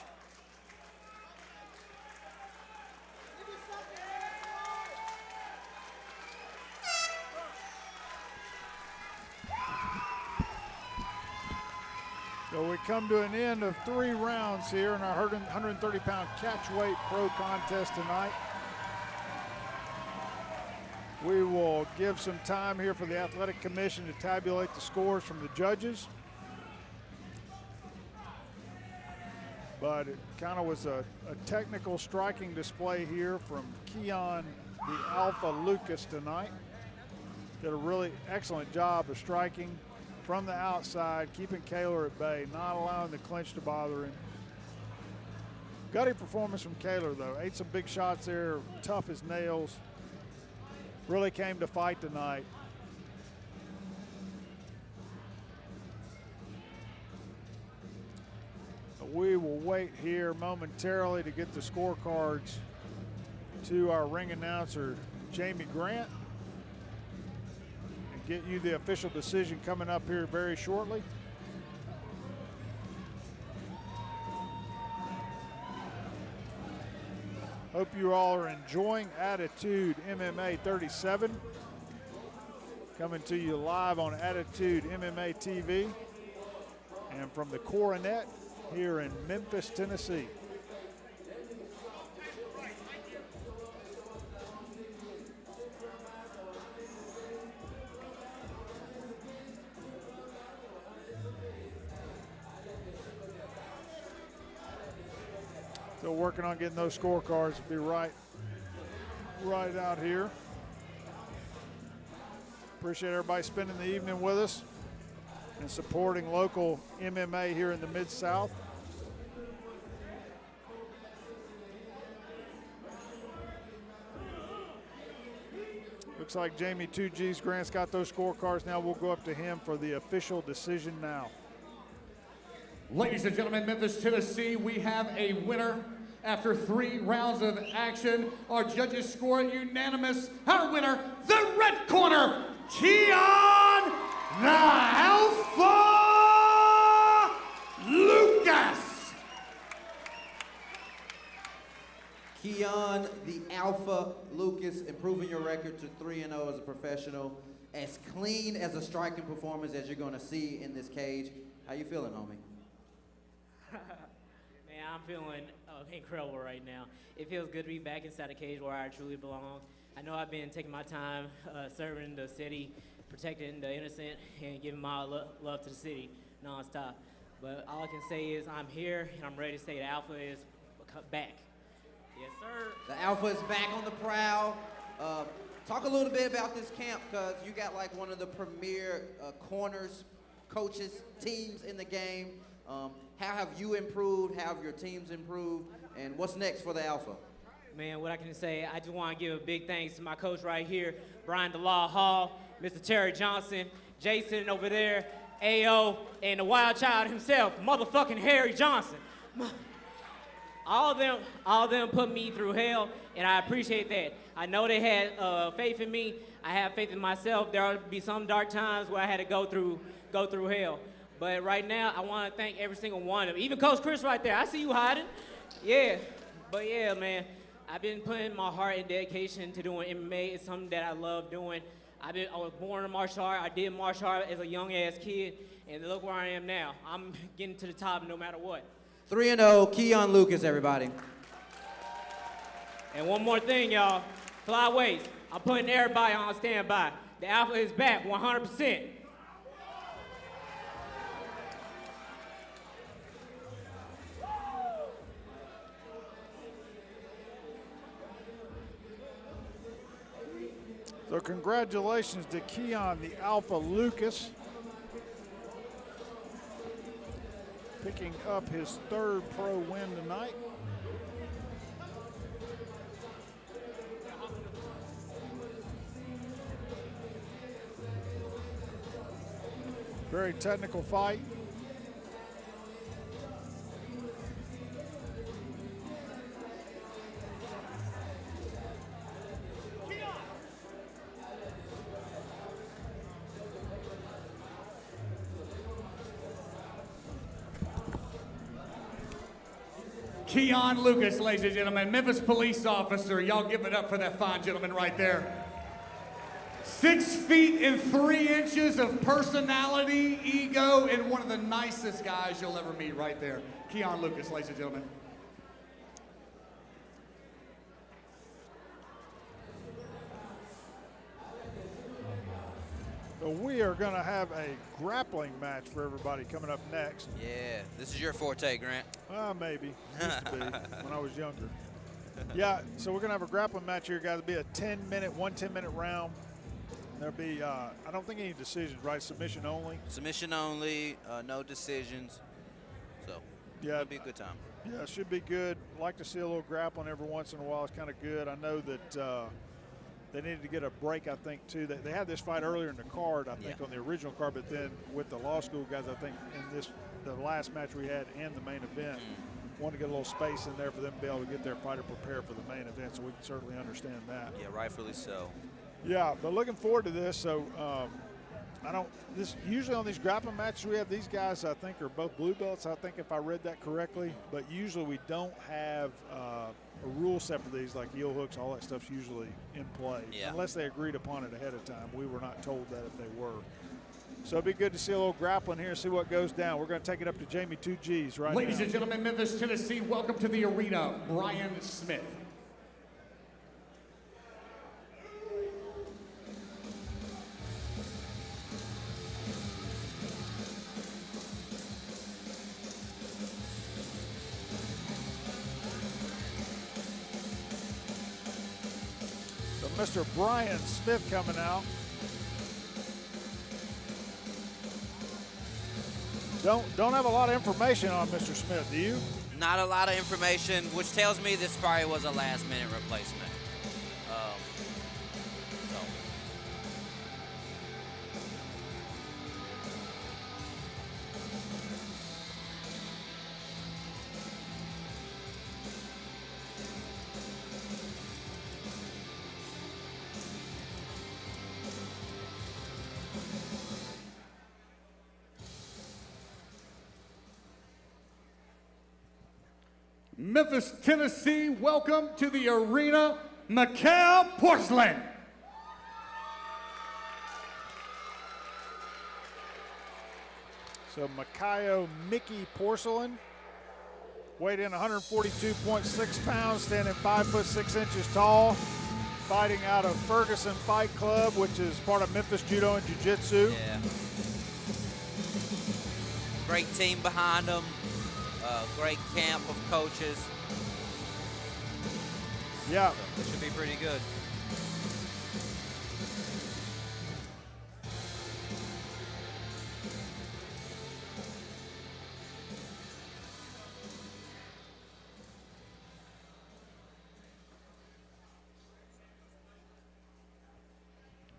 So we come to an end of 3 rounds here in our 130-pound catchweight pro contest tonight. We will give some time here for the athletic commission to tabulate the scores from the judges. But it kind of was a technical striking display here from Keion, the Alpha Lucas, tonight. Did a really excellent job of striking from the outside, keeping Caylor at bay, not allowing the clinch to bother him. Gutty performance from Caylor, though. Ate some big shots there, tough as nails. Really came to fight tonight. We will wait here momentarily to get the scorecards to our ring announcer, Jamie Grant, and get you the official decision coming up here very shortly. Hope you all are enjoying Attitude MMA 37. Coming to you live on Attitude MMA TV and from the Coronet here in Memphis, Tennessee. Still working on getting those scorecards to be right out here. Appreciate everybody spending the evening with us and supporting local MMA here in the Mid-South. Looks like Jamie 2G's Grant's got those scorecards now. We'll go up to him for the official decision now. Ladies and gentlemen, Memphis, Tennessee, we have a winner after 3 rounds of action. Our judges score unanimous. Our winner, the red corner, Keion the Alpha Lucas. Keion, the Alpha Lucas, improving your record to 3-0 as a professional. As clean as a striking performance as you're going to see in this cage. How you feeling, homie? Man, I'm feeling incredible right now. It feels good to be back inside a cage where I truly belong. I know I've been taking my time serving the city, protecting the innocent, and giving my love to the city nonstop. But all I can say is I'm here, and I'm ready to say the Alpha is back. Yes, sir. The Alpha is back on the prowl. Talk a little bit about this camp, because you got like one of the premier corners, coaches, teams in the game. How have you improved? How have your teams improved? And what's next for the Alpha? Man, what I can say, I just want to give a big thanks to my coach right here, Brian DeLaw Hall, Mr. Terry Johnson, Jason over there, AO, and the wild child himself, motherfucking Harry Johnson. All of them put me through hell, and I appreciate that. I know they had faith in me. I have faith in myself. There will be some dark times where I had to go through hell. But right now, I want to thank every single one of them. Even Coach Chris right there. I see you hiding. Yeah. But yeah, man, I've been putting my heart and dedication to doing MMA. It's something that I love doing. I was born in martial art. I did martial art as a young-ass kid, and look where I am now. I'm getting to the top no matter what. 3-0, Keion Lucas, everybody. And one more thing, y'all. Flyweights, I'm putting everybody on standby. The Alpha is back 100%. So congratulations to Keion, the Alpha Lucas, picking up his third pro win tonight. Very technical fight. Keion Lucas, ladies and gentlemen, Memphis police officer. Y'all give it up for that fine gentleman right there. 6 feet and 3 inches of personality, ego, and one of the nicest guys you'll ever meet right there. Keion Lucas, ladies and gentlemen. So we are going to have a grappling match for everybody coming up next. Yeah, this is your forte, Grant. Maybe. Used to be when I was younger. Yeah, so we're going to have a grappling match here, guys. It'll be a 10-minute, 10-minute round. There'll be, I don't think any decisions, right? Submission only? Submission only, no decisions. So, yeah, it'll be a good time. Yeah, it should be good. Like to see a little grappling every once in a while. It's kind of good. I know that they needed to get a break, I think, too. They had this fight earlier in the card, I think, on the original card, but then with the law school guys, I think in the last match we had and the main event, wanted to get a little space in there for them to be able to get their fighter prepared for the main event, so we can certainly understand that. Yeah, rightfully so. Yeah, but looking forward to this. So usually on these grappling matches we have, these guys I think are both blue belts, I think, if I read that correctly, but usually we don't have a rule set for these, like heel hooks, all that stuff's usually in play, unless they agreed upon it ahead of time. We were not told that if they were. So it'd be good to see a little grappling here, see what goes down. We're going to take it up to Jamie 2Gs right now. Ladies and gentlemen, Memphis, Tennessee, welcome to the arena, Brian Smith. Mr. Brian Smith coming out. Don't have a lot of information on Mr. Smith, do you? Not a lot of information, which tells me this probably was a last-minute replacement. Memphis, Tennessee, welcome to the arena, Makaio Porcelain. So Makaio Mickey Porcelain, weighed in 142.6 pounds, standing 5'6" tall, fighting out of Ferguson Fight Club, which is part of Memphis Judo and Jiu-Jitsu. Yeah. Great team behind them. Great camp of coaches. Yeah. So it should be pretty good.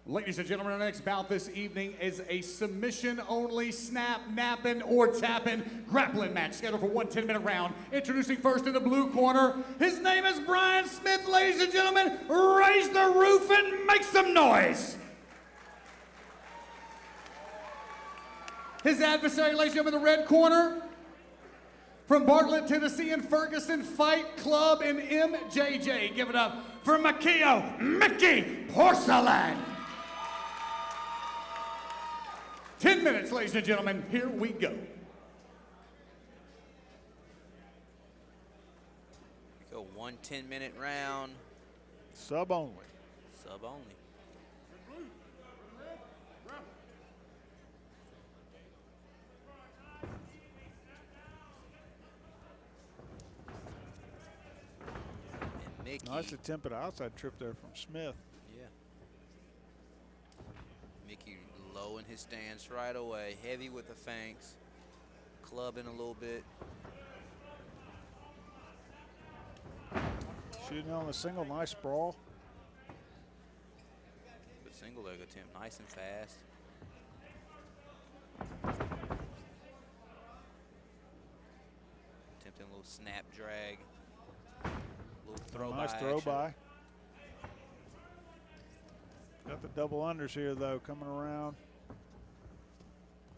Ladies and gentlemen, our next bout this evening is a submission-only snap, napping, or tapping grappling match scheduled for one 10-minute round. Introducing first in the blue corner, his name is Brian Smith. Ladies and gentlemen, raise the roof and make some noise. His adversary, ladies and gentlemen, in the red corner, from Bartlett, Tennessee, and Ferguson Fight Club in MJJ. Give it up for Makaio Mickey Porcelain. 10 minutes, ladies and gentlemen, here we go. Go one 10-minute round. Sub only. Sub only. And Mickey. Nice attempt at an outside trip there from Smith. Yeah. Mickey low in his stance right away, heavy with the feints, clubbing a little bit. Shooting on the single, nice sprawl. Good single leg attempt, nice and fast. Attempting a little snap drag, little throw by. Nice throw by. Got the double unders here, though, coming around.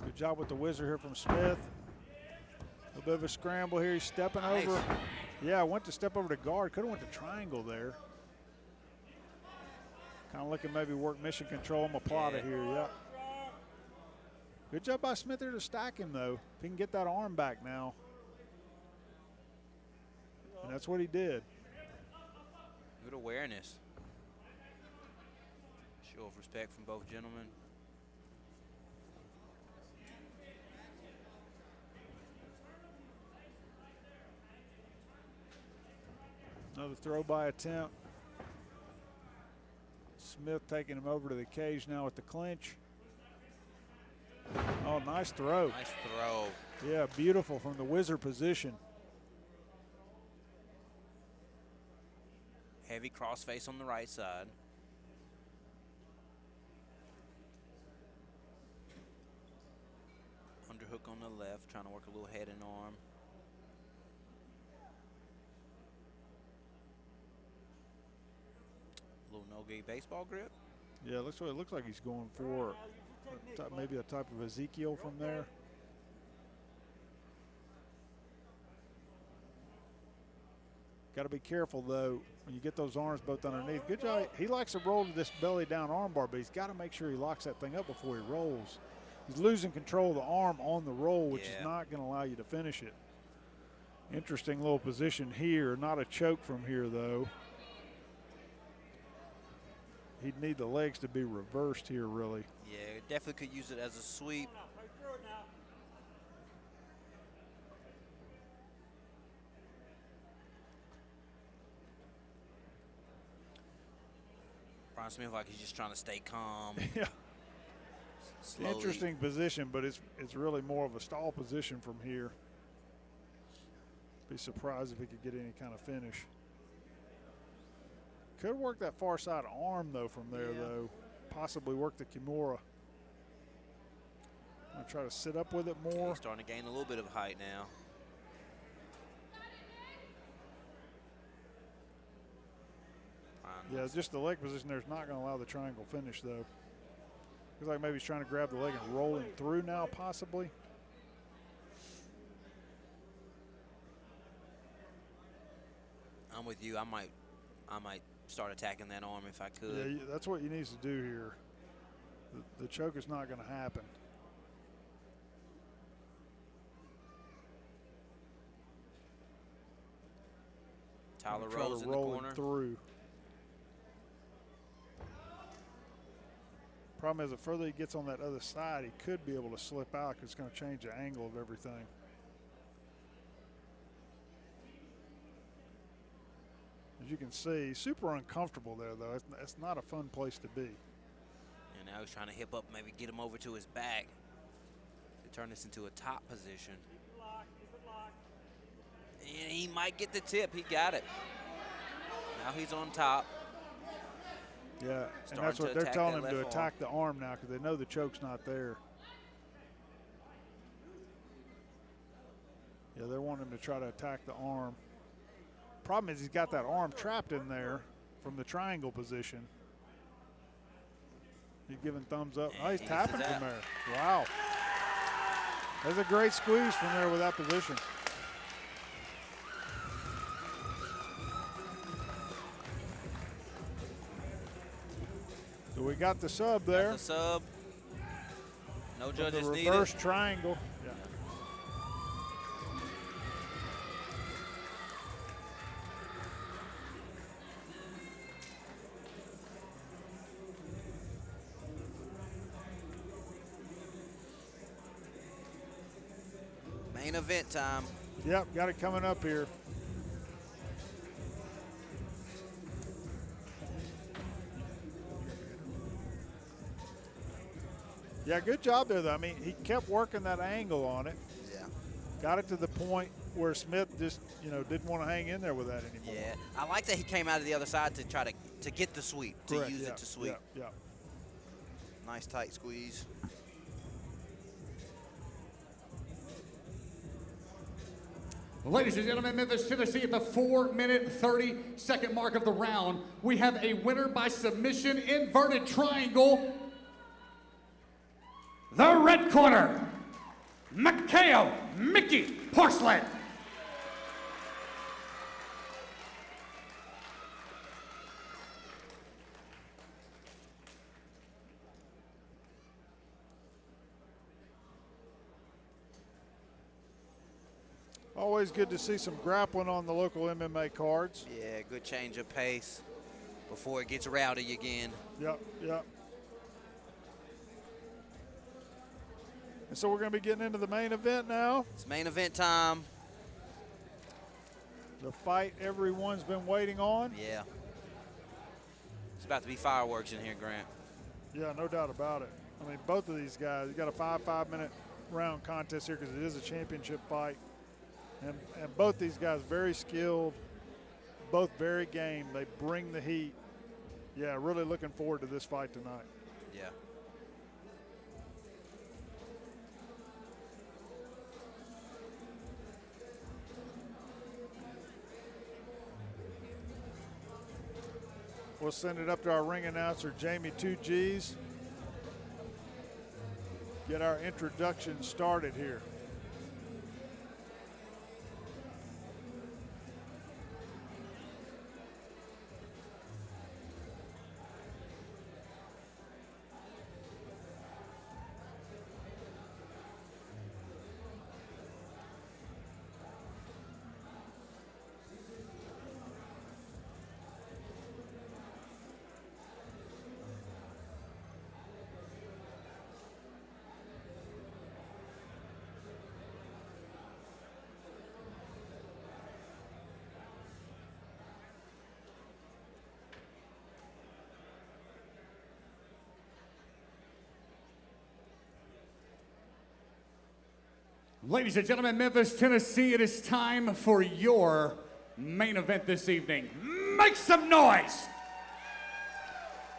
Good job with the whizzer here from Smith. A little bit of a scramble here. He's stepping over. Yeah, went to step over to guard. Could have went to triangle there. Kind of looking maybe work mission control. I'm apply to here, yeah. Good job by Smith there to stack him, though. If he can get that arm back now. And that's what he did. Good awareness. Show of respect from both gentlemen. Another throw by attempt. Smith taking him over to the cage now with the clinch. Oh, nice throw. Nice throw. Yeah, beautiful from the whizzer position. Heavy crossface on the right side. Underhook on the left, trying to work a little head and arm. Little no-gi baseball grip. Yeah, looks what it looks like he's going for. Maybe a type of Ezekiel from there. Got to be careful, though, when you get those arms both underneath. Good job. He likes to roll to this belly down arm bar, but he's got to make sure he locks that thing up before he rolls. He's losing control of the arm on the roll, which is not going to allow you to finish it. Interesting little position here. Not a choke from here, though. He'd need the legs to be reversed here, really. Yeah, definitely could use it as a sweep. Brian Smith like he's just trying to stay calm. Yeah. Slowly. Interesting position, but it's really more of a stall position from here. Be surprised if he could get any kind of finish. Could work that far side arm, though, from there, though. Possibly work the Kimura. I'm going to try to sit up with it more. He's starting to gain a little bit of height now. Yeah, just the leg position there is not going to allow the triangle finish, though. Looks like maybe he's trying to grab the leg and roll him through now, possibly. I'm with you. I might start attacking that arm if I could. Yeah, that's what you need to do here. The choke is not going to happen. Tyler rolls in the roll corner. It through. Problem is, the further he gets on that other side, he could be able to slip out because it's going to change the angle of everything. As you can see, super uncomfortable there, though. It's not a fun place to be. And now he's trying to hip up, maybe get him over to his back to turn this into a top position. And he might get the tip. He got it. Now he's on top. Yeah, and that's what they're telling him to attack the arm now because they know the choke's not there. Yeah, they're wanting him to try to attack the arm. Problem is he's got that arm trapped in there from the triangle position. He's giving thumbs up. Oh, he's tapping from there. Wow. That's a great squeeze from there with that position. So we got the sub there. Got the sub. No judges needed. The reverse triangle. Yeah. Main event time. Yep, got it coming up here. Yeah, good job there, though. I mean, he kept working that angle on it. Yeah. Got it to the point where Smith just, didn't want to hang in there with that anymore. Yeah, I like that he came out of the other side to try to get the sweep, Correct. to use it to sweep. Yeah. Nice tight squeeze. Ladies and gentlemen, Memphis, Tennessee, at the 4-minute, 30-second mark of the round, we have a winner by submission, inverted triangle. The red corner, Makaio Mickey Porcelain. Always good to see some grappling on the local MMA cards. Yeah, good change of pace before it gets rowdy again. Yep. And so we're going to be getting into the main event now. It's main event time. The fight everyone's been waiting on. Yeah. It's about to be fireworks in here, Grant. Yeah, no doubt about it. I mean, both of these guys, you got a 5-minute round contest here because it is a championship fight. And both these guys very skilled, both very game. They bring the heat. Yeah, really looking forward to this fight tonight. Yeah. We'll send it up to our ring announcer, Jamie 2Gs. Get our introduction started here. Ladies and gentlemen, Memphis, Tennessee, it is time for your main event this evening. Make some noise!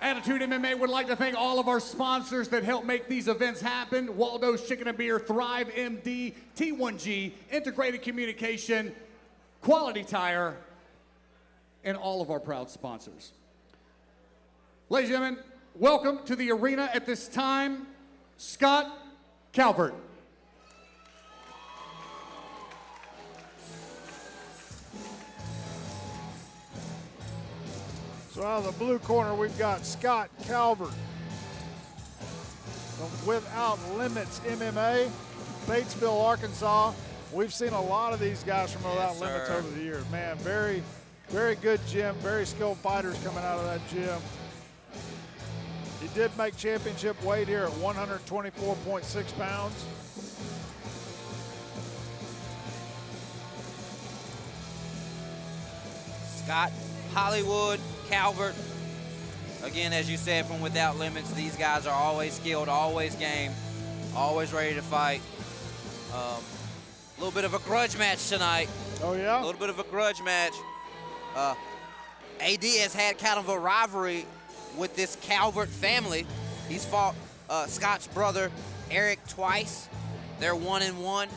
Attitude MMA would like to thank all of our sponsors that help make these events happen. Waldo's Chicken and Beer, Thrive MD, T1G, Integrated Communication, Quality Tire, and all of our proud sponsors. Ladies and gentlemen, welcome to the arena at this time, Scott Calvert. So out of the blue corner, we've got Scott Calvert from Without Limits MMA, Batesville, Arkansas. We've seen a lot of these guys from Without Limits over the years. Man, very, very good gym, very skilled fighters coming out of that gym. He did make championship weight here at 124.6 pounds. Scott Hollywood Calvert. Again, as you said, from Without Limits, these guys are always skilled, always game, always ready to fight. A little bit of a grudge match tonight. Oh, yeah? A little bit of a grudge match. AD has had kind of a rivalry with this Calvert family. He's fought Scott's brother, Eric, twice. They're 1-1.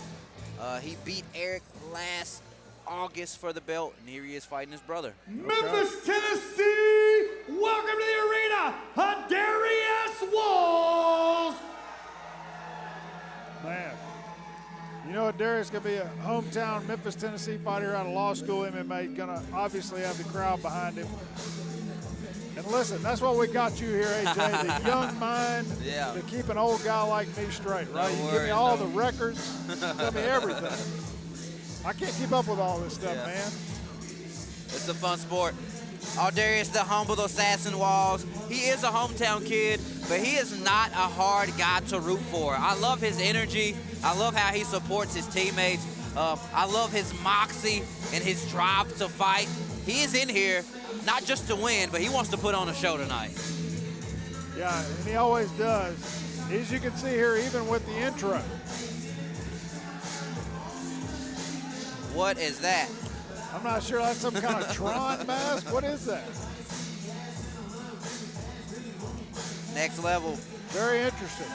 He beat Eric last August for the belt, and here he is fighting his brother. Memphis, Tennessee, welcome to the arena, Darius Walls. Man, you know what, Darius going to be a hometown Memphis, Tennessee fighter out of law school MMA. Going to obviously have the crowd behind him. And listen, that's what we got you here, AJ, the young mind to keep an old guy like me straight, right? You give me all the records, give me everything. I can't keep up with all this stuff, man. It's a fun sport. Darius, the humble assassin Walls. He is a hometown kid, but he is not a hard guy to root for. I love his energy. I love how he supports his teammates. I love his moxie and his drive to fight. He is in here not just to win, but he wants to put on a show tonight. Yeah, and he always does. As you can see here, even with the intro. What is that? I'm not sure. That's some kind of Tron mask. What is that? Next level. Very interesting.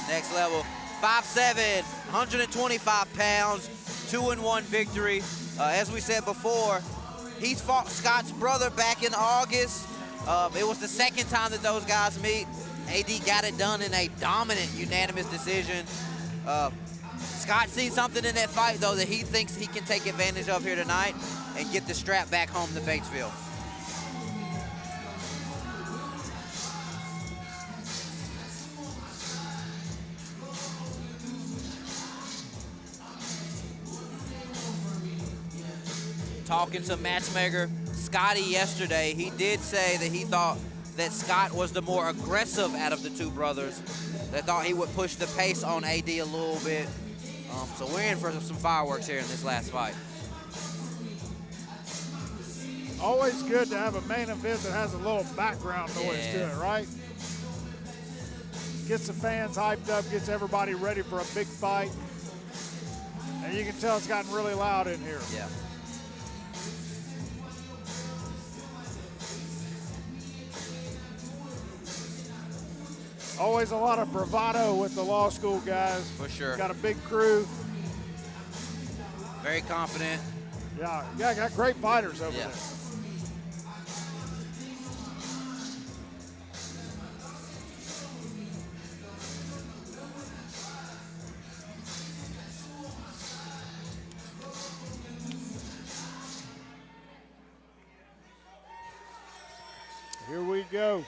Next level. 5'7", 125 pounds, 2-1 victory. As we said before, he's fought Scott's brother back in August. It was the second time that those guys meet. AD got it done in a dominant, unanimous decision. Scott sees something in that fight, though, that he thinks he can take advantage of here tonight and get the strap back home to Batesville. Talking to matchmaker Scotty yesterday, he did say that he thought that Scott was the more aggressive out of the two brothers. They thought he would push the pace on AD a little bit. So we're in for some fireworks here in this last fight. Always good to have a main event that has a little background noise to it, right? Gets the fans hyped up, gets everybody ready for a big fight. And you can tell it's gotten really loud in here. Yeah. Always a lot of bravado with the law school guys. For sure. Got a big crew. Very confident. Yeah, got great fighters over there. Here we go.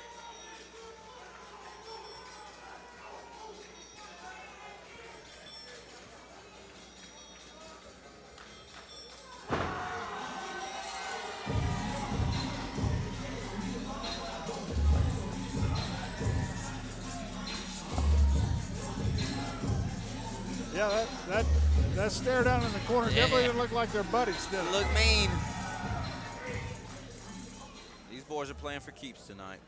Yeah, that stare down in the corner definitely didn't look like their buddies, did it? Look mean. These boys are playing for keeps tonight.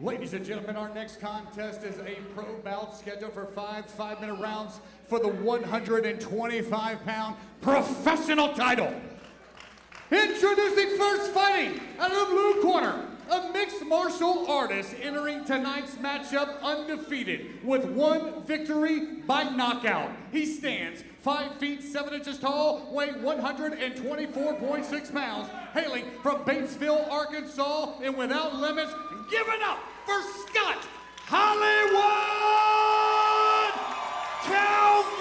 Ladies and gentlemen, our next contest is a pro bout scheduled for 5-minute rounds for the 125-pound professional title. Introducing first, fighting out of the blue corner, a mixed martial artist entering tonight's matchup undefeated with one victory by knockout. He stands 5 feet 7 inches tall, weighing 124.6 pounds, hailing from Batesville, Arkansas, and Without Limits. Give it up for Scott Hollywood Calvert!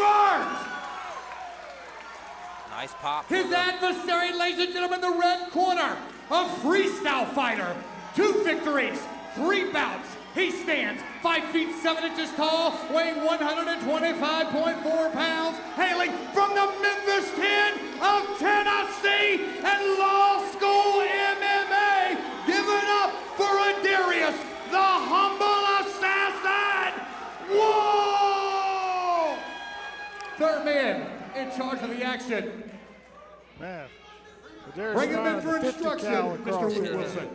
pop. His adversary, ladies and gentlemen, the red corner, a freestyle fighter. 2 victories, 3 bouts. He stands 5 feet 7 inches tall, weighing 125.4 pounds, hailing from the Memphis 10 of Tennessee and Law School MMA. Give it up for Adarius, the humble assassin. Whoa! Third man in charge of the action. Man. Bring him in for instruction, Mr. Luke Wilson.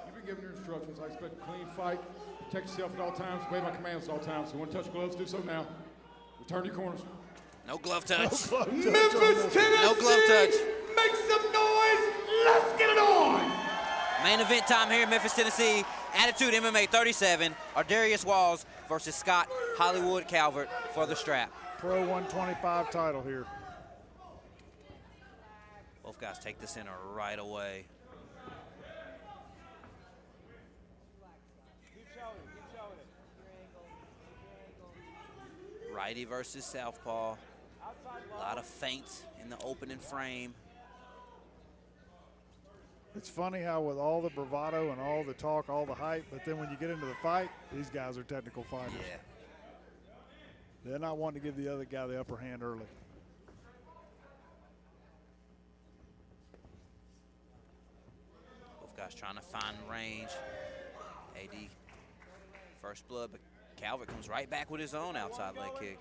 You've been given your instructions. I expect a clean fight. Protect yourself at all times. Obey my commands at all times. If you want to touch gloves, do so now. Return your corners. No glove touch. No glove touch. Memphis, Tennessee. No glove touch. Make some noise. Let's get it on. Main event time here in Memphis, Tennessee. Attitude MMA 37. Ardarius Walls versus Scott Hollywood Calvert for the strap. Pro 125 title here. Both guys take the center right away. Righty versus southpaw. A lot of feints in the opening frame. It's funny how with all the bravado and all the talk, all the hype, but then when you get into the fight, these guys are technical fighters. Yeah. They're not wanting to give the other guy the upper hand early. Both guys trying to find range. AD first blood, but Calvert comes right back with his own outside leg kick.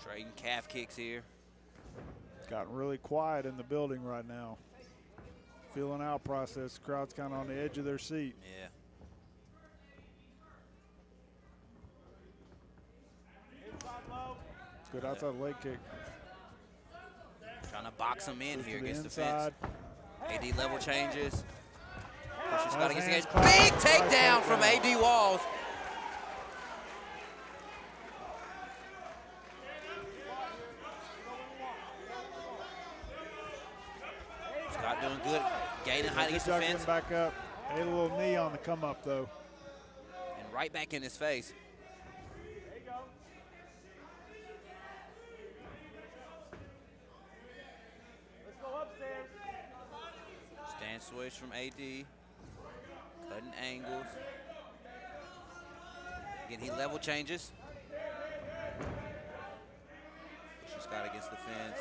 Trading calf kicks here. It's gotten really quiet in the building right now. Feeling out process. The crowd's kind of on the edge of their seat. Yeah. Good outside leg kick. Trying to box him in here against the inside. fence. AD level changes. Pushes Scott against the hands cage. clapped. Big takedown from AD Walls. Scott doing good. Gaining height against the Good job fence. getting back up. Ate a little knee on the come up though. And right back in his face. Stand switch from AD. Cutting angles. Again, he level changes. Pushes Scott against the fence.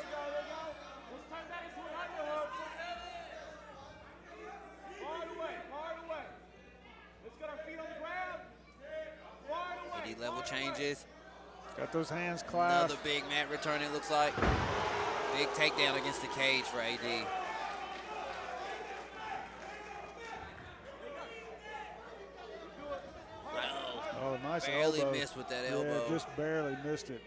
AD level changes. Got those hands clasped. Another big mat return, it looks like. Big takedown against the cage for AD. Oh, nice Barely elbow. missed with that elbow. Yeah, just barely missed it.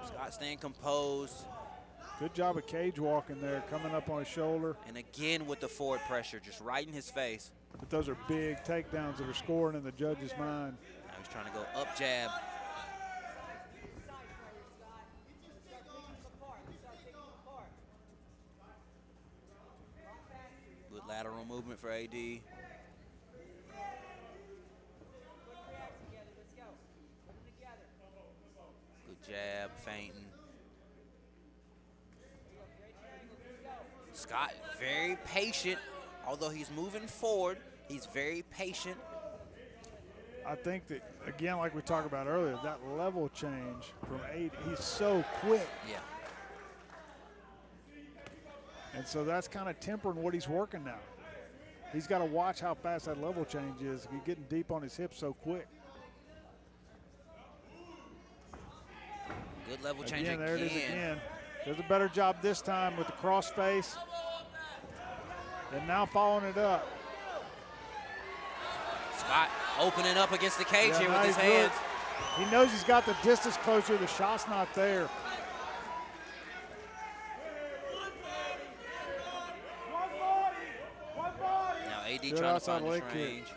Scott staying composed. Good job of cage walking there, coming up on his shoulder. And again with the forward pressure, just right in his face. But those are big takedowns that are scoring in the judge's mind. Now he's trying to go up jab. Good lateral movement for AD. Good jab, feinting. Scott very patient, although he's moving forward, he's very patient. I think that, again, like we talked about earlier, that level change from 8, he's so quick. Yeah. And so that's kind of tempering what he's working now. He's got to watch how fast that level change is. He's getting deep on his hips so quick. Good level change again. There it is again. Does a better job this time with the cross face. And now following it up. Scott opening up against the cage here with his he's really- hands. He knows he's got the distance closer. The shot's not there. Now AD Good trying to outside find his leg kick. range.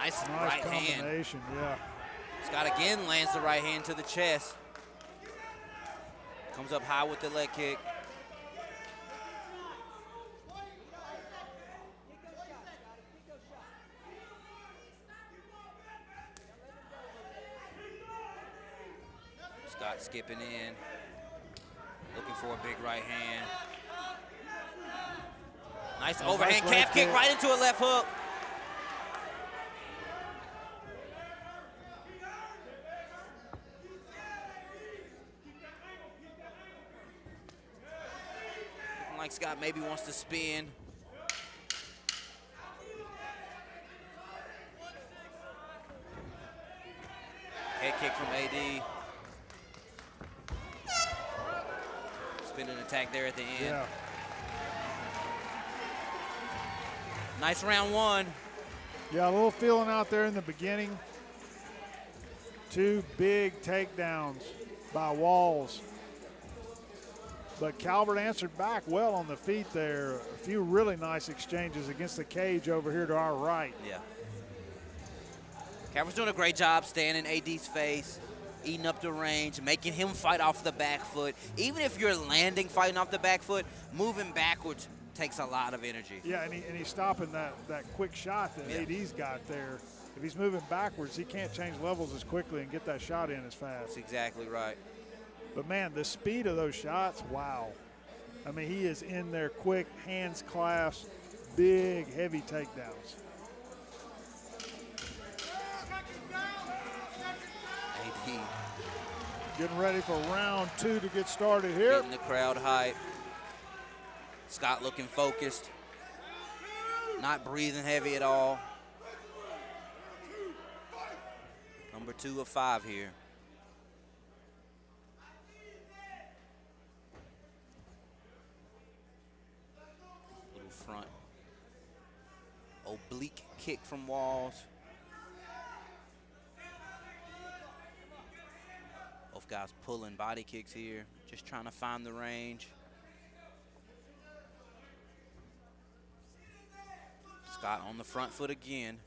Nice right hand. Combination, yeah. Scott again lands the right hand to the chest. Comes up high with the leg kick. Scott skipping in, looking for a big right hand. Nice overhand calf kick right into a left hook. Looking like Scott maybe wants to spin. Head kick from AD. Spinning attack there at the end. Yeah. Nice round one. Yeah, a little feeling out there in the beginning. 2 big takedowns by Walls. But Calvert answered back well on the feet there. A few really nice exchanges against the cage over here to our right. Yeah. Calvert's doing a great job staying in AD's face, eating up the range, making him fight off the back foot. Even if you're landing fighting off the back foot, moving backwards takes a lot of energy. Yeah, and he's stopping that quick shot that AD's got there. If he's moving backwards, he can't change levels as quickly and get that shot in as fast. That's exactly right. But, man, the speed of those shots, wow. I mean, he is in there quick, hands clasped, big, heavy takedowns. AD. Getting ready for round 2 to get started here. Getting the crowd hype. Scott looking focused. Not breathing heavy at all. Number 2 of 5 here. Little front oblique kick from Walls. Both guys pulling body kicks here, just trying to find the range. Scott on the front foot again.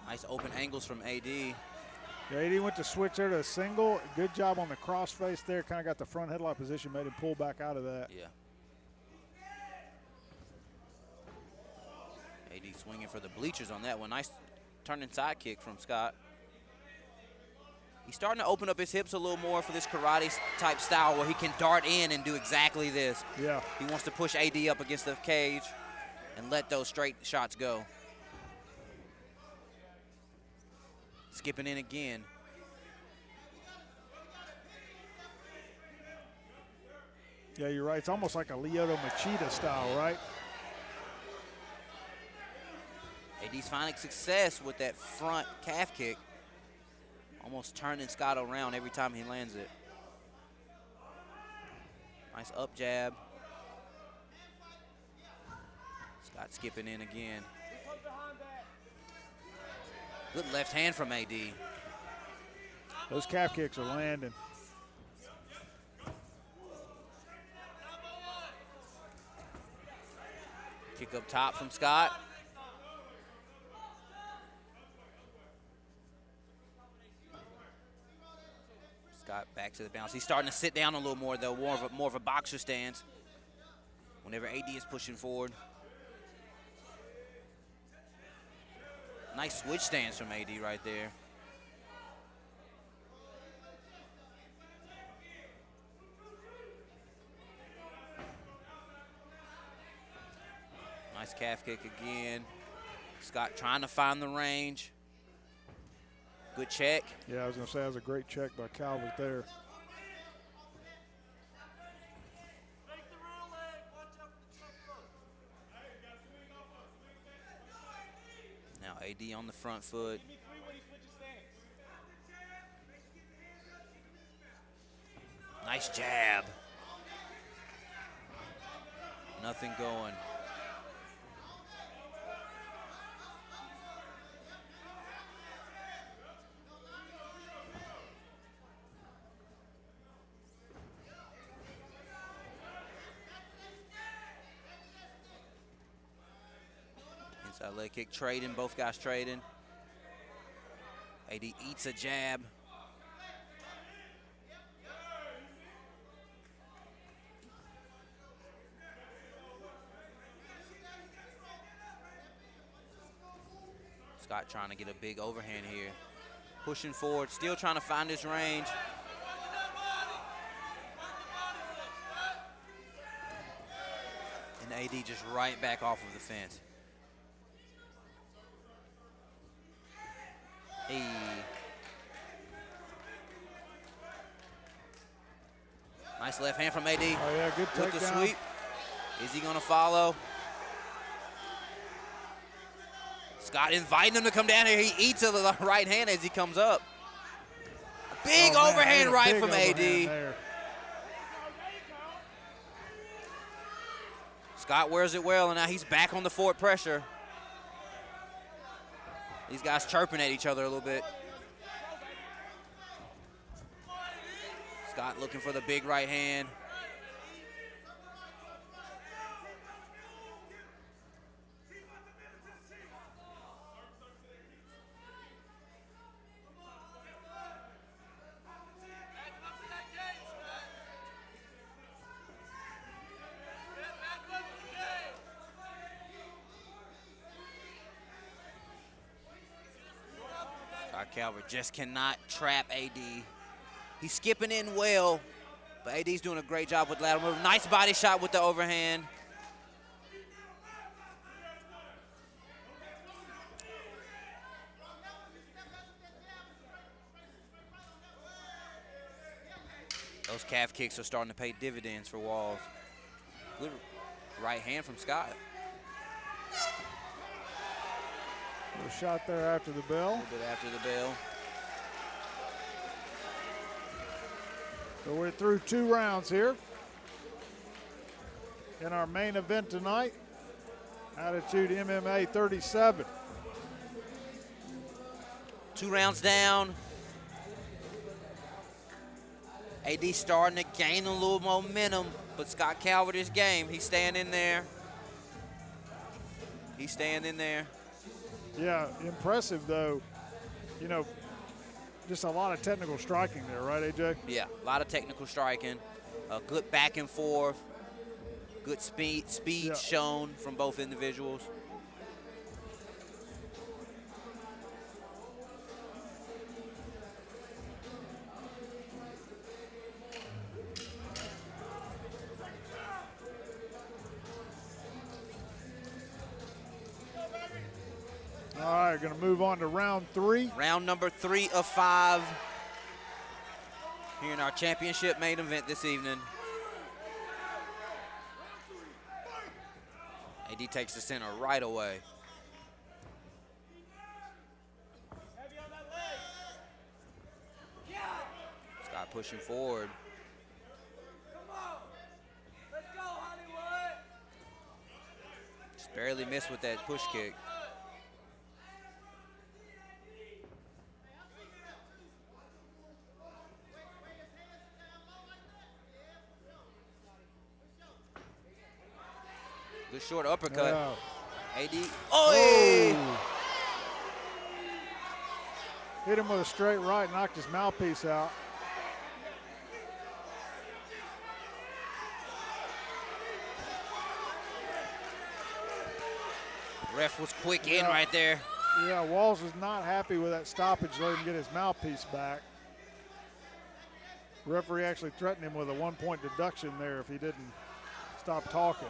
Nice open angles from AD. Yeah, AD went to switch there to a single. Good job on the crossface there. Kind of got the front headlock position, made him pull back out of that. Yeah. AD swinging for the bleachers on that one. Nice turning side kick from Scott. He's starting to open up his hips a little more for this karate type style where he can dart in and do exactly this. Yeah. He wants to push AD up against the cage and let those straight shots go. Skipping in again. Yeah, you're right. It's almost like a Lyoto Machida style, right? AD's finding success with that front calf kick. Almost turning Scott around every time he lands it. Nice up jab. Scott skipping in again. Good left hand from AD. Those calf kicks are landing. Kick up top from Scott. Scott back to the bounce. He's starting to sit down a little more, though, more of a boxer stance whenever AD is pushing forward. Nice switch stance from AD right there. Nice calf kick again. Scott trying to find the range. Good check. Yeah, I was going to say that was a great check by Calvert there. Now AD on the front foot. Nice jab. Nothing going. Side leg kick trading, both guys trading. AD eats a jab. Scott trying to get a big overhand here. Pushing forward, still trying to find his range. And AD just right back off of the fence. Hey. Nice left hand from AD. Oh yeah, good takedown. With the sweep. Is he gonna follow? Scott inviting him to come down here. He eats a right hand as he comes up. A big overhand right from AD. There. Scott wears it well, and now he's back on the forward pressure. These guys chirping at each other a little bit. Scott looking for the big right hand. Calvert just cannot trap AD. He's skipping in well, but AD's doing a great job with lateral move. Nice body shot with the overhand. Those calf kicks are starting to pay dividends for Walls. Good right hand from Scott. A shot there after the bell. A little bit after the bell. So we're through 2 rounds here in our main event tonight. Attitude MMA 37. 2 rounds down. AD starting to gain a little momentum, but Scott Calvert is game. He's staying in there. He's staying in there. Yeah, impressive though. You know, just a lot of technical striking there, right, AJ? Yeah, a lot of technical striking. Good back and forth. Good speed shown from both individuals. All right, going to move on to round 3. Round number 3 of 5 here in our championship main event this evening. AD takes the center right away. Scott pushing forward. Just barely missed with that push kick. Good short uppercut. Wow. AD. Oh! Hit him with a straight right, knocked his mouthpiece out. Ref was quick in right there. Yeah, Walls was not happy with that stoppage, let him get his mouthpiece back. Referee actually threatened him with a 1-point deduction there if he didn't stop talking.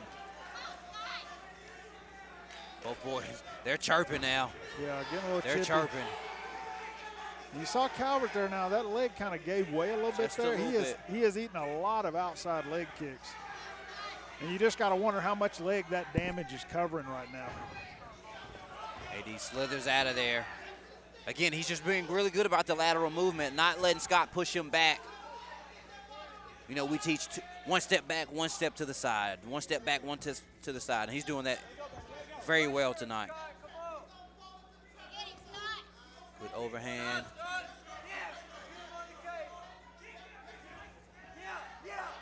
Both boys, they're chirping now. Yeah, getting a little They're chippy. chirping. You saw Calvert there now. That leg kind of gave way a little bit Just a there. little bit. He has eaten a lot of outside leg kicks. And you just got to wonder how much leg that damage is covering right now. AD slithers out of there. Again, he's just being really good about the lateral movement, not letting Scott push him back. You know, we teach 1 step back, 1 step to the side. 1 step back, 1 to the side. And he's doing that very well tonight. Good overhand.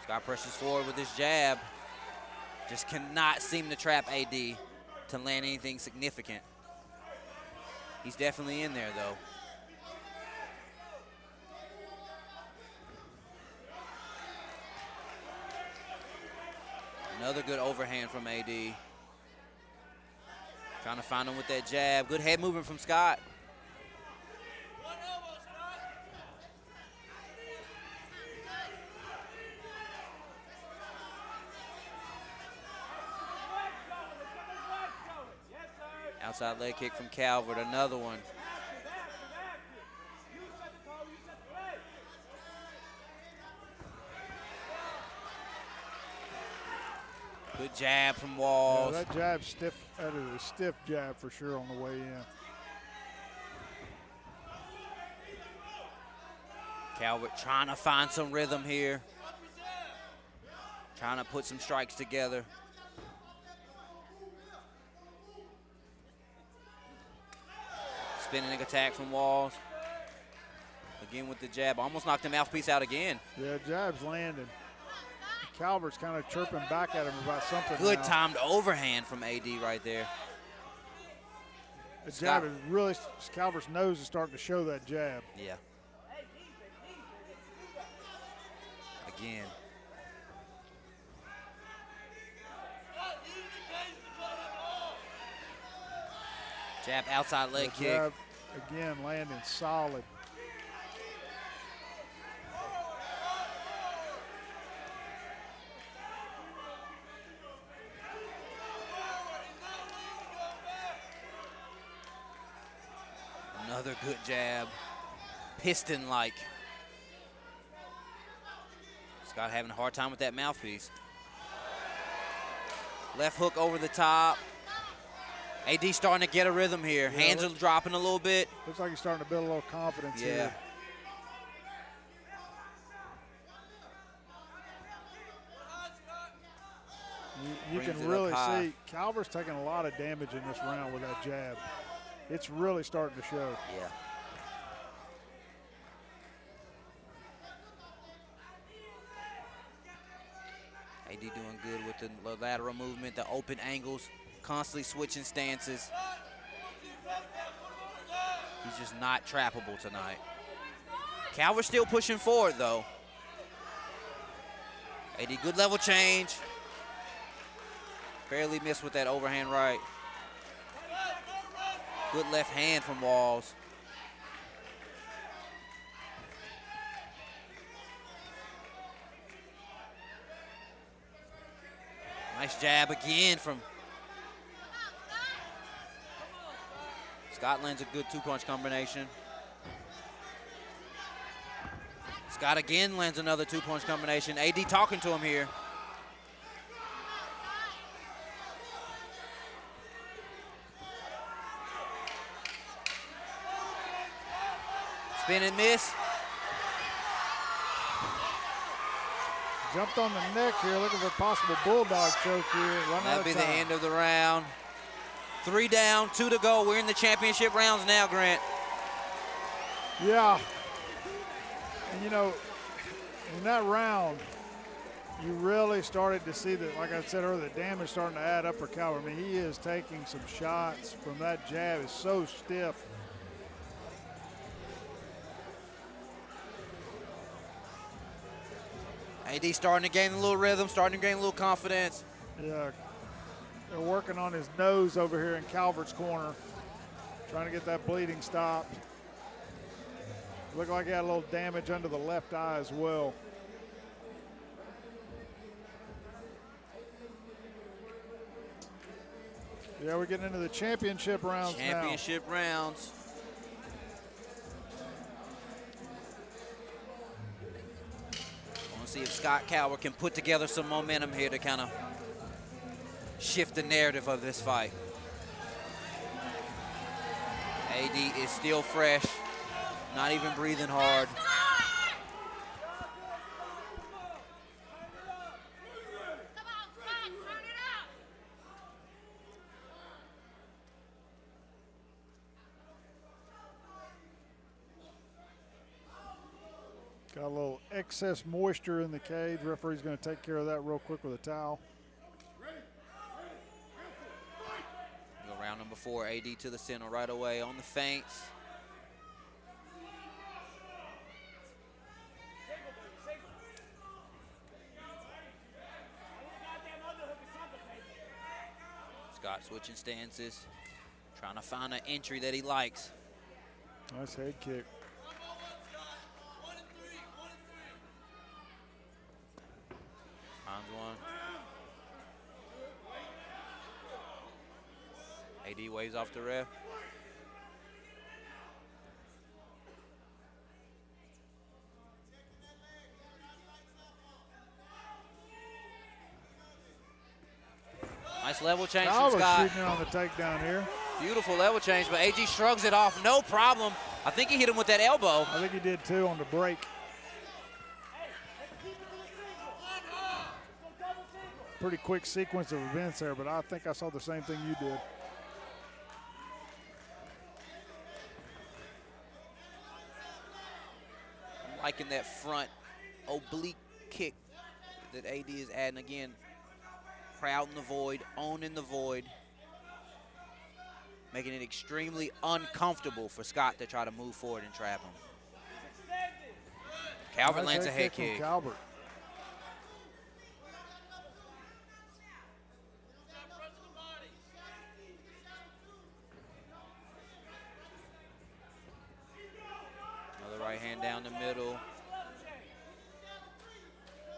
Scott presses forward with his jab. Just cannot seem to trap AD. to land anything significant. He's definitely in there, though. Another good overhand from AD. Trying to find him with that jab. Good head movement from Scott. Outside leg kick from Calvert, another one. Good jab from Walls. Yeah, that jab stiff. That is a stiff jab for sure on the way in. Calvert trying to find some rhythm here. Trying to put some strikes together. Spinning attack from Walls. Again with the jab. Almost knocked the mouthpiece out again. Yeah, jab's landing. Calvert's kind of chirping back at him about something. Good now. timed overhand from AD right there. The jab is really, Calvert's nose is starting to show that jab. Yeah. Again. Jab outside leg kick. Jab, again, landing solid. Another good jab. Piston-like. Scott having a hard time with that mouthpiece. Left hook over the top. AD starting to get a rhythm here. Yeah, Hands are dropping a little bit. Looks like he's starting to build a little confidence here. You can really see Calvert's taking a lot of damage in this round with that jab. It's really starting to show. Yeah. AD doing good with the lateral movement, the open angles, constantly switching stances. He's just not trappable tonight. Calvert still pushing forward, though. AD, good level change. Barely missed with that overhand right. Good left hand from Walls. Nice jab again from Scott. Lands a good two-punch combination. Scott again lands another two-punch combination. AD talking to him here. Spin and miss. Jumped on the neck here, looking for a possible bulldog choke here. That'll be the end of the round. 3 down, 2 to go. We're in the championship rounds now, Grant. Yeah. And you know, in that round, you really started to see that, like I said earlier, the damage starting to add up for Calvert. I mean, he is taking some shots from that jab. It's so stiff. AD starting to gain a little rhythm, starting to gain a little confidence. Yeah, they're working on his nose over here in Calvert's corner, trying to get that bleeding stopped. Looked like he had a little damage under the left eye as well. Yeah, we're getting into the championship rounds now. Championship rounds. See if Scott Calvert can put together some momentum here to kind of shift the narrative of this fight. AD is still fresh, not even breathing hard. Got a little excess moisture in the cage. Referee's going to take care of that real quick with a towel. before. AD to the center right away on the feints. Scott switching stances, trying to find an entry that he likes. Nice head kick. Finds one. AD waves off the ref. Nice level change from Scott. Shooting on the takedown here. Beautiful level change, but AG shrugs it off, no problem. I think he hit him with that elbow. I think he did too on the break. Pretty quick sequence of events there, but I think I saw the same thing you did. I'm liking that front oblique kick that AD is adding again. Crowding the void, owning the void, making it extremely uncomfortable for Scott to try to move forward and trap him. Calvert lands a head kick. Calvert. Another right hand down the middle.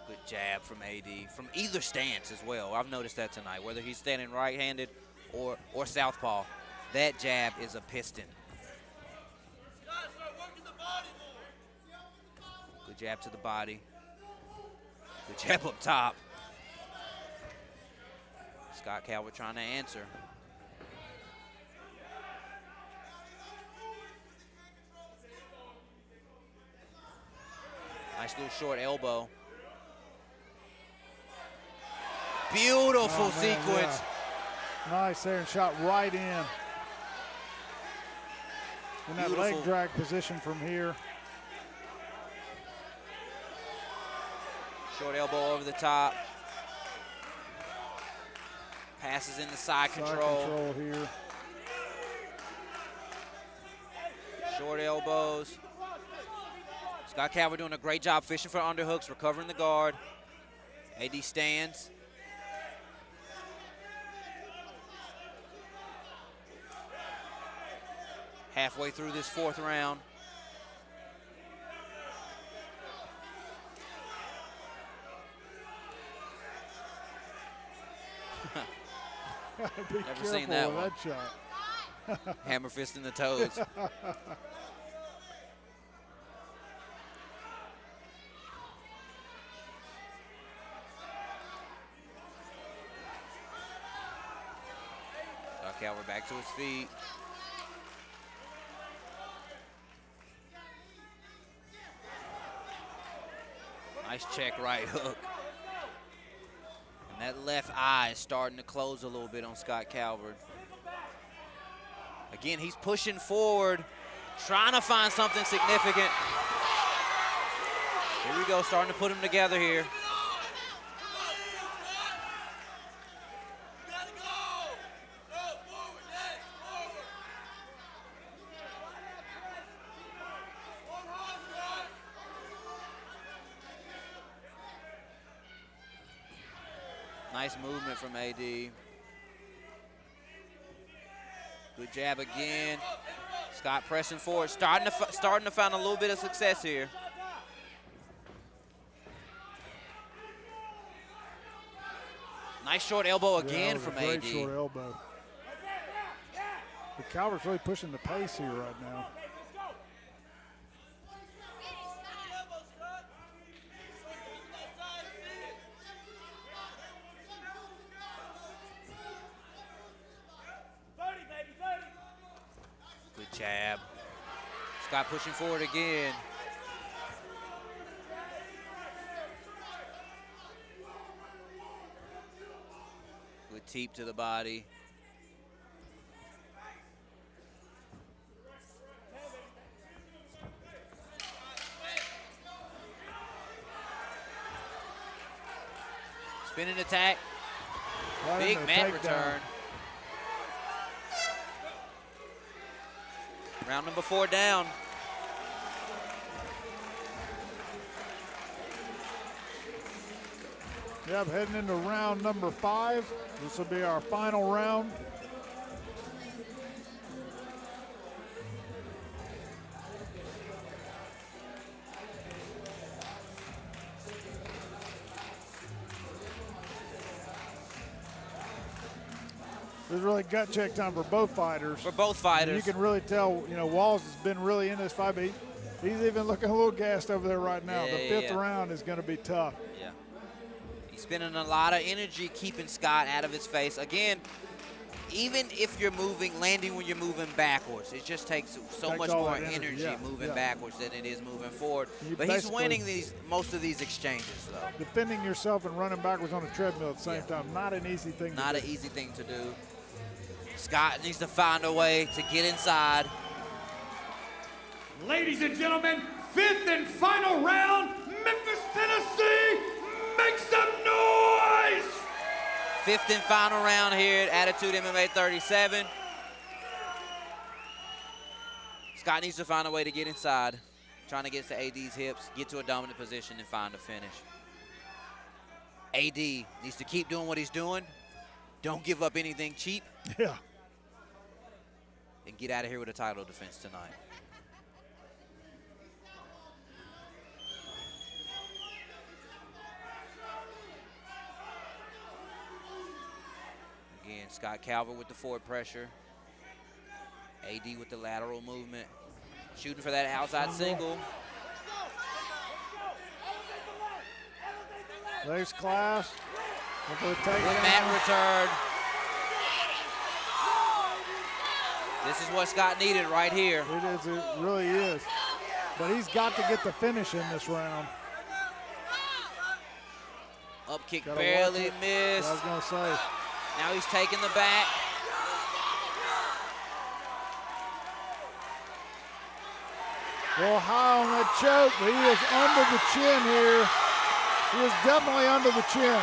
Good jab from AD, from either stance as well. I've noticed that tonight, whether he's standing right-handed or southpaw. That jab is a piston. Good jab to the body. Good jab up top. Scott Calvert trying to answer. Nice little short elbow. Beautiful sequence. Yeah. Nice there, and shot right in. In that leg drag position from here. Short elbow over the top. Passes in the side control. Control here. Short elbows. Scott Calvert doing a great job fishing for underhooks, recovering the guard. AD stands. Halfway through this fourth round. Never seen that one. That shot. Hammer fist in the toes. Calvert back to his feet. Nice check right hook. And that left eye is starting to close a little bit on Scott Calvert. Again, he's pushing forward, trying to find something significant. Here we go, starting to put them together here. Nice movement from AD. Good jab again. Scott pressing forward, starting to find a little bit of success here. Nice short elbow again from AD. Great short elbow. But Calvert's really pushing the pace here right now. Jab. Scott pushing forward again. Good teep to the body. Spinning attack. Big mat return. Round number 4 down. Yep, heading into round number 5. This will be our final round. This is really gut check time for both fighters. For both fighters. And you can really tell, you know, Walls has been really in this fight, but he's even looking a little gassed over there right now. The fifth round is going to be tough. Yeah. He's spending a lot of energy keeping Scott out of his face. Again, even if you're landing when you're moving backwards, it just takes so much more energy moving backwards than it is moving forward. But he's winning most of these exchanges, though. Defending yourself and running backwards on a treadmill at the same time, not an easy thing to do. Not an easy thing to do. Scott needs to find a way to get inside. Ladies and gentlemen, 5th and final round, Memphis, Tennessee, make some noise! 5th and final round here at Attitude MMA 37. Scott needs to find a way to get inside, trying to get to AD's hips, get to a dominant position, and find a finish. AD needs to keep doing what he's doing. Don't give up anything cheap. Yeah. And get out of here with a title defense tonight. Again, Scott Calvert with the forward pressure. AD with the lateral movement. Shooting for that outside single. There's Class. With mat return. This is what Scott needed right here. It is, it really is. But he's got to get the finish in this round. Up kick barely missed. I was going to say. Now he's taking the back. Well, high on that choke, but he is under the chin here. He is definitely under the chin.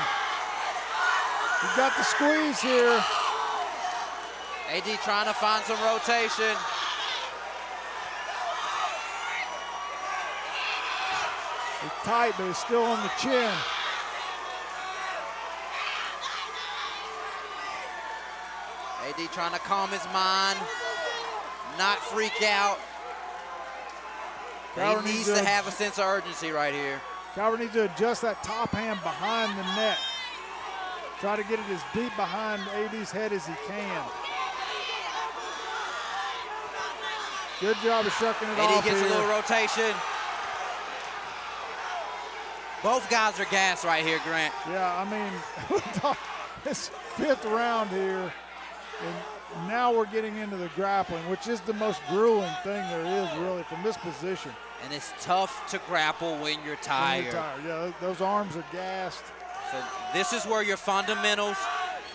He's got the squeeze here. AD trying to find some rotation. It's tight, but it's still on the chin. AD trying to calm his mind, not freak out. He needs to have a sense of urgency right here. Calvert needs to adjust that top hand behind the neck. Try to get it as deep behind AD's head as he can. Good job of shucking it off AD gets here. a little rotation. Both guys are gassed right here, Grant. Yeah, I mean, this 5th round here, and now we're getting into the grappling, which is the most grueling thing there is, really, from this position. And it's tough to grapple when you're tired. Yeah, those arms are gassed. So this is where your fundamentals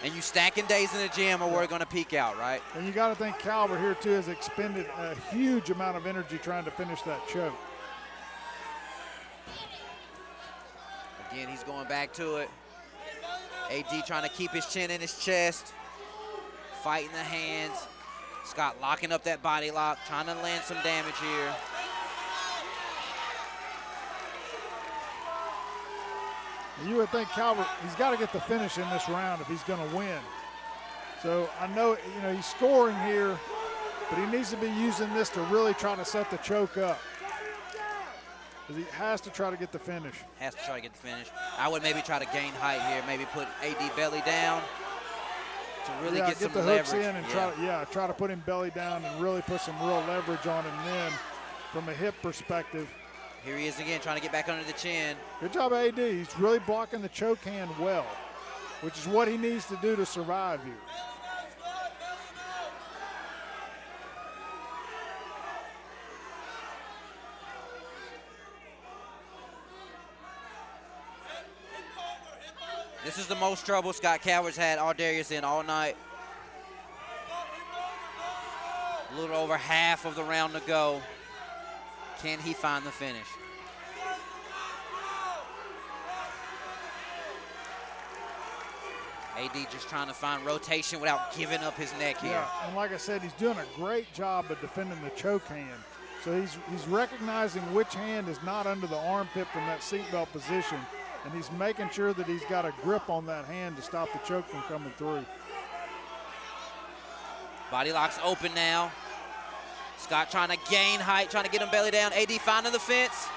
and you stacking days in the gym are where we're going to peak out, right? And you got to think Calvert here, too, has expended a huge amount of energy trying to finish that choke. Again, he's going back to it. AD trying to keep his chin in his chest. Fighting the hands. Scott locking up that body lock, trying to land some damage here. You would think Calvert, he's got to get the finish in this round if he's going to win. So I know, you know, he's scoring here, but he needs to be using this to really try to set the choke up. Because he has to try to get the finish. Has to try to get the finish. I would maybe try to gain height here, maybe put AD belly down to really get some the leverage. hooks in and try to put him belly down and really put some real leverage on him then from a hip perspective. Here he is again, trying to get back under the chin. Good job, AD. He's really blocking the choke hand well, which is what he needs to do to survive here. This is the most trouble Scott Calvert's had Ardarius in all night. A little over half of the round to go. Can he find the finish? AD just trying to find rotation without giving up his neck here. Yeah, and like I said, he's doing a great job of defending the choke hand. So he's recognizing which hand is not under the armpit from that seatbelt position, and he's making sure that he's got a grip on that hand to stop the choke from coming through. Body lock's open now. Scott trying to gain height, trying to get him belly down. AD finding the fence.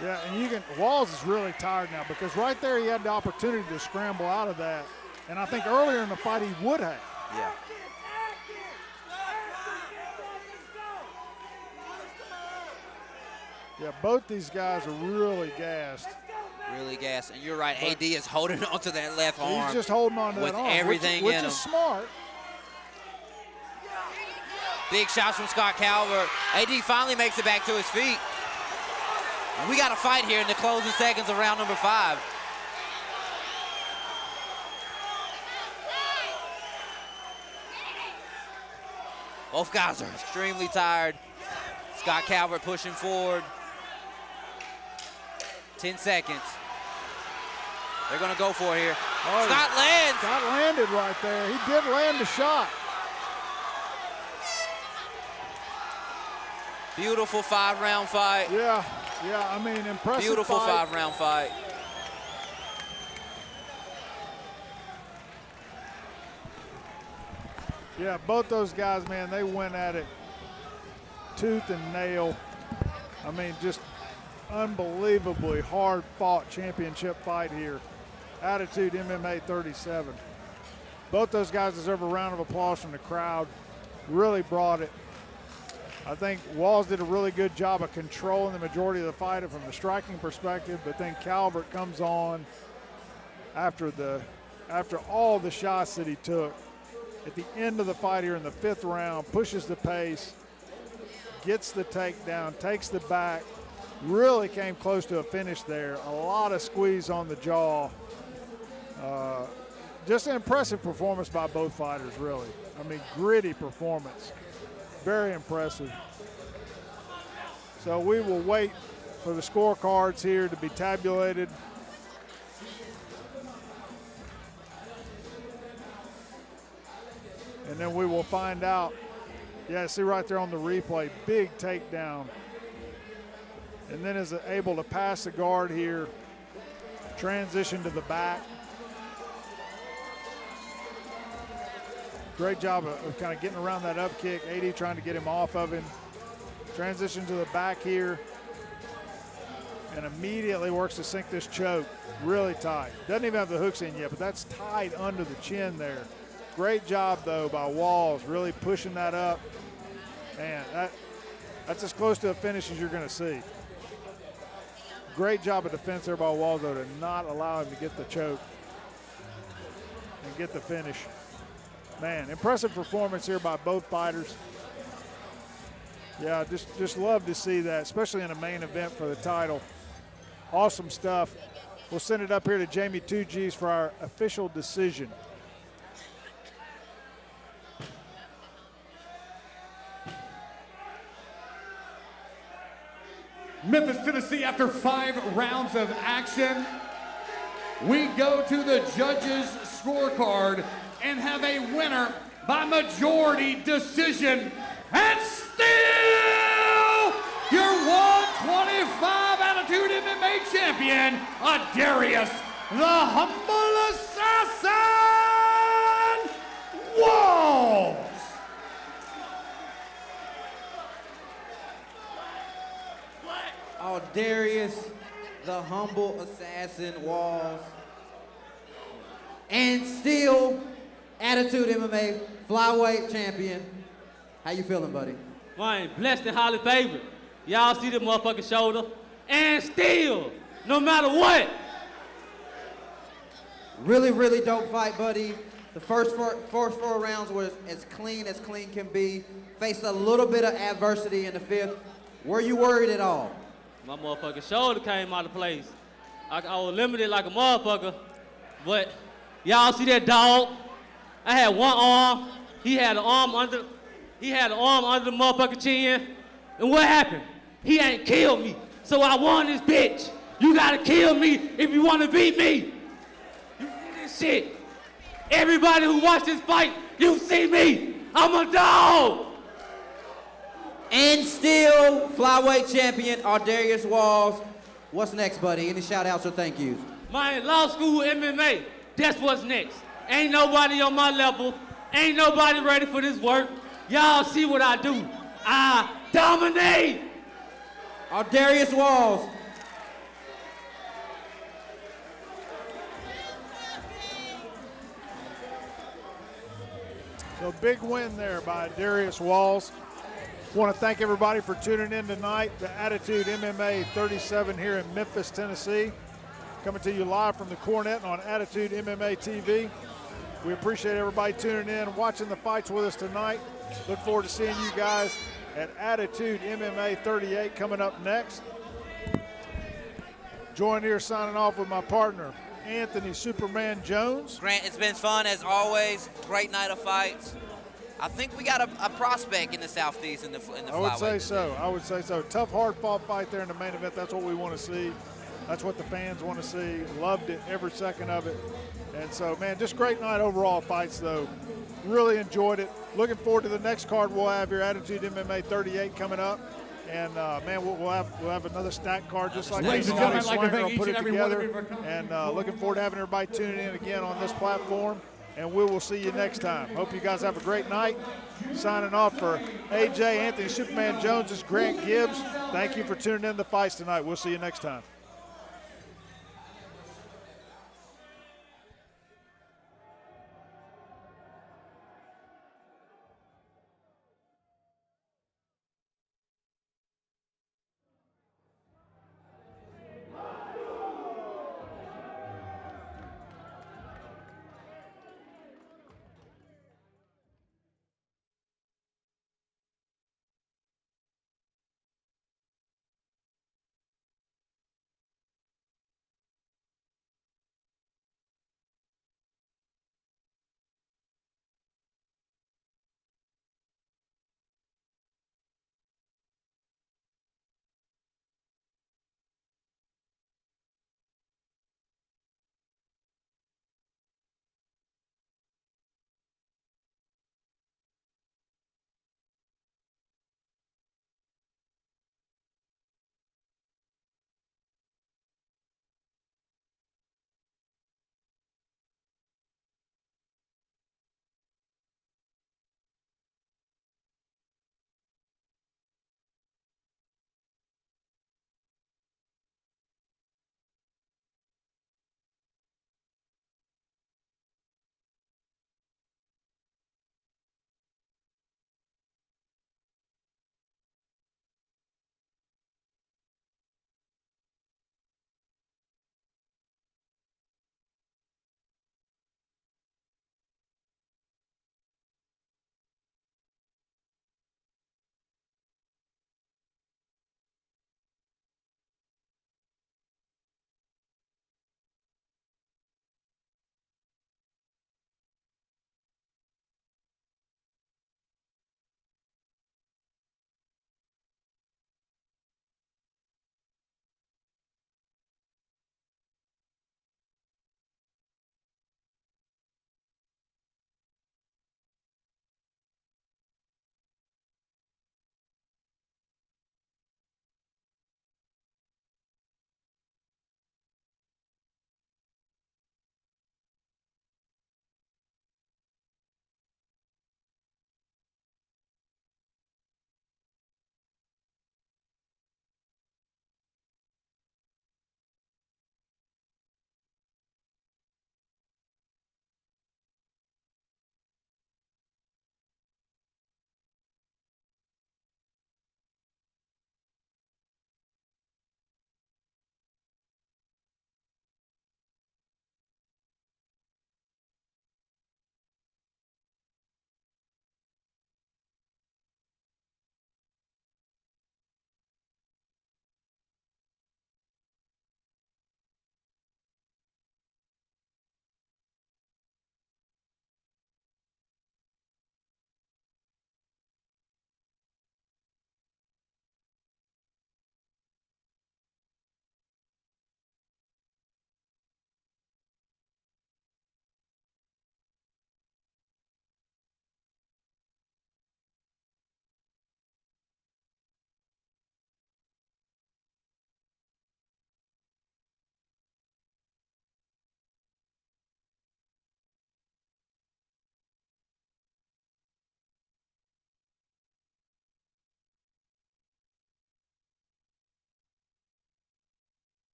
Yeah, and Walls is really tired now because right there he had the opportunity to scramble out of that. And I think earlier in the fight he would have. Yeah. Yeah, both these guys are really gassed. Really gassed. And you're right, AD is holding on to that left arm. He's just holding on to with that arm, everything which in him. is smart. Big shots from Scott Calvert. AD finally makes it back to his feet. And we got a fight here in the closing seconds of round number 5. Both guys are extremely tired. Scott Calvert pushing forward. 10 seconds. They're gonna go for it here. Oh, Scott lands. Scott landed right there. He did land the shot. Beautiful 5-round fight. Yeah, I mean, impressive Beautiful fight. 5-round fight. Yeah, both those guys, man, they went at it tooth and nail. I mean, just unbelievably hard-fought championship fight here. Attitude MMA 37. Both those guys deserve a round of applause from the crowd. Really brought it. I think Walls did a really good job of controlling the majority of the fight from the striking perspective, but then Calvert comes on after all the shots that he took. At the end of the fight here in the 5th round, pushes the pace, gets the takedown, takes the back, really came close to a finish there. A lot of squeeze on the jaw. Just an impressive performance by both fighters, really. I mean, gritty performance. Very impressive. So we will wait for the scorecards here to be tabulated. And then we will find out. Yeah, see right there on the replay, big takedown. And then is able to pass the guard here, transition to the back. Great job of kind of getting around that up kick. AD trying to get him off of him. Transition to the back here. And immediately works to sink this choke. Really tight. Doesn't even have the hooks in yet, but that's tied under the chin there. Great job, though, by Walls, really pushing that up. Man, that's as close to a finish as you're going to see. Great job of defense there by Walls, though, to not allow him to get the choke and get the finish. Man, impressive performance here by both fighters. Yeah, just love to see that, especially in a main event for the title. Awesome stuff. We'll send it up here to Jamie 2Gs for our official decision. Memphis, Tennessee, after 5 rounds of action, we go to the judges' scorecard and have a winner by majority decision, and still your 125 Attitude MMA champion, Darius, the Humble Assassin Walls. Oh, Darius, the Humble Assassin Walls. And still Attitude MMA flyweight champion. How you feeling, buddy? Man, blessed and highly favored. Y'all see the motherfucking shoulder. And still, no matter what. Really, really dope fight, buddy. The first four rounds was as clean can be. Faced a little bit of adversity in the 5th. Were you worried at all? My motherfucking shoulder came out of place. I was limited like a motherfucker, but y'all see that dog? I had one arm. He had an arm under the motherfucking chin. And what happened? He ain't killed me. So I won this bitch. You gotta kill me if you wanna beat me. You see this shit. Everybody who watched this fight, you see me. I'm a dog. And still flyweight champion Ardarius Walls. What's next, buddy? Any shout outs or thank yous? My law school MMA, that's what's next. Ain't nobody on my level. Ain't nobody ready for this work. Y'all see what I do. I dominate. Ardarius Walls. So big win there by Darius Walls. Want to thank everybody for tuning in tonight. The Attitude MMA 37 here in Memphis, Tennessee. Coming to you live from the Coronet on Attitude MMA TV. We appreciate everybody tuning in, watching the fights with us tonight. Look forward to seeing you guys at Attitude MMA 38 coming up next. Joined here signing off with my partner, Anthony Superman Jones. Grant, it's been fun as always. Great night of fights. I think we got a prospect in the Southeast in the flyweight. I would say so. I would say so. Tough, hard-fought fight there in the main event. That's what we want to see. That's what the fans want to see. Loved it, every second of it. And so, man, just great night overall fights, though. Really enjoyed it. Looking forward to the next card we'll have here, Attitude MMA 38 coming up. And, man, we'll have another stacked card just like this. I'll put it together. And looking forward to having everybody tuning in again on this platform. And we will see you next time. Hope you guys have a great night. Signing off for AJ, Anthony Superman Jones, is Grant Gibbs. Thank you for tuning in to the fights tonight. We'll see you next time.